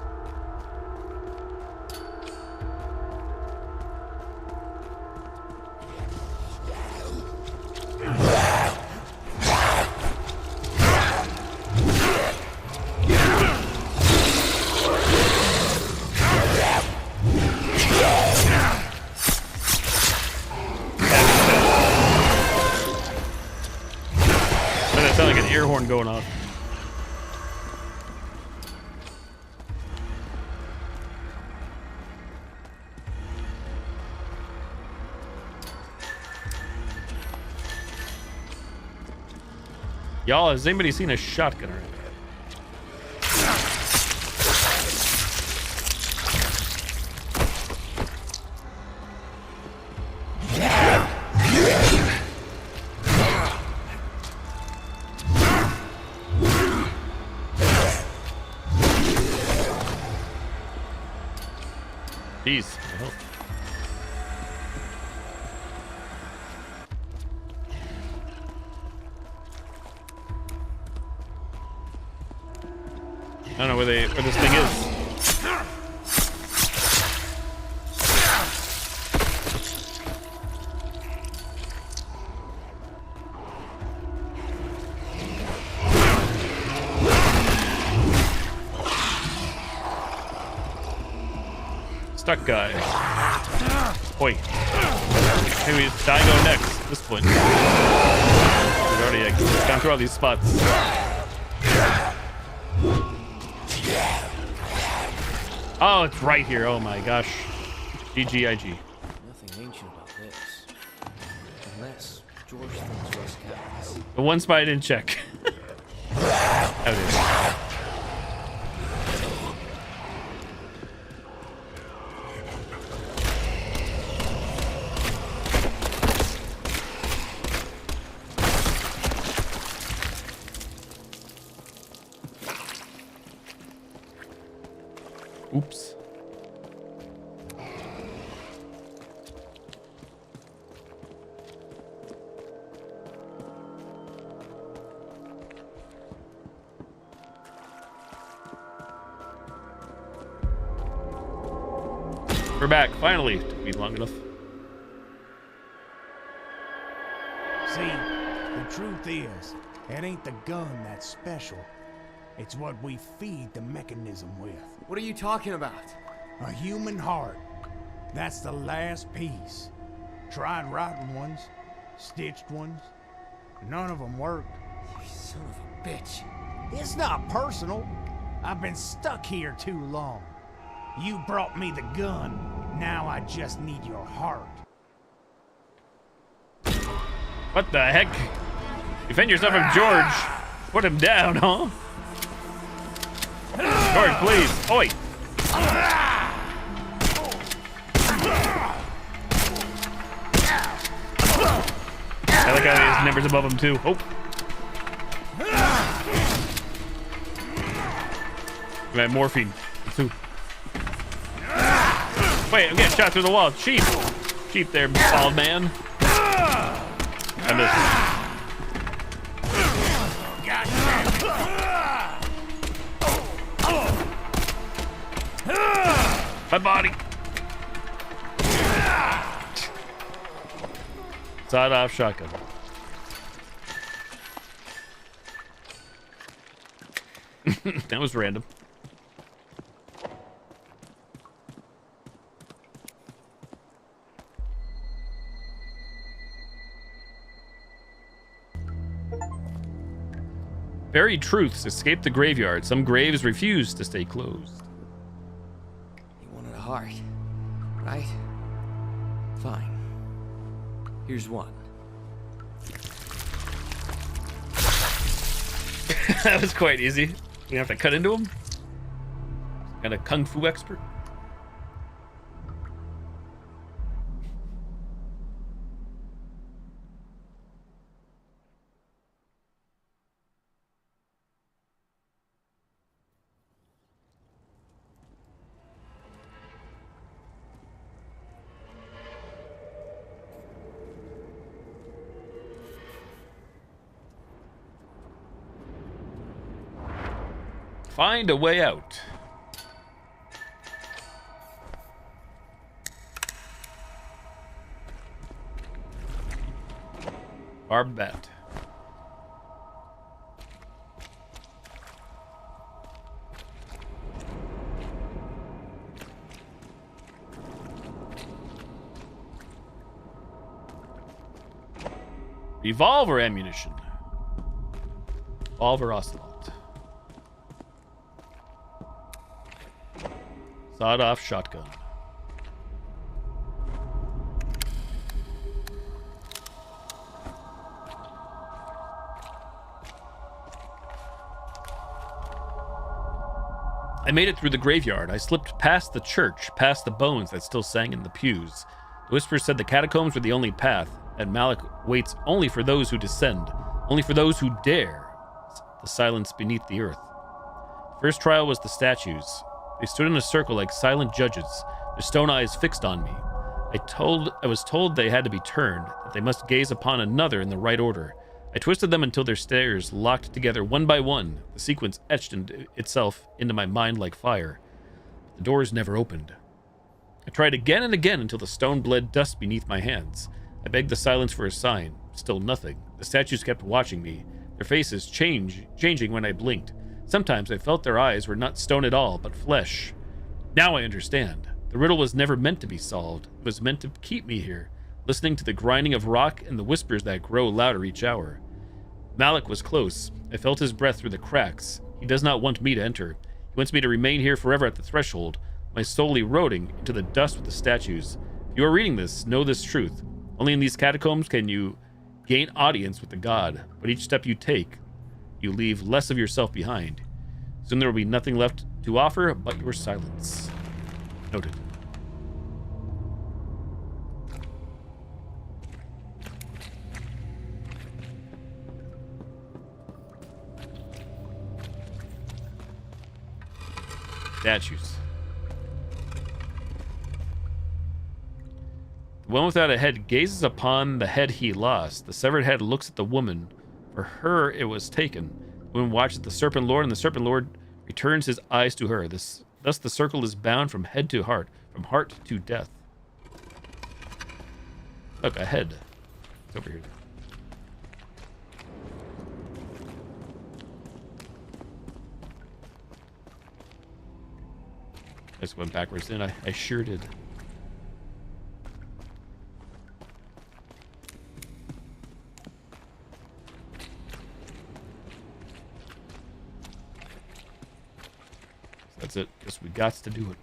That sounds like an air horn going off. Y'all, has anybody seen a shotgun around? Jeez. What the hell? I don't know where this thing is. Stuck guy. Oi. Maybe it's Daigo next at this point. We've already gone through all these spots. Oh, it's right here. Oh my gosh. GGIG. Nothing ancient about this. Unless George thinks Russ counts. The one spot I didn't check. Out it. Oops. We're back, finally. Took me long enough. See, the truth is, it ain't the gun that's special. It's what we feed the mechanism with. What are you talking about? A human heart. That's the last piece. Tried rotten ones, stitched ones. None of them worked. You son of a bitch. It's not personal. I've been stuck here too long. You brought me the gun. Now I just need your heart. What the heck? Defend yourself from George. Put him down, huh? George, please. Oi. I like how his numbers above him too. Oh. I have morphine. Too. Wait, I'm getting shot through the wall. Sheep. Sheep there, bald man. I missed. My body. Sawed-off shotgun. That was random. Buried truths escape the graveyard. Some graves refuse to stay closed. You wanted a heart, right? Fine. Here's one. That was quite easy. You have to cut into him. Kind of kung fu expert. Find a way out. Barbed bat. Revolver ammunition. Revolver ocelot. Sawed-off shotgun. I made it through the graveyard. I slipped past the church, past the bones that still sang in the pews. The whispers said the catacombs were the only path, and Malik waits only for those who descend, only for those who dare. The silence beneath the earth. First trial was the statues. They stood in a circle like silent judges. their stone eyes fixed on me. I was told they had to be turned, that they must gaze upon another in the right order. I twisted them until their stares locked together one by one. The sequence etched itself into my mind like fire. The doors never opened. I tried again and again until the stone bled dust beneath my hands. I begged the silence for a sign. Still nothing. The statues kept watching me, their faces changing when I blinked. Sometimes I felt their eyes were not stone at all, but flesh. Now I understand. The riddle was never meant to be solved. It was meant to keep me here, listening to the grinding of rock and the whispers that grow louder each hour. Malik was close. I felt his breath through the cracks. He does not want me to enter. He wants me to remain here forever at the threshold, my soul eroding into the dust with the statues. If you are reading this, know this truth. Only in these catacombs can you gain audience with the god, but each step you take, you leave less of yourself behind. Soon there will be nothing left to offer but your silence. Noted. Statues. The one without a head gazes upon the head he lost. The severed head looks at the woman. For her it was taken. The woman watches the Serpent Lord, and the Serpent Lord returns his eyes to her. Thus the circle is bound from head to heart, from heart to death. Look, a head. It's over here. I just went backwards in. I sure did. That's it. Guess we got to do it.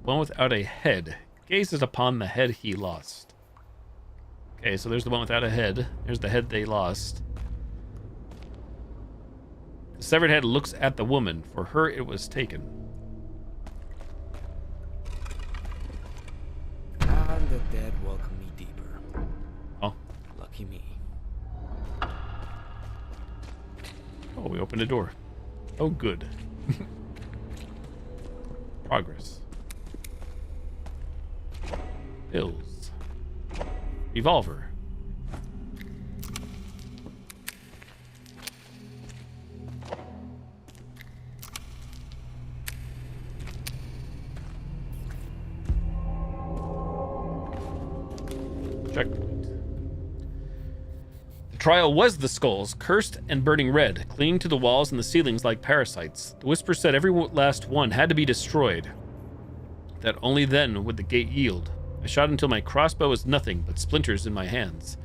One without a head gazes upon the head he lost. Okay, so there's the one without a head. There's the head they lost. The severed head looks at the woman. For her it was taken. And the dead welcome me deeper. Oh. Lucky me. Oh, we opened a door. Oh, good. Progress. Pills. Revolver. Checkpoint. The trial was the skulls, cursed and burning red, clinging to the walls and the ceilings like parasites. The whisper said every last one had to be destroyed, that only then would the gate yield. I shot until my crossbow was nothing but splinters in my hands.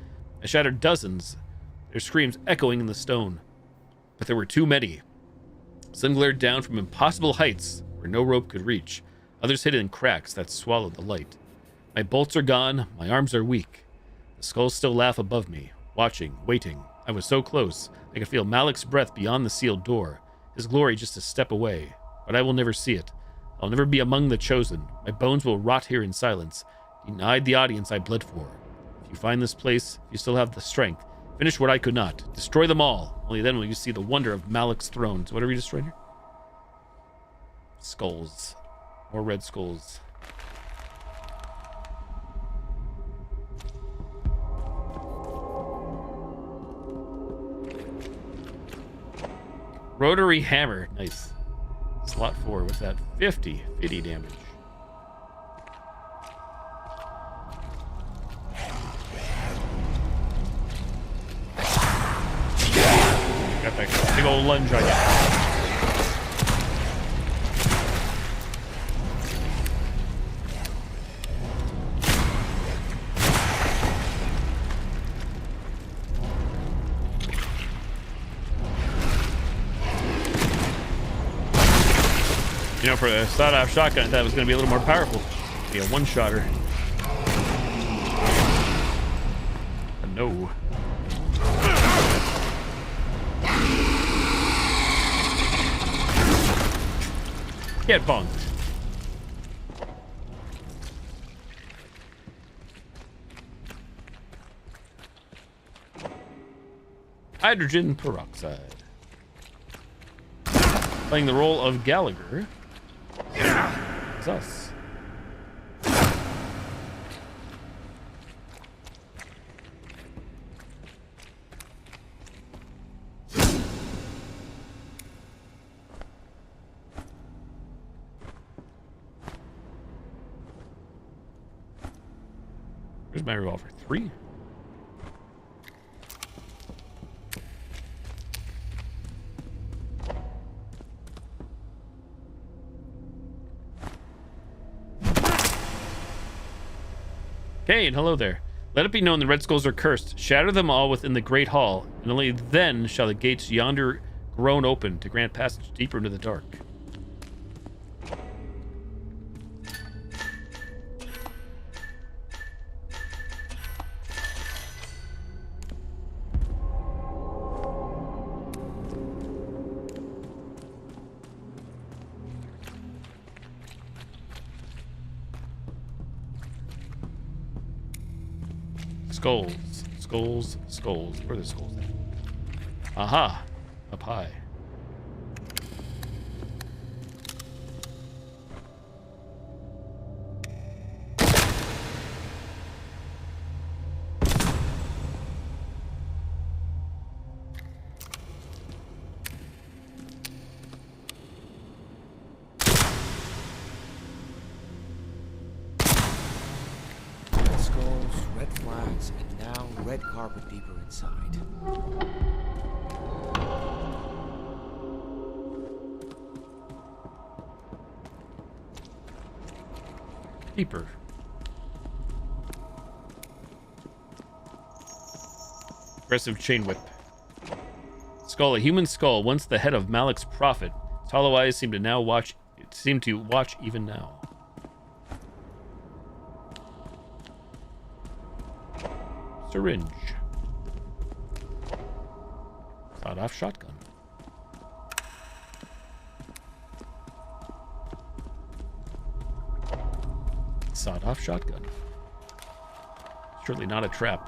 I shattered dozens, their screams echoing in the stone. But there were too many. Some glared down from impossible heights where no rope could reach. Others hid in cracks that swallowed the light. My bolts are gone, my arms are weak. The skulls still laugh above me, watching, waiting. I was so close, I could feel Malik's breath beyond the sealed door, his glory just a step away. But I will never see it. I'll never be among the chosen. My bones will rot here in silence, denied the audience I bled for. If you find this place, if you still have the strength, finish what I could not. Destroy them all. Only then will you see the wonder of Malik's throne. So what are we destroying here? Skulls. More red skulls. Rotary hammer. Nice. Slot 4. What's that? 50 damage. Got that big old lunge on you. You know, for a sawed-off shotgun, I thought it was going to be a little more powerful. Be a one-shotter. But no. Get bonked. Hydrogen peroxide. playing the role of Gallagher. It's us. Where's my revolver? 3? Kane, hello there. Let it be known the Red Skulls are cursed. Shatter them all within the Great Hall, and only then shall the gates yonder groan open to grant passage deeper into the dark. Skulls. Skulls. Skulls. Where are the skulls at? Aha! Up high. Red flags, and now red carpet deeper inside. Deeper. Aggressive chain whip. Skull, a human skull, once the head of Malik's prophet. Its hollow eyes seem to watch even now. Syringe. Sawed-off shotgun. Sawed-off shotgun. Surely not a trap.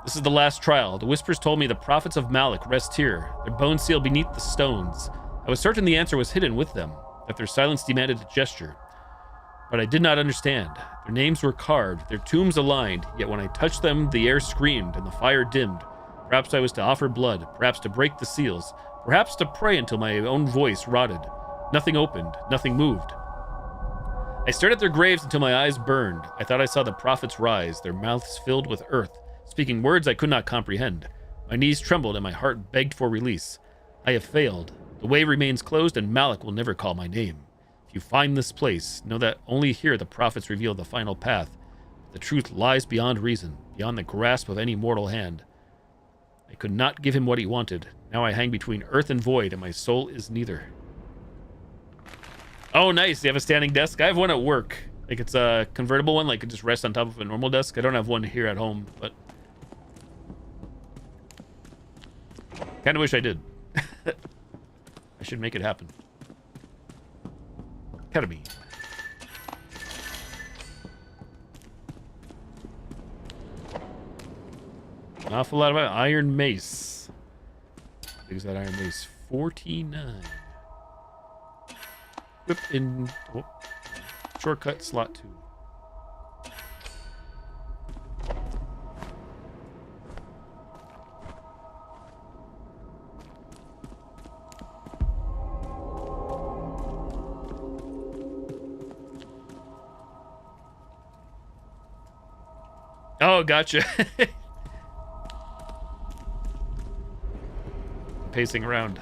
This is the last trial. The whispers told me the prophets of Malik rest here, their bones sealed beneath the stones. I was certain the answer was hidden with them, that their silence demanded a gesture. But I did not understand. Their names were carved, their tombs aligned, yet when I touched them, the air screamed and the fire dimmed. Perhaps I was to offer blood, perhaps to break the seals, perhaps to pray until my own voice rotted. Nothing opened, nothing moved. I stared at their graves until my eyes burned. I thought I saw the prophets rise, their mouths filled with earth, speaking words I could not comprehend. My knees trembled and my heart begged for release. I have failed. The way remains closed and Malik will never call my name. If you find this place, know that only here the prophets reveal the final path. The truth lies beyond reason, beyond the grasp of any mortal hand. I could not give him what he wanted. Now I hang between earth and void, and my soul is neither. Oh, nice. You have a standing desk? I have one at work. Like, it's a convertible one, like it just rests on top of a normal desk. I don't have one here at home, but kind of wish I did. I should make it happen. Academy. An awful lot of iron mace. How big is that iron mace? 49. Whip in. Oh, shortcut slot 2. Oh, gotcha. Pacing around.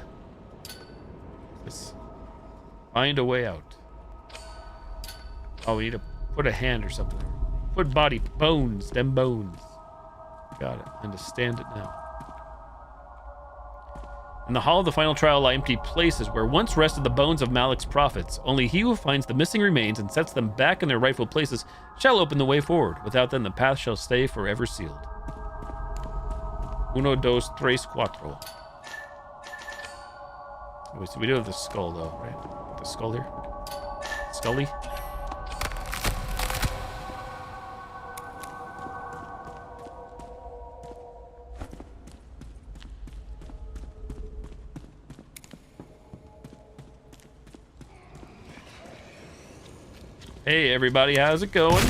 Just find a way out. Oh, we need to put a hand or something. Put body, bones, them bones. Got it. Understand it now. In the hall of the final trial lie empty places where once rested the bones of Malik's prophets. Only he who finds the missing remains and sets them back in their rightful places shall open the way forward. Without them, the path shall stay forever sealed. 1, 2, 3, 4. Wait, so we do have the skull, though, right? The skull here? Scully? Hey everybody, how's it going?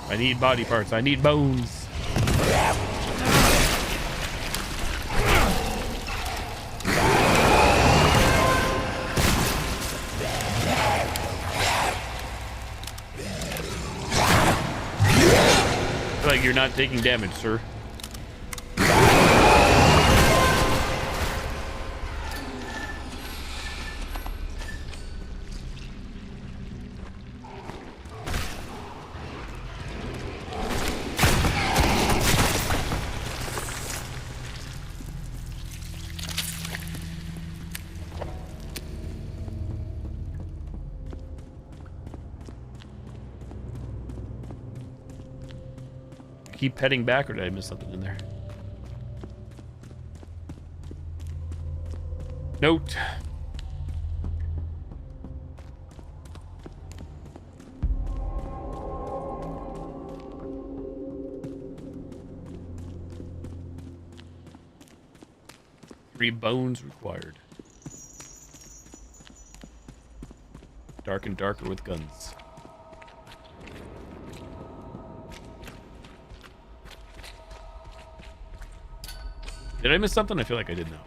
I need body parts, I need bones. I feel like you're not taking damage, sir. Keep heading back, or did I miss something in there? Note. Three bones required. Dark and darker with guns. Did I miss something? I feel like I did now.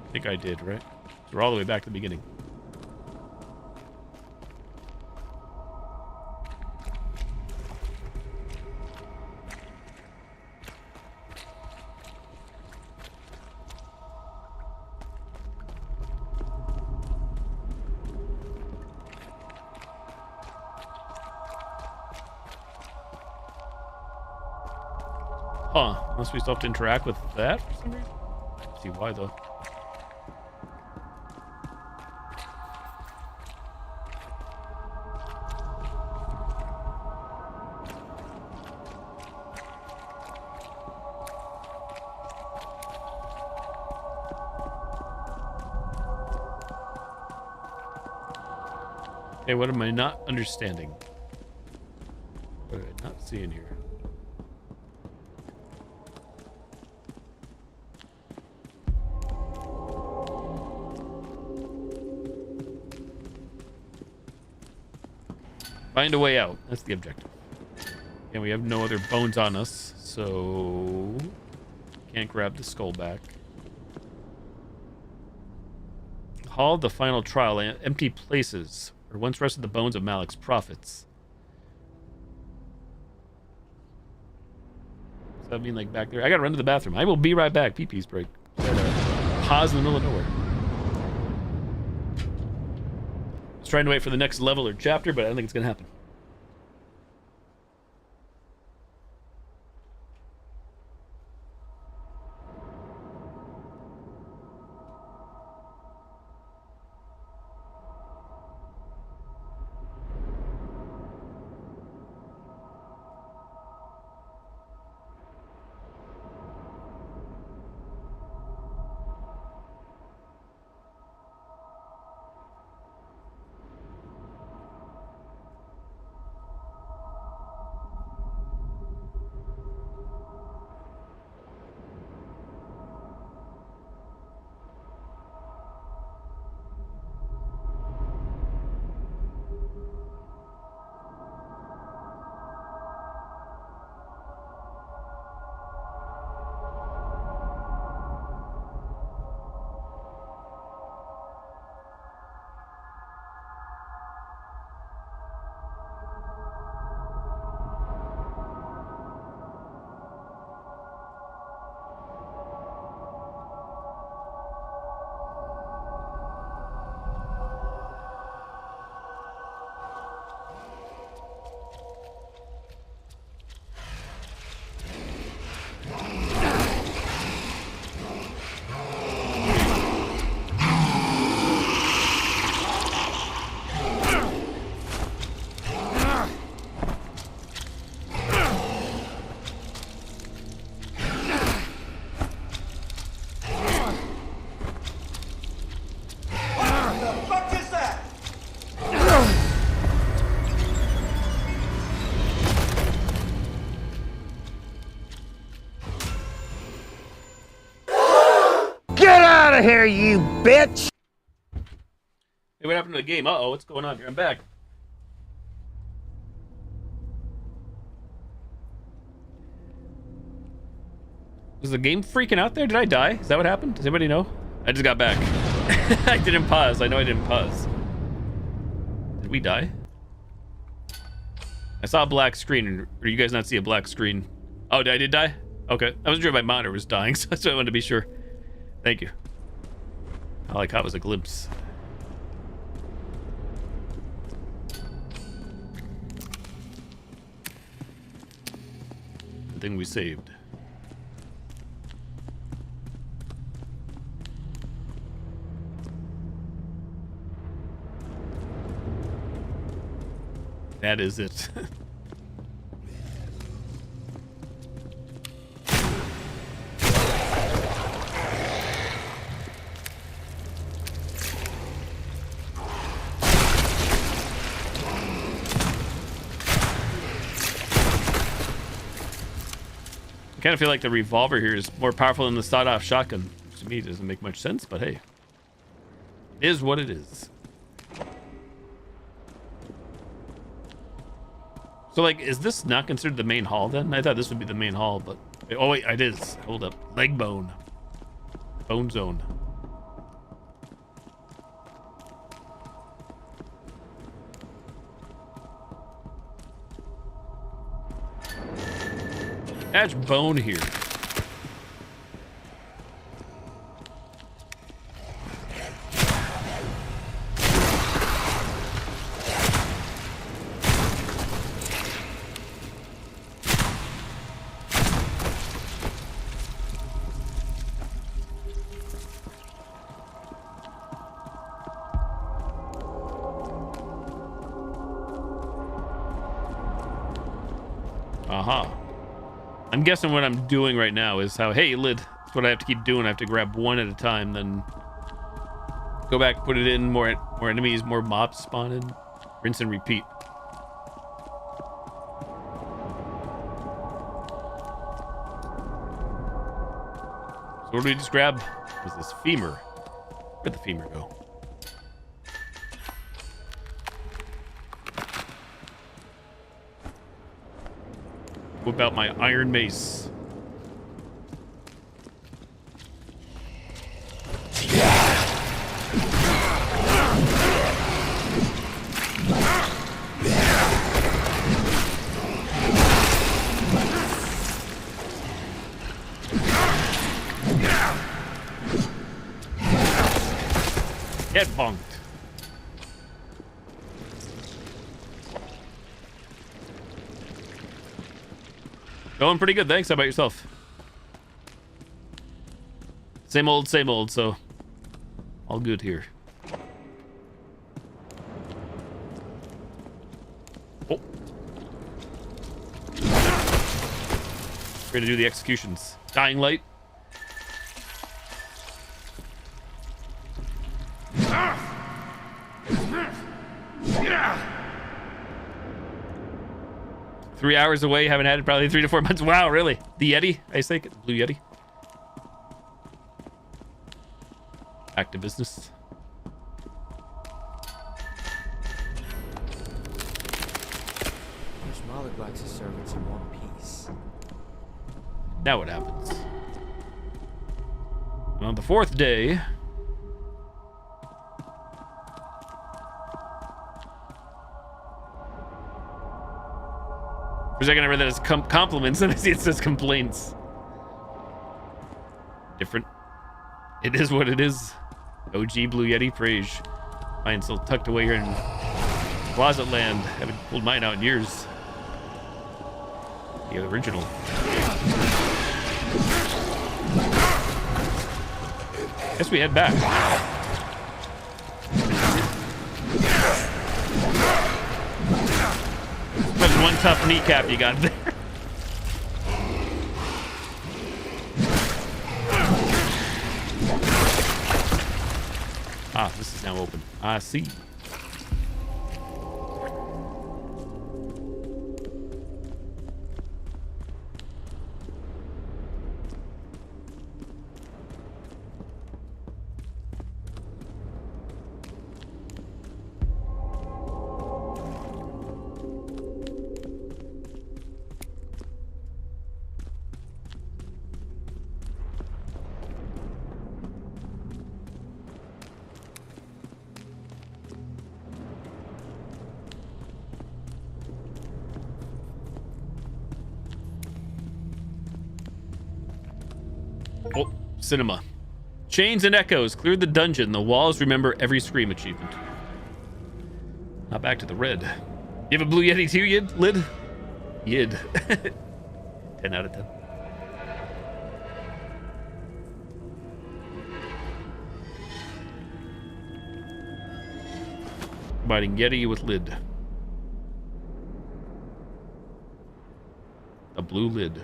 I think I did, right? So we're all the way back to the beginning. Huh. Unless we still have to interact with that for some reason. Let's see why, though. Okay, what am I not understanding? What did I not see in here? Find a way out. That's the objective. And we have no other bones on us, so can't grab the skull back. Hall of the final trial. Empty places where once rested the bones of Malik's prophets. Does that mean like back there? I gotta run to the bathroom. I will be right back. Pee-pee's break. Pause in the middle of nowhere. I was trying to wait for the next level or chapter, but I don't think it's gonna happen. of here, you bitch! Hey, what happened to the game? Uh-oh, what's going on here? I'm back. Was the game freaking out there? Did I die? Is that what happened? Does anybody know? I just got back. I didn't pause. I know I didn't pause. Did we die? I saw a black screen. Or you guys not see a black screen? Oh, I did die? Okay. I wasn't sure my monitor was dying, so I wanted to be sure. Thank you. All I caught was a glimpse. The thing we saved. That is it. I kind of feel like the revolver here is more powerful than the sawed-off shotgun. Which to me doesn't make much sense, but hey. It is what it is. So, like, is this not considered the main hall then? I thought this would be the main hall, but... Oh, wait, it is. Hold up. Leg bone. Bone zone. That's bone here. Aha. I'm guessing what I'm doing right now is how, hey, lid. That's what I have to keep doing. I have to grab one at a time, then go back, put it in, more enemies, more mobs spawn in. Rinse and repeat. So what did we just grab? Was this femur? Where'd the femur go? Whip out my iron mace. Get bonked. Going pretty good, thanks. How about yourself? Same old, so all good here. Oh. We're gonna do the executions. Dying light. Yeah. 3 hours away, haven't had it probably 3 to 4 months. Wow, really? The Yeti? I say Blue Yeti. Back to business. Malding likes his servants in one piece. Now what happens? On the 4th day... For a second I read that as compliments, and I see it says complaints. Different. It is what it is. OG Blue Yeti praise. Mine's still tucked away here in closet land. Haven't pulled mine out in years. The original. Guess we head back. That's one tough kneecap you got there. Ah, this is now open. I see. Cinema. Chains and echoes cleared the dungeon. The walls remember every scream achievement. Now back to the red. You have a Blue Yeti too, Yid? Lid? Yid. 10 out of 10. Combining Yeti with lid. A blue lid.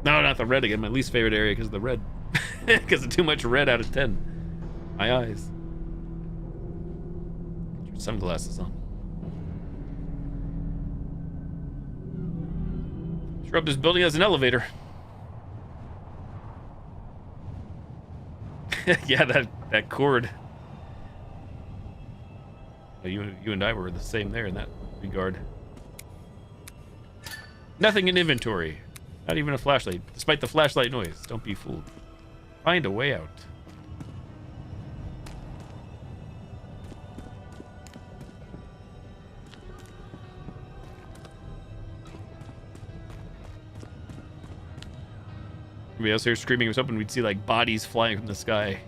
No, not the red again. My least favorite area because of the red. Because of too much red out of 10. My eyes. Get your sunglasses on. Sure hope this building has an elevator. Yeah, that cord. You and I were the same there in that regard. Nothing in inventory. Not even a flashlight, despite the flashlight noise. Don't be fooled. Find a way out. Everybody else here screaming was hoping we'd see like bodies flying from the sky.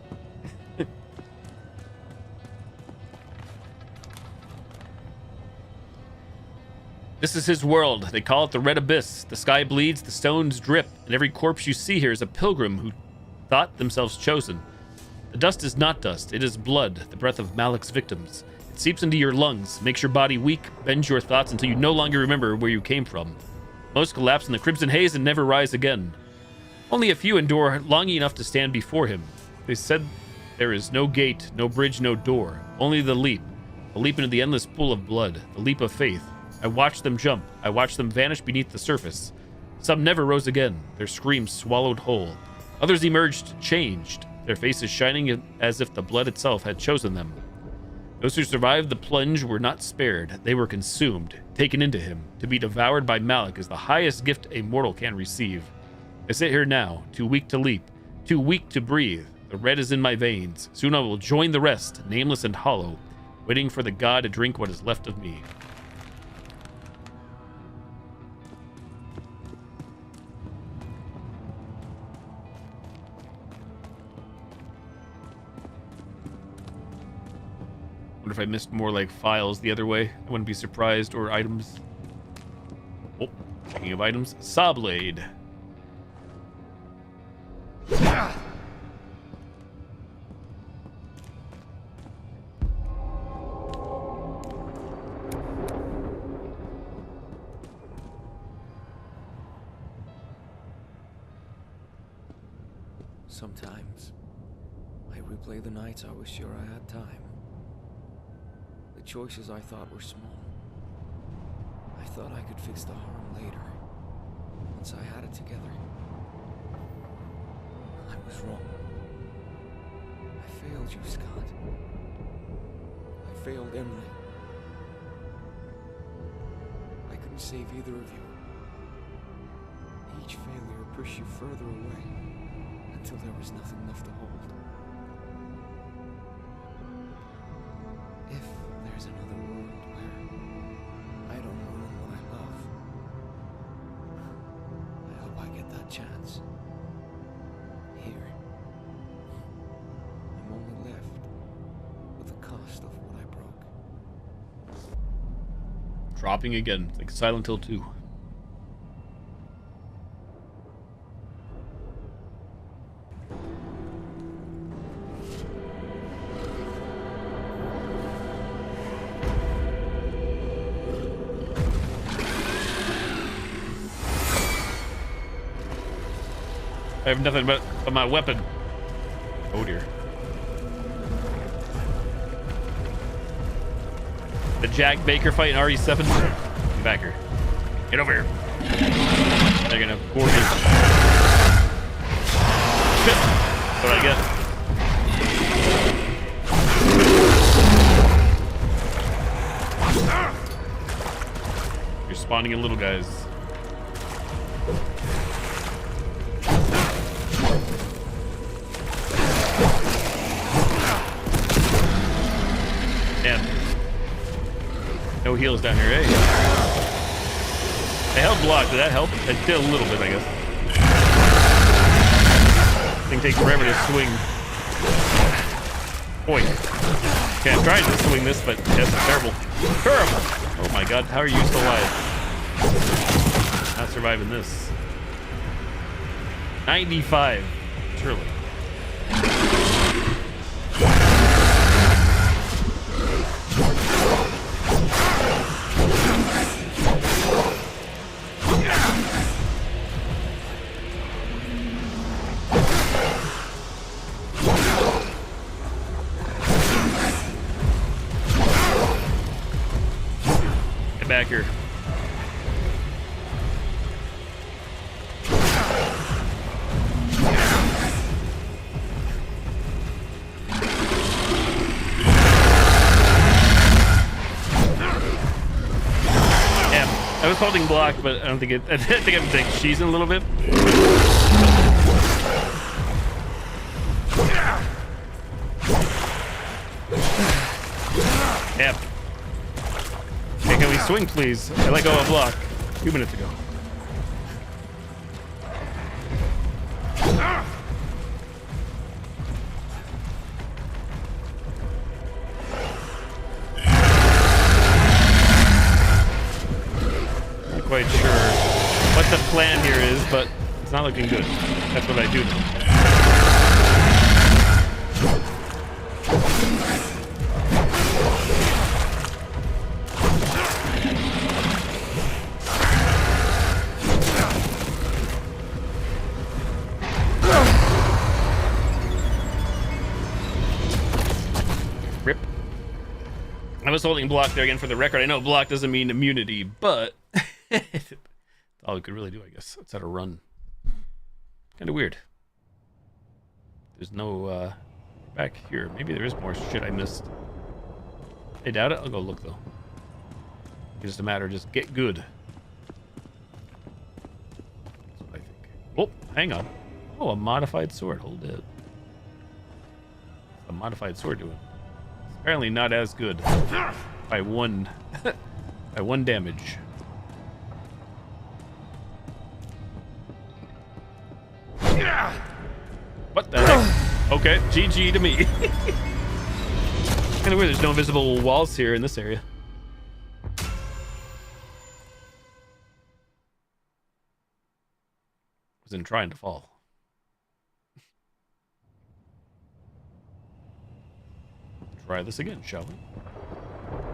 This is his world. They call it the Red Abyss. The sky bleeds, the stones drip, and every corpse you see here is a pilgrim who thought themselves chosen. The dust is not dust. It is blood, the breath of Malek's victims. It seeps into your lungs, makes your body weak, bends your thoughts until you no longer remember where you came from. Most collapse in the crimson haze and never rise again. Only a few endure long enough to stand before him. They said there is no gate, no bridge, no door. Only the leap into the endless pool of blood, the leap of faith. I watched them jump. I watched them vanish beneath the surface. Some never rose again, their screams swallowed whole. Others emerged, changed, their faces shining as if the blood itself had chosen them. Those who survived the plunge were not spared. They were consumed, taken into him. To be devoured by Malek is the highest gift a mortal can receive. I sit here now, too weak to leap, too weak to breathe. The red is in my veins. Soon I will join the rest, nameless and hollow, waiting for the god to drink what is left of me. Wonder if I missed more like files the other way. I wouldn't be surprised. Or items. Oh, speaking of items, saw blade. Sometimes I replay the nights I was sure I had time. The choices I thought were small. I thought I could fix the harm later, once I had it together. I was wrong. I failed you, Scott. I failed Emily. I couldn't save either of you. Each failure pushed you further away, until there was nothing left to hold. If there's another world where I don't ruin what I love, I hope I get that chance. Here, I'm only left with the cost of what I broke. Dropping again, like Silent Hill 2. I have nothing but my weapon. Oh dear. The Jack Baker fight in RE7. Get back here. Get over here. They're gonna gore me. Shit. What did I get? You're spawning in little guys. Damn. No heals down here, eh? I held block. Did that help? It did a little bit, I guess. Thing takes forever to swing. Boy. Okay, I'm trying to swing this, but that's terrible. Terrible! Oh my god, how are you still alive? Not surviving this. 95. Surely. Get back here. I was holding block, but I don't think it. I think I'm like cheesing a little bit. Yep. Okay, can we swing, please? I let go of block 2 minutes ago. Quite sure what the plan here is, but it's not looking good. That's what I do know. Rip. I was holding block there again for the record. I know block doesn't mean immunity, but that's all we could really do, I guess. Let's have a run. Kind of weird. There's no back here. Maybe there is more shit I missed. I doubt it. I'll go look though. It's just a matter of just get good. That's what I think. Oh, hang on. Oh, a modified sword. Hold it. What's a modified sword doing? It's apparently not as good. By one by 1 damage. What the heck? Okay, GG to me. Kind of weird, there's no visible walls here in this area. Wasn't trying to fall. Try this again, shall we?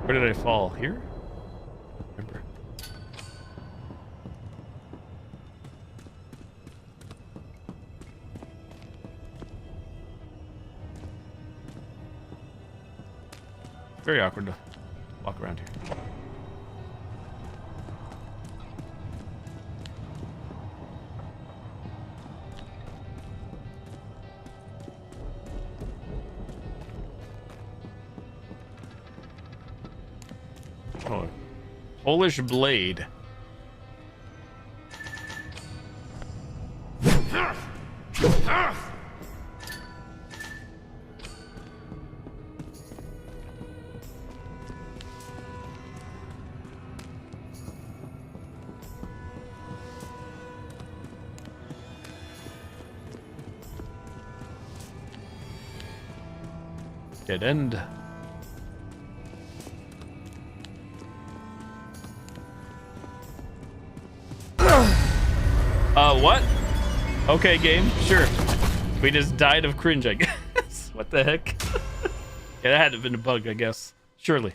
Where did I fall? Here? Remember. Very awkward to walk around here. Oh, Polish blade. Dead end. What? Okay, game. Sure. We just died of cringe, I guess. What the heck? Yeah, that had to have been a bug, I guess. Surely.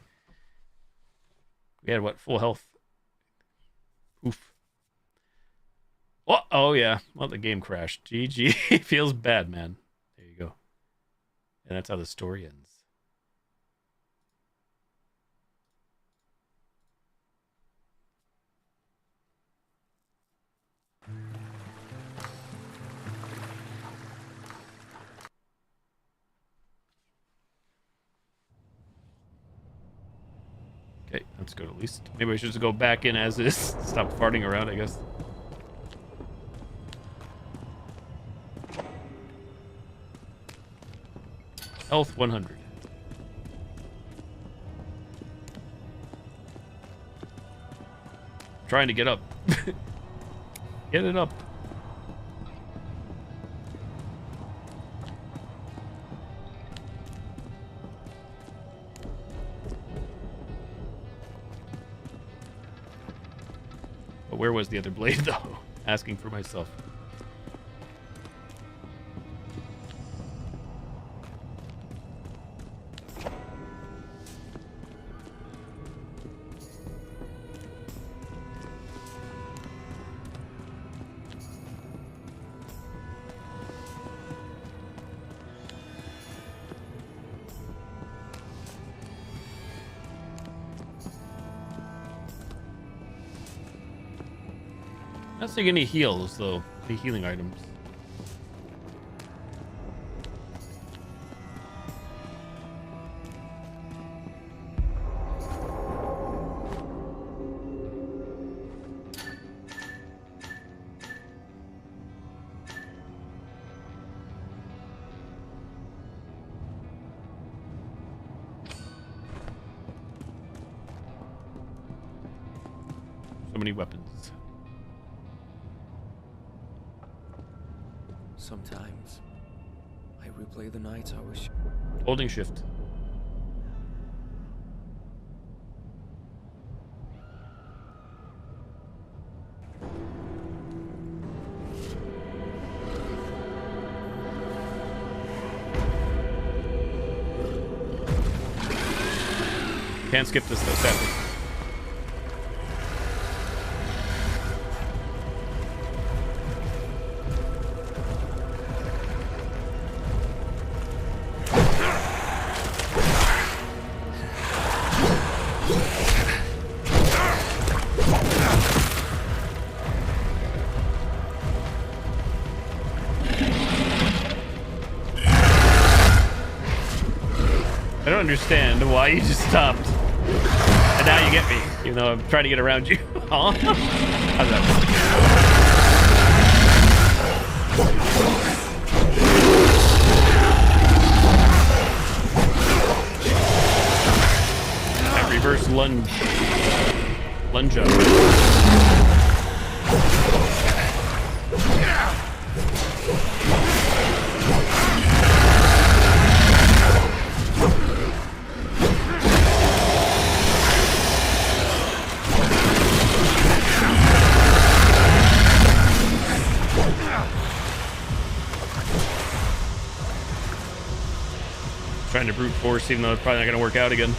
We had, what, full health? Oof. Oh yeah. Well, the game crashed. GG. Feels bad, man. There you go. And that's how the story ends. Okay, that's good at least. Maybe I should just go back in as is. Stop farting around, I guess. Health 100. trying to get up. Get it up. But where was the other blade, though? Asking for myself. Not seeing any heals, though. Any healing items. So many weapons. Sometimes I replay the nights I was. Holding shift. Can't skip this though, sadly. I don't understand why you just stopped. And now you get me. Even though I'm trying to get around you. Huh? How's that work? That reverse lunge. Lunge up. Trying to brute force, even though it's probably not going to work out again.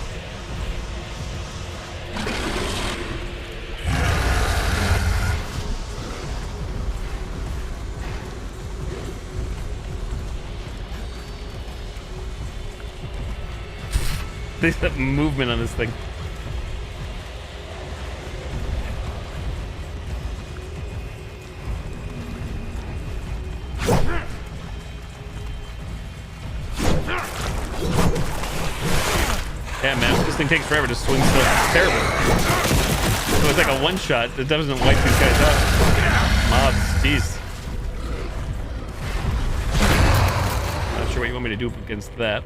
There's that movement on this thing. Yeah, man, this thing takes forever to swing stuff. It's terrible. So it's like a one-shot that doesn't wipe these guys out. Mobs, jeez. Not sure what you want me to do against that.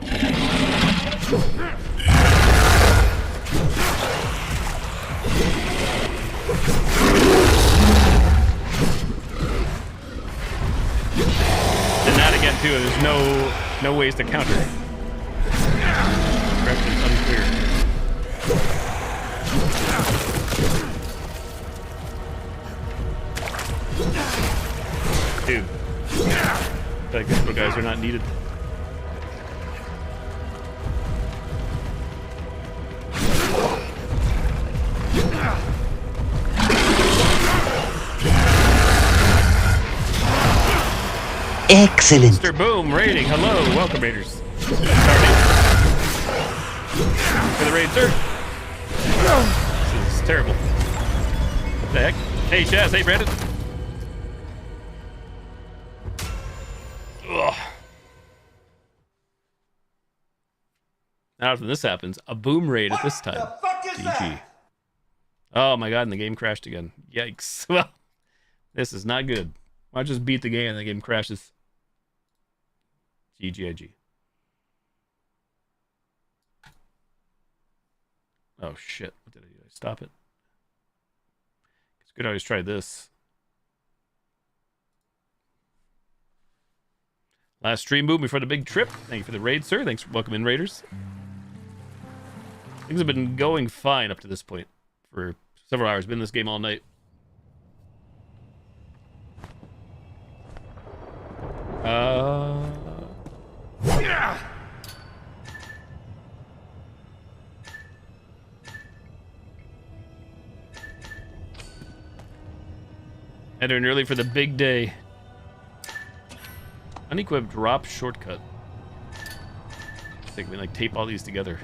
And not again, too. There's no ways to counter. Direction's unclear. Dude. I feel like these little guys are not needed. Excellent. Mr. Boom raiding. Hello. Welcome, raiders. For the raid, sir. This is terrible. What the heck? Hey, Chaz. Hey, Brandon. Ugh. Now, if this happens, a boom raid at this time. What the fuck is GG. that? Oh my god, and the game crashed again. Yikes. Well, this is not good. I'll just beat the game and the game crashes. GGIG. Oh shit. What did I do? Did I stop it? It's good to always try this. Last stream boom before the big trip. Thank you for the raid, sir. Thanks for welcoming raiders. Things have been going fine up to this point for several hours. Been in this game all night. Entering early for the big day. Unequipped drop shortcut. I think we like tape all these together.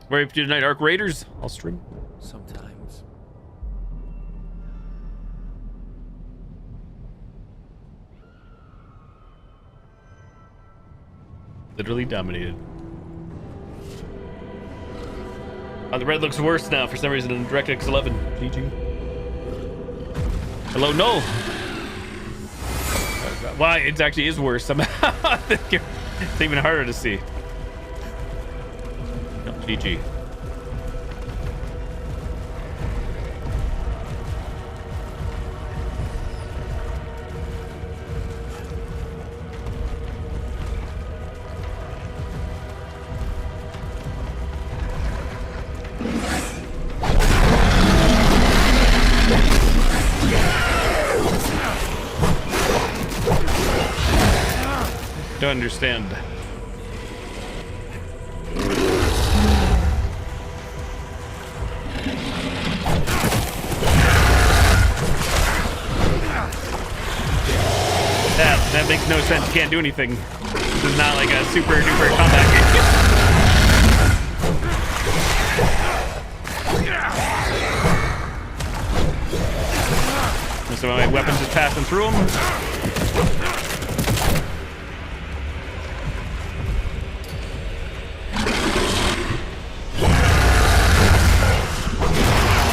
Where are you up to tonight, Arc Raiders? I'll stream. Sometimes. Literally dominated. Oh, the red looks worse now for some reason in DirectX 11. GG. Hello, no. Why? It actually is worse somehow. It's even harder to see. No, GG. Don't understand. That makes no sense. You can't do anything. This is not like a super duper combat game. So my weapons just passing through them.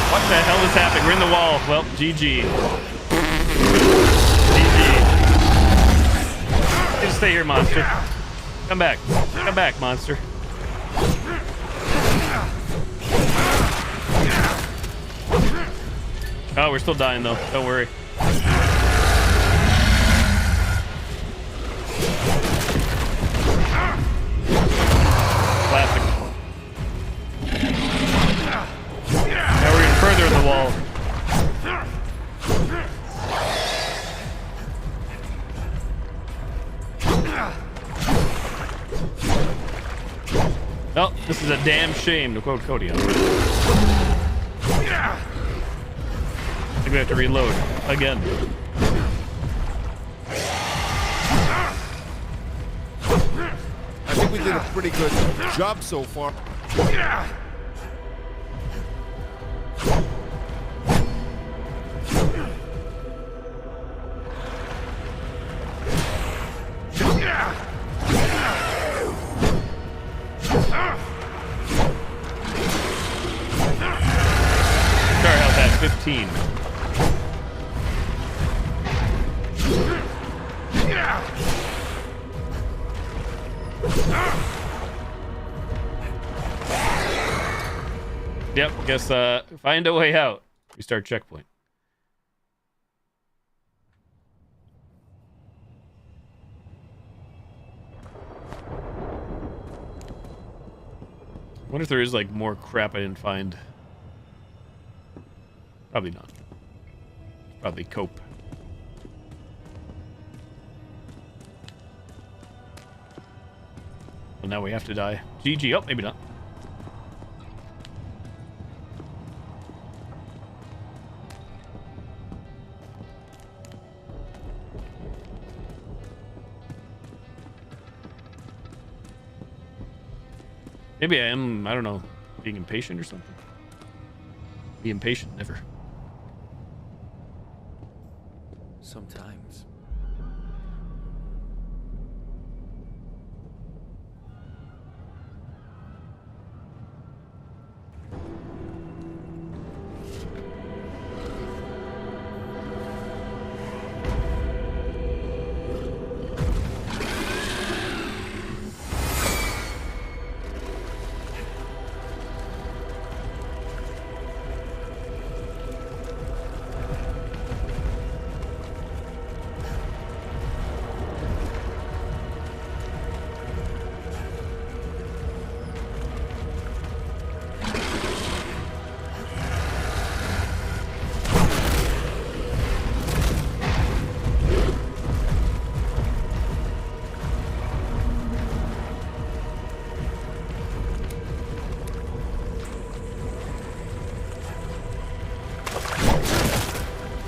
What the hell is happening? We're in the wall. Well, GG. GG. Just stay here, monster. Come back. Come back, monster. Oh, we're still dying, though. Don't worry. Classic. Now we're getting further in the wall. Oh, this is a damn shame, to quote Cody. I think we have to reload again. I think we did a pretty good job so far. Star health at 15. Yep, guess find a way out. Restart checkpoint. I wonder if there is like more crap I didn't find. Probably not. Probably cope. Well, now we have to die. GG. Oh, maybe not. Maybe I am, I don't know, being impatient or something. Be impatient, never. Sometimes.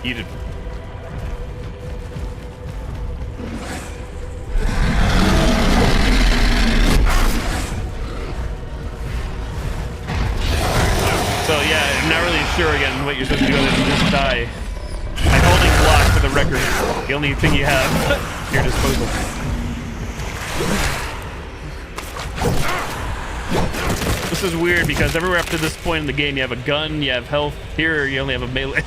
Heated. So yeah, I'm not really sure again what you're supposed to do other than just die. Like holding block for the record, the only thing you have at your disposal. This is weird because everywhere up to this point in the game you have a gun, you have health. Here you only have a melee.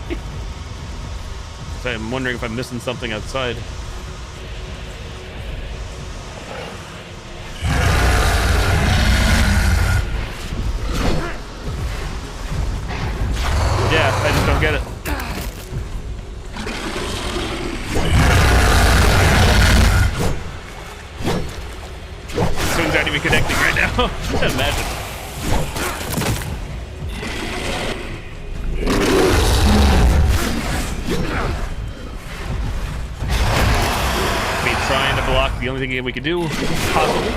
So I'm wondering if I'm missing something outside. Yeah, I just don't get it. This one's not even connecting right now. Imagine. Me trying to block the only thing we could do, possibly.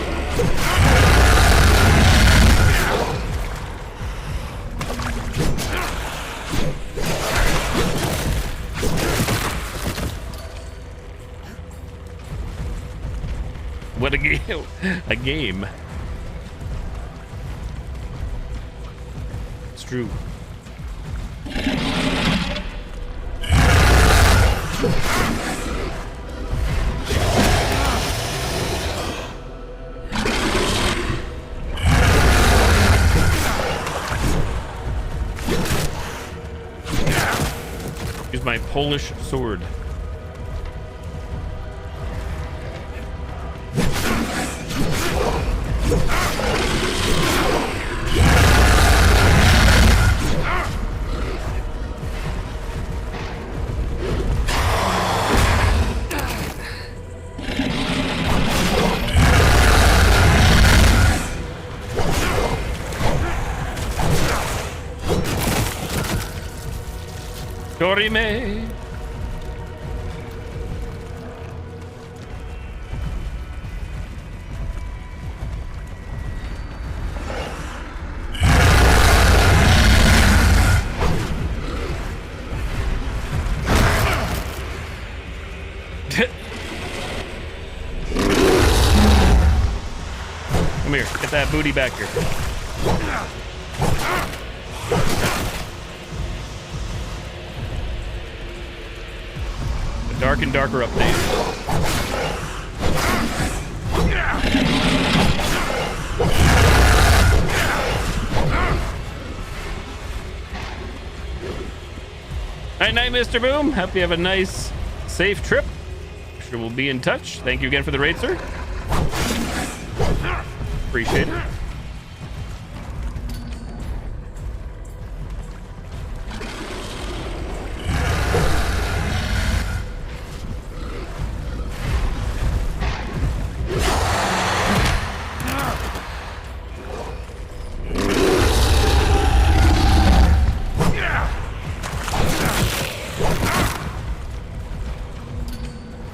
What a game. A game. It's true. Use my Polish sword. Dorime. Come here, get that booty back here. A dark and darker update. Night, Mr. Boom. Hope you have a nice, safe trip. Sure we'll be in touch. Thank you again for the raid, sir. Appreciate it.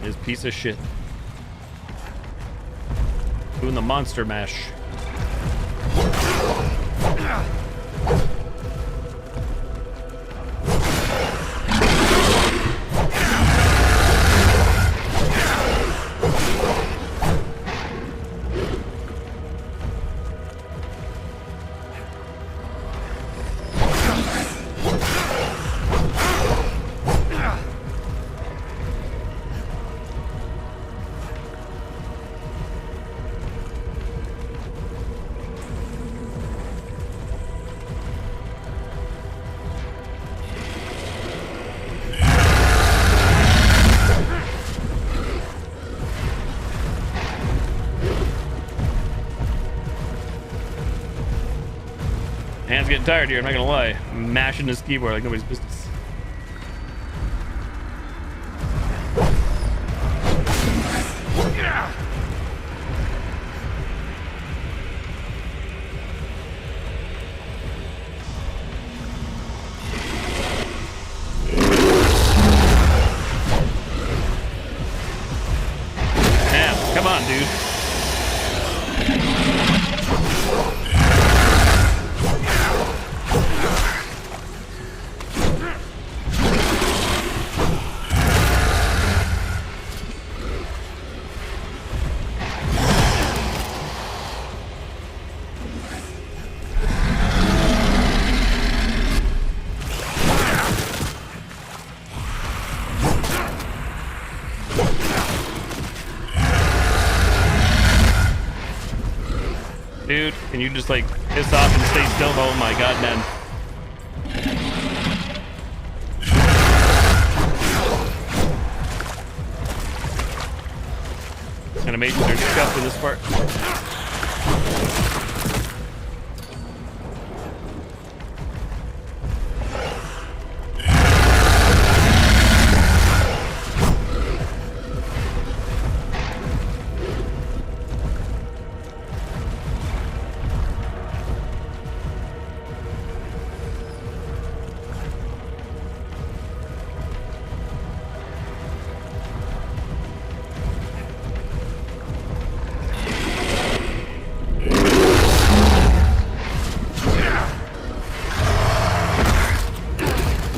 His piece of shit. Doing the monster mash. Hands getting tired here, I'm not gonna lie. I'm mashing this keyboard like nobody's business. Damn, come on, dude. Dude, can you just like piss off and stay still? Oh my god, man. Animations are disgusting this part.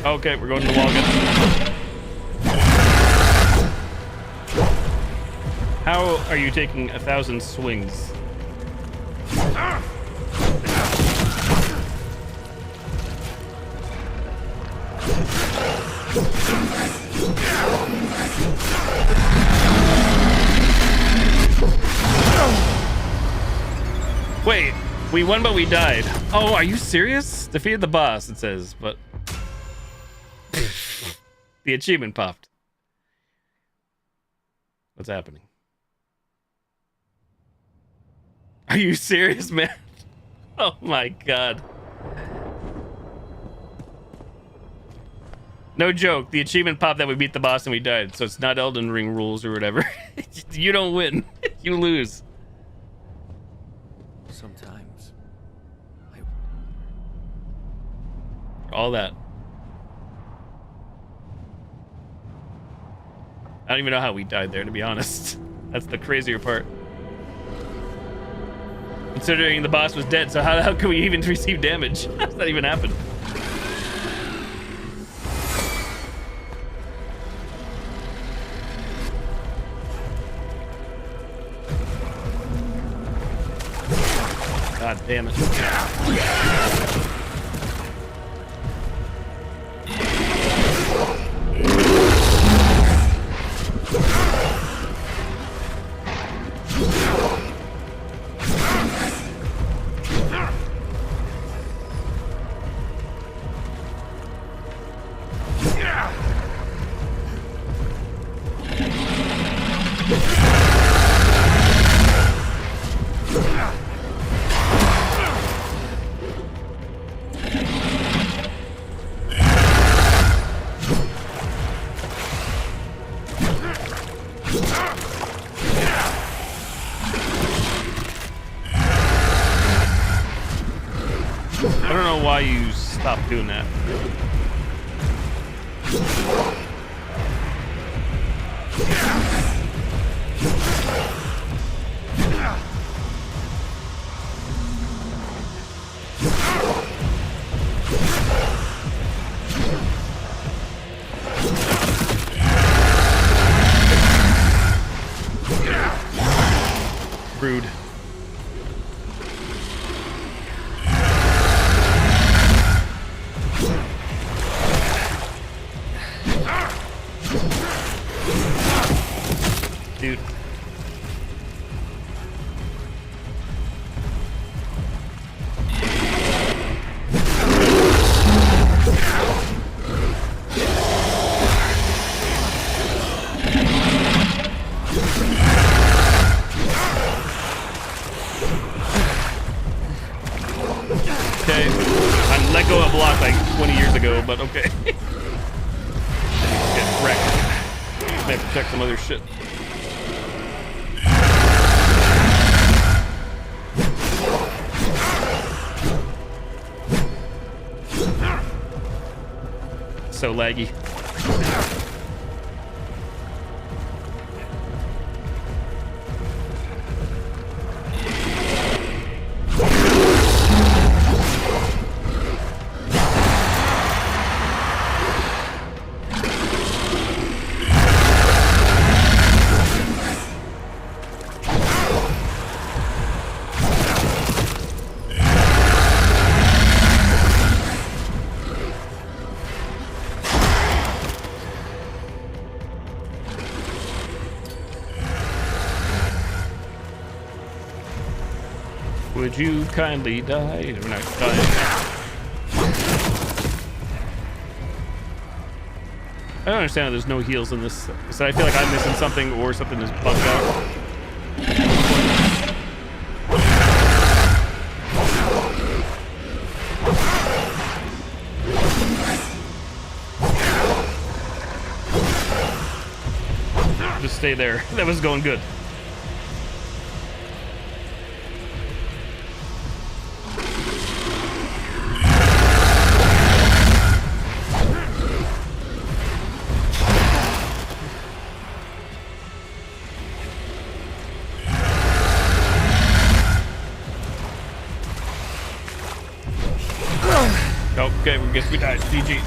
Okay, we're going to the wall again. How are you taking 1,000 swings? Wait, we won but we died. Oh, are you serious? Defeated the boss, it says, but... The achievement popped. What's happening? Are you serious, man? Oh my god. No joke. The achievement popped that we beat the boss and we died. So it's not Elden Ring rules or whatever. You don't win. You lose. Sometimes. All that. I don't even know how we died there, to be honest. That's the crazier part. Considering the boss was dead, so how could we even receive damage? How does that even happen? God damn it. I don't know why you stopped doing that. Rude. Dude. Okay, I let go of a block like 20 years ago, but okay. Get wrecked. May have to check some other shit. So laggy. Would you kindly die? We're not dying. I don't understand how there's no heals in this. So I feel like I'm missing something or something is bugged out. Just stay there. That was going good. Okay, we guess we died. GG.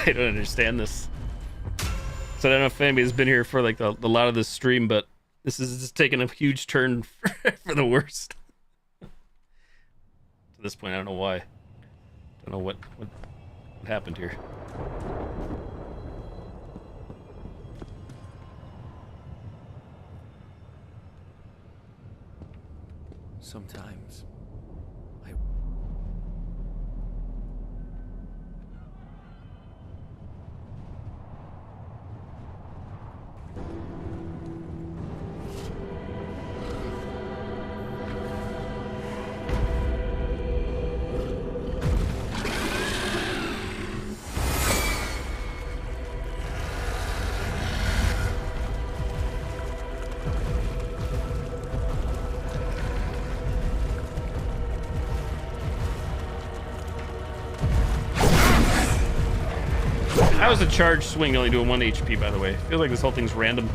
I don't understand this. So I don't know if anybody's been here for like the lot of this stream, but this is just taking a huge turn for the worst. To this point, I don't know why. I don't know what happened here. Sometimes How is a charge swing only doing 1 HP, by the way? I feel like this whole thing's random.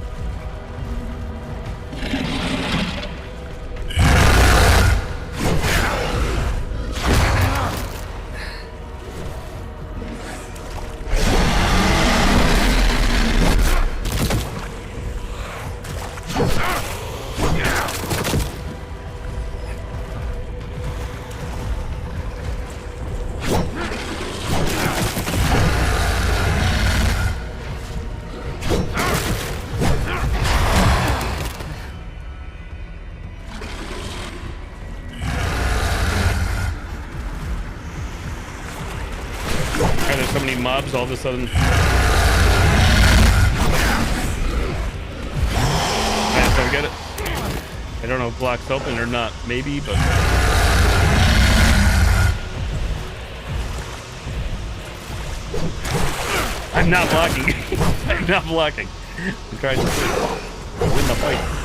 Mobs all of a sudden. I just don't get it. I don't know if block's open or not. Maybe, but I'm not blocking. I'm not blocking. I'm trying to win the fight.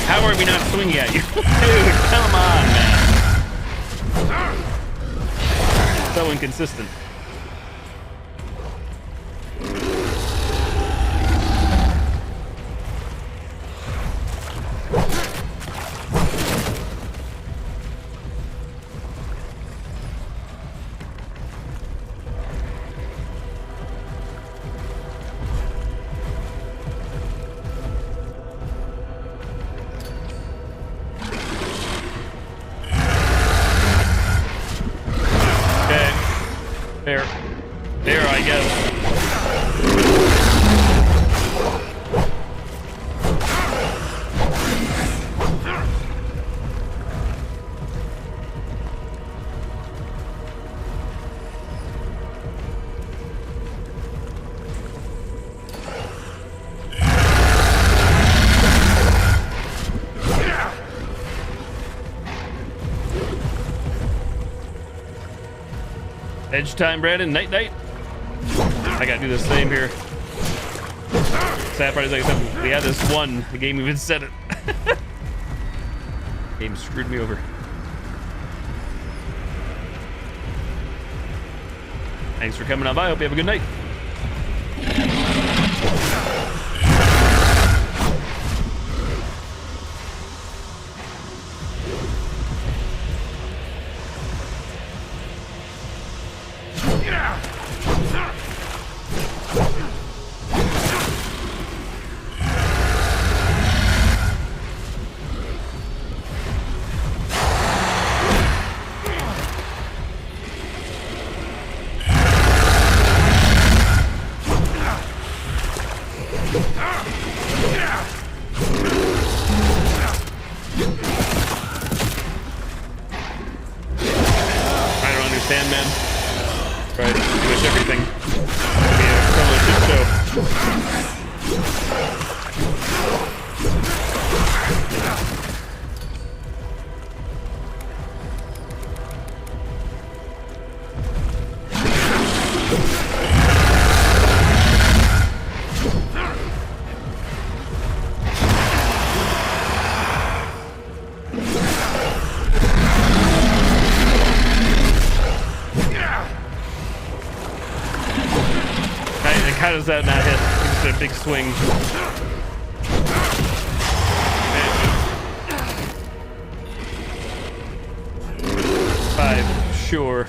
How are we not swinging at you? Dude, come on, man. So inconsistent. There, I guess. Edge time, Brandon. Night, night. I gotta do the same here. Sad part is, like I said, we had this one. The game even said it. Game screwed me over. Thanks for coming on by. Hope you have a good night. Man. Try pretty much everything. It'll be a fellowship show. How does that not hit? It's a big swing. 5, sure.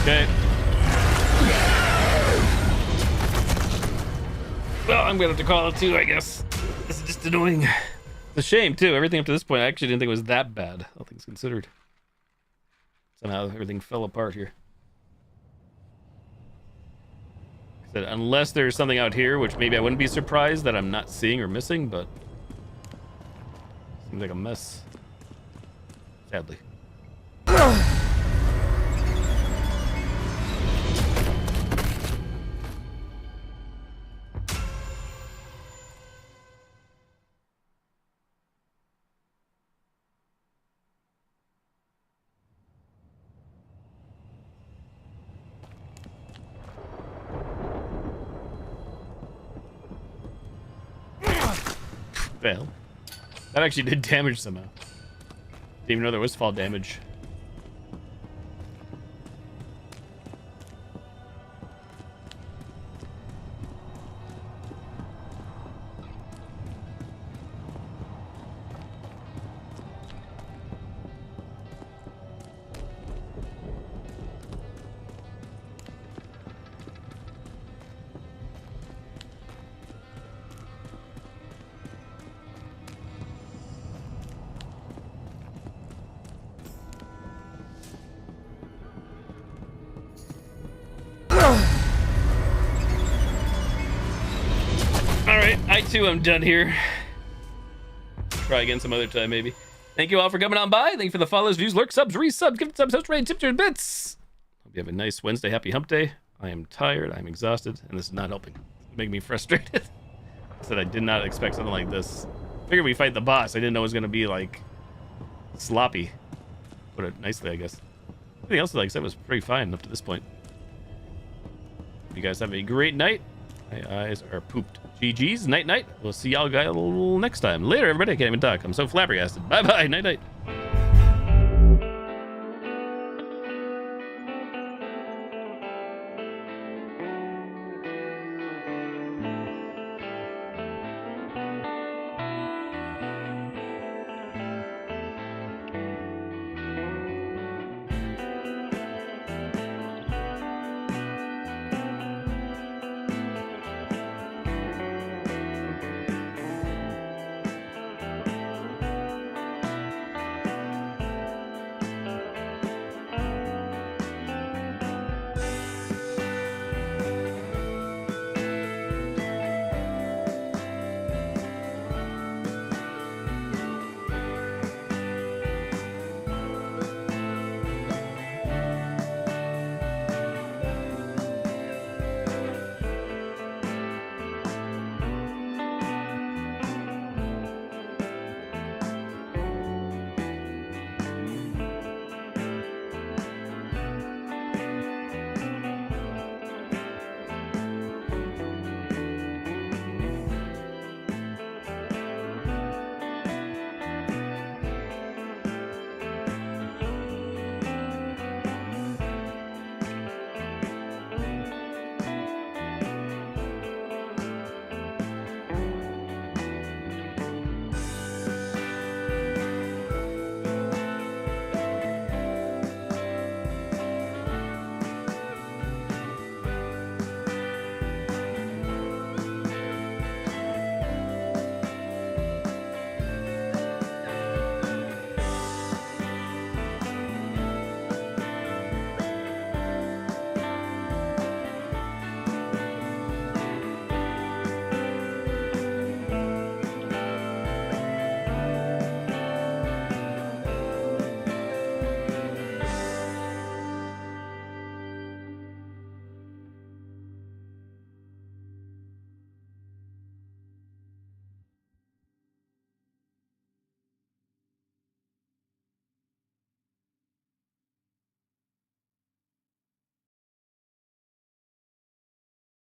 Okay. Well, I'm gonna have to call it 2, I guess. This is just annoying. It's a shame, too. Everything up to this point, I actually didn't think it was that bad, all things considered. Somehow everything fell apart here. I said, unless there's something out here, which maybe I wouldn't be surprised that I'm not seeing or missing, but seems like a mess. Sadly. Fail. That actually did damage somehow. Didn't even know there was fall damage. I too am done here. Try again some other time, maybe. Thank you all for coming on by. Thank you for the follows, views, lurks, subs, resubs, gift subs, host raid, tips, and bits. Hope you have a nice Wednesday. Happy hump day. I am tired. I'm exhausted, and this is not helping. It's making me frustrated. I said I did not expect something like this. Figured we fight the boss. I didn't know it was going to be, like, sloppy. Put it nicely, I guess. Everything else, like I said, was pretty fine up to this point. You guys have a great night. My eyes are pooped. GG's, night night. We'll see y'all guys next time. Later, everybody. I can't even talk. I'm so flabbergasted. Bye bye. Night night.